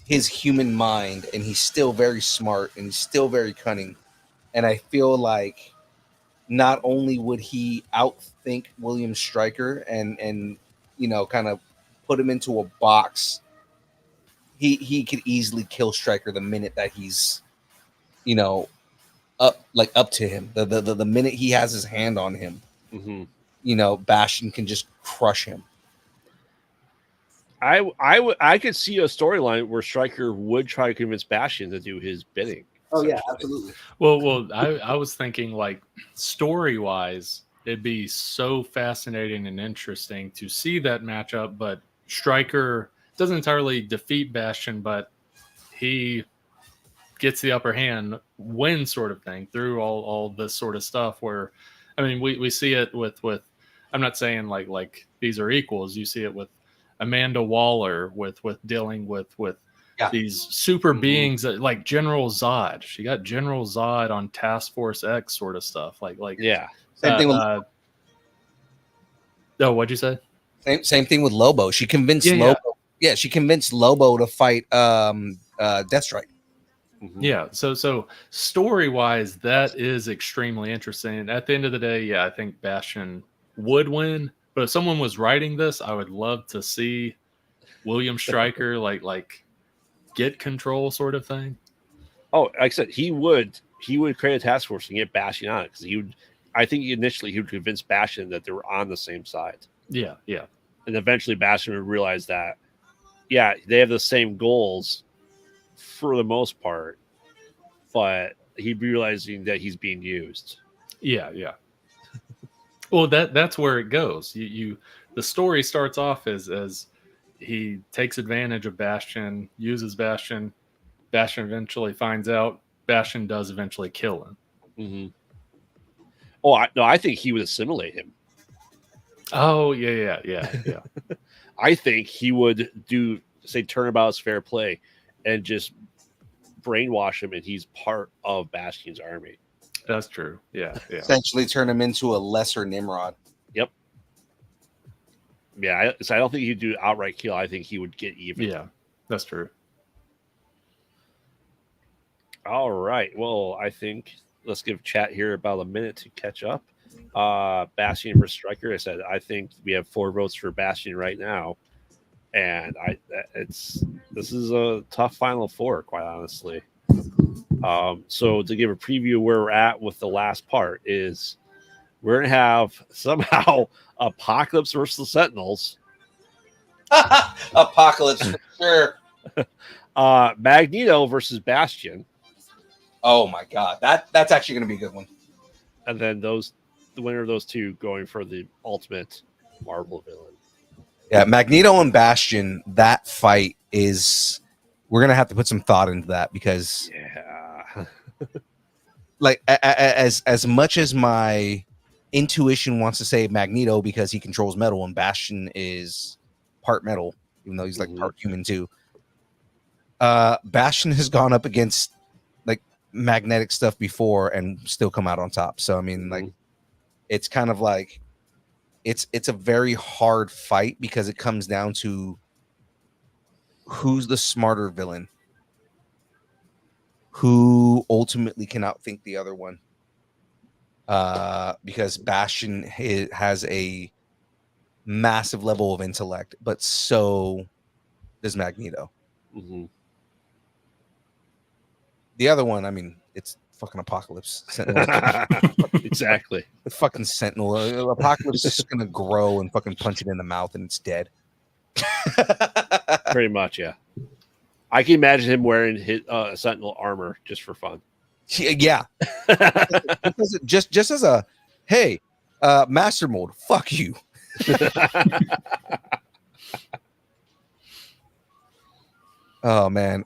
Speaker 2: his human mind, and he's still very smart, and he's still very cunning. And I feel like not only would he outthink William Stryker and kind of put him into a box, he could easily kill Stryker the minute that he's up to him. The minute he has his hand on him,
Speaker 3: mm-hmm.
Speaker 2: Bastion can just crush him.
Speaker 3: I could see a storyline where Stryker would try to convince Bastion to do his bidding.
Speaker 2: Oh yeah, absolutely.
Speaker 5: Well, I was thinking story wise, it'd be so fascinating and interesting to see that matchup. But Stryker doesn't entirely defeat Bastion, but he gets the upper hand, wins, sort of thing, through all this sort of stuff. Where, I mean, we see it with I'm not saying like these are equals. You see it with Amanda Waller with dealing with these super beings that, like General Zod. She got General Zod on Task Force X sort of stuff.
Speaker 2: Yeah. Same thing with
Speaker 5: oh, what'd you say?
Speaker 2: Same thing with Lobo. She convinced Lobo. Yeah, she convinced Lobo to fight Deathstrike.
Speaker 5: Mm-hmm. Yeah. So story wise, that is extremely interesting. At the end of the day, yeah, I think Bastion would win. But if someone was writing this, I would love to see William Stryker like get control, sort of thing.
Speaker 3: Oh, like I said, he would create a task force and get Bastion on it because I think initially he would convince Bastion that they were on the same side.
Speaker 5: Yeah.
Speaker 3: And eventually Bastion would realize that, yeah, they have the same goals for the most part, but he'd be realizing that he's being used.
Speaker 5: Yeah. Well, that's where it goes. The story starts off as he takes advantage of Bastion, uses Bastion. Bastion eventually finds out. Bastion does eventually kill him.
Speaker 3: Mm-hmm. Oh, I think he would assimilate him.
Speaker 5: Oh, yeah.
Speaker 3: I think he would say turnabout's fair play and just brainwash him, and he's part of Bastion's army.
Speaker 5: That's true. Yeah.
Speaker 2: Essentially turn him into a lesser Nimrod.
Speaker 3: Yep. Yeah, I don't think he'd do outright kill. I think he would get even.
Speaker 5: Yeah, that's true.
Speaker 3: All right. Well, I think let's give chat here about a minute to catch up. Bastion versus Striker. I think we have 4 votes for Bastion right now, and this is a tough final 4, quite honestly. So to give a preview where we're at with the last part is we're gonna have somehow Apocalypse versus the Sentinels.
Speaker 2: Apocalypse for sure.
Speaker 3: Magneto versus Bastion.
Speaker 2: Oh my god, that's actually going to be a good one.
Speaker 3: And then the winner of those 2 going for the ultimate Marvel villain.
Speaker 2: Yeah, Magneto and Bastion. That fight we're going to have to put some thought into that because, like, as much as my intuition wants to say Magneto because he controls metal and Bastion is part metal, even though he's like part human too. Bastion has gone up against magnetic stuff before and still come out on top. So I mean, like, it's kind of like it's a very hard fight because it comes down to who's the smarter villain, who ultimately can outthink the other one. Because Bastion has a massive level of intellect, but so does Magneto.
Speaker 3: Mm-hmm.
Speaker 2: The other one, I mean, it's fucking Apocalypse.
Speaker 3: Exactly.
Speaker 2: The fucking Sentinel. Apocalypse is just gonna grow and fucking punch it in the mouth and it's dead.
Speaker 3: Pretty much, yeah. I can imagine him wearing his Sentinel armor just for fun.
Speaker 2: Yeah. just as a hey, master mode, fuck you. Oh man.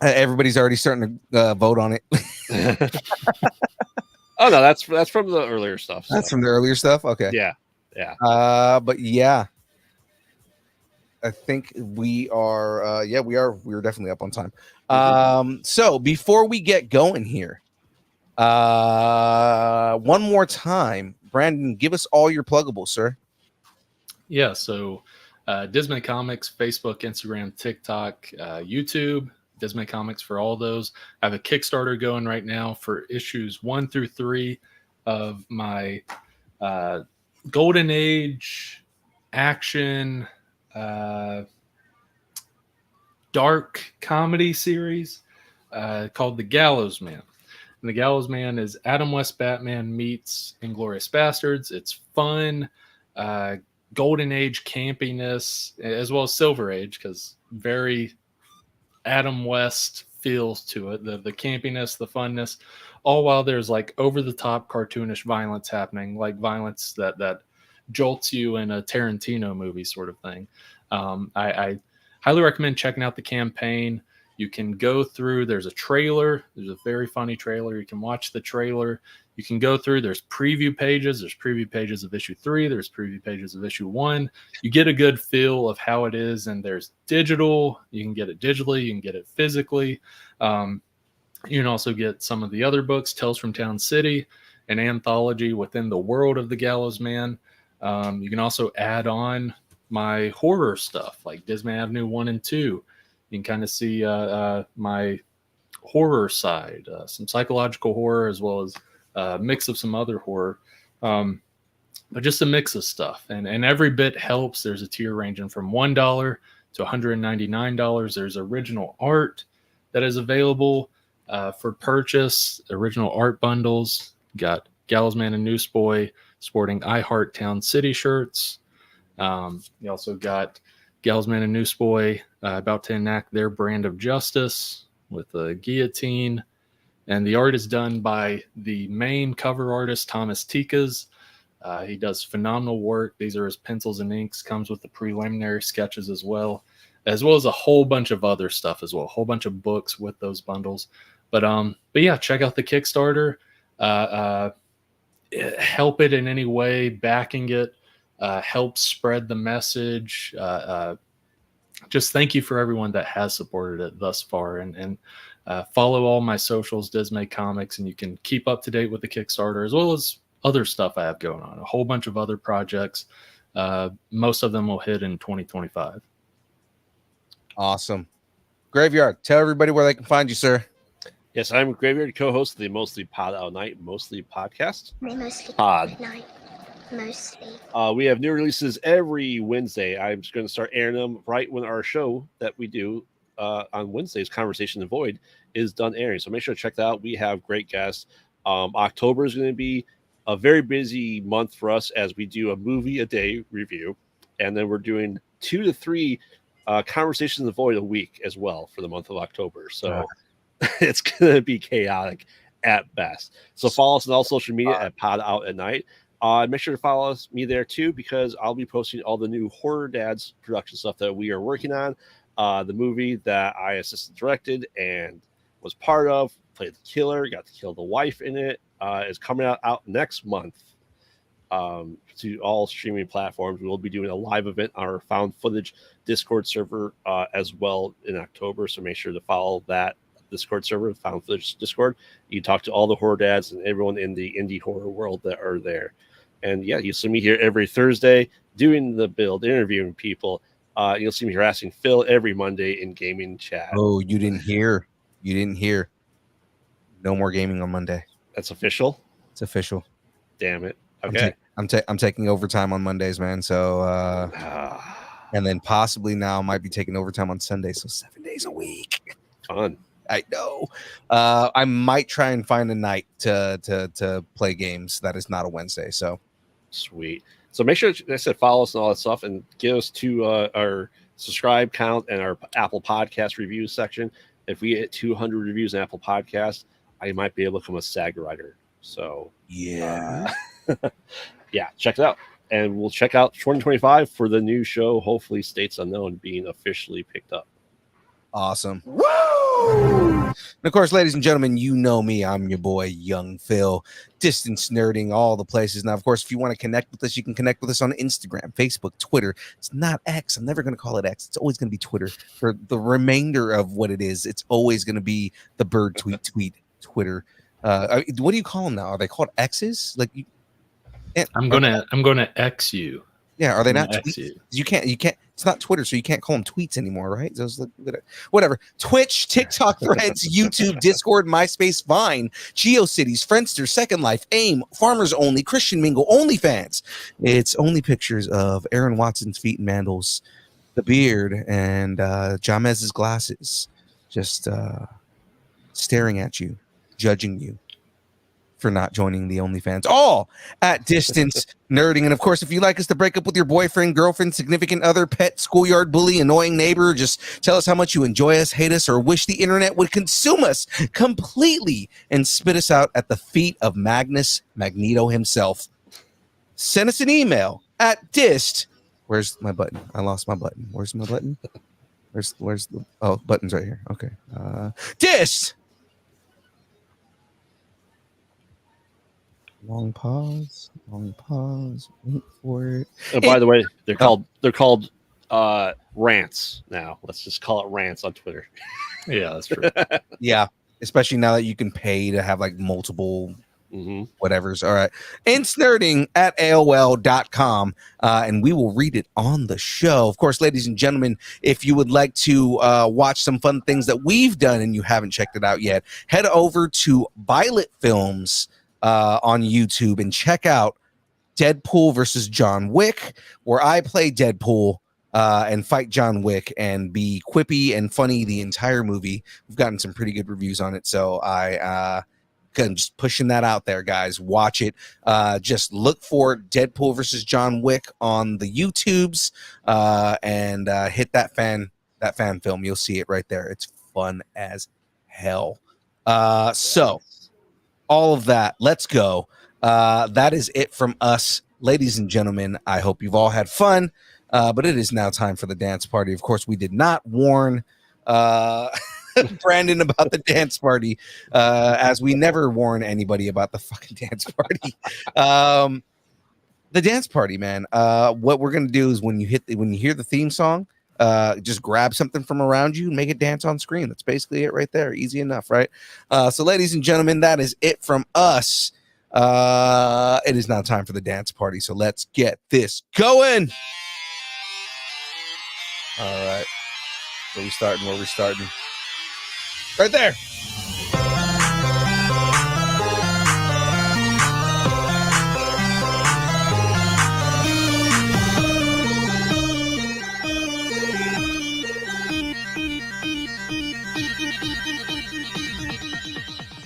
Speaker 2: Everybody's already starting to vote on it.
Speaker 3: Oh no, that's from the earlier stuff.
Speaker 2: That's from the earlier stuff. Okay.
Speaker 3: Yeah.
Speaker 2: But yeah, I think we are. We're definitely up on time. So before we get going here, one more time, Brandon, give us all your pluggables, sir.
Speaker 5: Yeah. So, Dismay Comics, Facebook, Instagram, TikTok, YouTube. Dismay Comics for all those. I have a Kickstarter going right now for issues 1 through 3 of my Golden Age action dark comedy series called The Gallows Man. And The Gallows Man is Adam West Batman meets Inglourious Bastards. It's fun, Golden Age campiness, as well as Silver Age, because very Adam West feels to it, the campiness, the funness, all while there's like over the top cartoonish violence happening, like violence that jolts you in a Tarantino movie sort of thing. I highly recommend checking out the campaign. You can go through, there's a trailer, there's a very funny trailer. You can watch the trailer. You can go through, there's preview pages of issue 3, there's preview pages of issue 1. You get a good feel of how it is, and there's digital. You can get it digitally, you can get it physically. You can also get some of the other books, Tales from Town City, an anthology within the world of the Gallows Man. You can also add on my horror stuff, like Dismay Avenue 1 and 2. You can kind of see my horror side, some psychological horror, as well as a mix of some other horror, but just a mix of stuff. And every bit helps. There's a tier ranging from $1 to $199. There's original art. that is available for purchase. Original art bundles. Got Gallows Man and Newsboy sporting I Heart Town City shirts. You also got Gallows Man and Newsboy about to enact their brand of justice with a guillotine. And the art is done by the main cover artist, Thomas Tikas. He does phenomenal work. These are his pencils and inks. Comes with the preliminary sketches as well as a whole bunch of other stuff as well. A whole bunch of books with those bundles. But yeah, check out the Kickstarter. Help it in any way, backing it, help spread the message. Just thank you for everyone that has supported it thus far, and follow all my socials, Dismay Comics, and you can keep up to date with the Kickstarter as well as other stuff I have going on. A whole bunch of other projects. Most of them will hit in 2025.
Speaker 2: Awesome. Graveyard, tell everybody where they can find you, sir.
Speaker 3: Yes, I'm Graveyard, co-host of the Mostly Pod Out Night Mostly podcast.
Speaker 6: Mostly
Speaker 3: Pod.
Speaker 6: Night. Mostly.
Speaker 3: We have new releases every Wednesday. I'm just going to start airing them right when our show that we do on Wednesdays, Conversation in the Void, is done airing. So make sure to check that out. We have great guests. October is going to be a very busy month for us as we do a movie a day review. And then we're doing 2 to 3 Conversations in the Void a week as well for the month of October. So it's going to be chaotic at best. So follow us on all social media at Pod Out at Night. Make sure to follow me there too, because I'll be posting all the new Horror Dads production stuff that we are working on. The movie that I assistant directed and was part of, played the killer, got to kill the wife in it, is coming out next month to all streaming platforms. We will be doing a live event on our Found Footage Discord server as well in October. So make sure to follow that Discord server, Found Footage Discord. You talk to all the horror dads and everyone in the indie horror world that are there. And yeah, you'll see me here every Thursday doing the build, interviewing people. You'll see me harassing Phil every Monday in gaming chat.
Speaker 2: Oh, you didn't hear. No more gaming on Monday.
Speaker 3: That's official.
Speaker 2: It's official.
Speaker 3: Damn it. Okay.
Speaker 2: I'm taking overtime on Mondays, man. So and then possibly now might be taking overtime on Sundays. So 7 days a week.
Speaker 3: Fun.
Speaker 2: I know. I might try and find a night to play games that is not a Wednesday. So
Speaker 3: sweet. So make sure, like I said, follow us and all that stuff, and give us to our subscribe count and our Apple Podcast reviews section. If we hit 200 reviews on Apple Podcast, I might be able to become a SAG writer. So
Speaker 2: yeah,
Speaker 3: yeah, check it out, and we'll check out 2025 for the new show. Hopefully, States Unknown being officially picked up.
Speaker 2: Awesome. And of course, ladies and gentlemen, you know me. I'm your boy, Young Phil, distance nerding all the places. Now, of course, if you want to connect with us, you can connect with us on Instagram, Facebook, Twitter. It's not X. I'm never going to call it X. It's always going to be Twitter. For the remainder of what it is, it's always going to be the bird tweet Twitter. What do you call them now? Are they called X's? Like,
Speaker 5: I'm gonna X you.
Speaker 2: Yeah, are they not
Speaker 5: tweets?
Speaker 2: You can't. It's not Twitter, so you can't call them tweets anymore, right? So whatever. Twitch, TikTok, Threads, YouTube, Discord, MySpace, Vine, GeoCities, Friendster, Second Life, AIM, Farmers Only, Christian Mingle, OnlyFans. It's only pictures of Aaron Watson's feet and Mandels, the beard, and Jamez's glasses, just staring at you, judging you for not joining the OnlyFans, all at distance nerding. And of course, if you like us to break up with your boyfriend, girlfriend, significant other, pet, schoolyard bully, annoying neighbor, just tell us how much you enjoy us, hate us, or wish the internet would consume us completely and spit us out at the feet of Magnus Magneto himself. Send us an email at dist. Where's my button? I lost my button. Where's my button? Where's the button's right here. Okay. Dist. Long pause. Wait for it.
Speaker 3: And by the way, they're called rants now. Let's just call it rants on Twitter.
Speaker 5: Yeah, that's true.
Speaker 2: Yeah, especially now that you can pay to have like multiple whatever's. All right. Insnerding at AOL.com. And we will read it on the show. Of course, ladies and gentlemen, if you would like to watch some fun things that we've done and you haven't checked it out yet, head over to Violet Films on YouTube and check out Deadpool versus John Wick, where I play Deadpool and fight John Wick and be quippy and funny the entire movie. We've gotten some pretty good reviews on it, so I'm just pushing that out there, guys. Watch it. Just look for Deadpool versus John Wick on the YouTubes, and hit that fan film. You'll see it right there. It's fun as hell. So all of that, let's go. That is it from us, ladies and gentlemen. I hope you've all had fun, but it is now time for the dance party. Of course, we did not warn Brandon about the dance party, as we never warn anybody about the fucking dance party. The dance party, man. What we're gonna do is when you hear the theme song, just grab something from around you and make it dance on screen. That's basically it right there. Easy enough, right? So ladies and gentlemen, that is it from us. It is now time for the dance party, so let's get this going. All right, where we starting? Right there.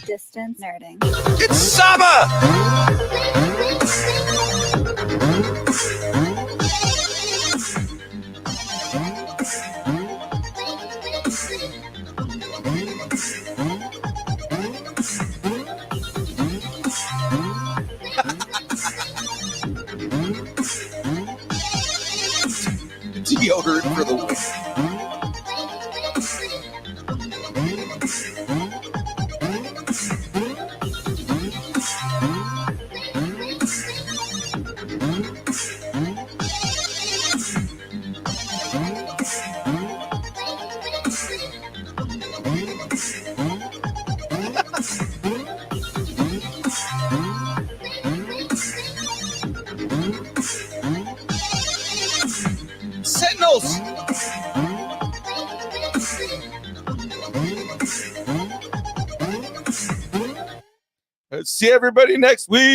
Speaker 4: Distance nerding.
Speaker 2: It's summer. Deodorant for the win. Sentinels. Let's see everybody next week.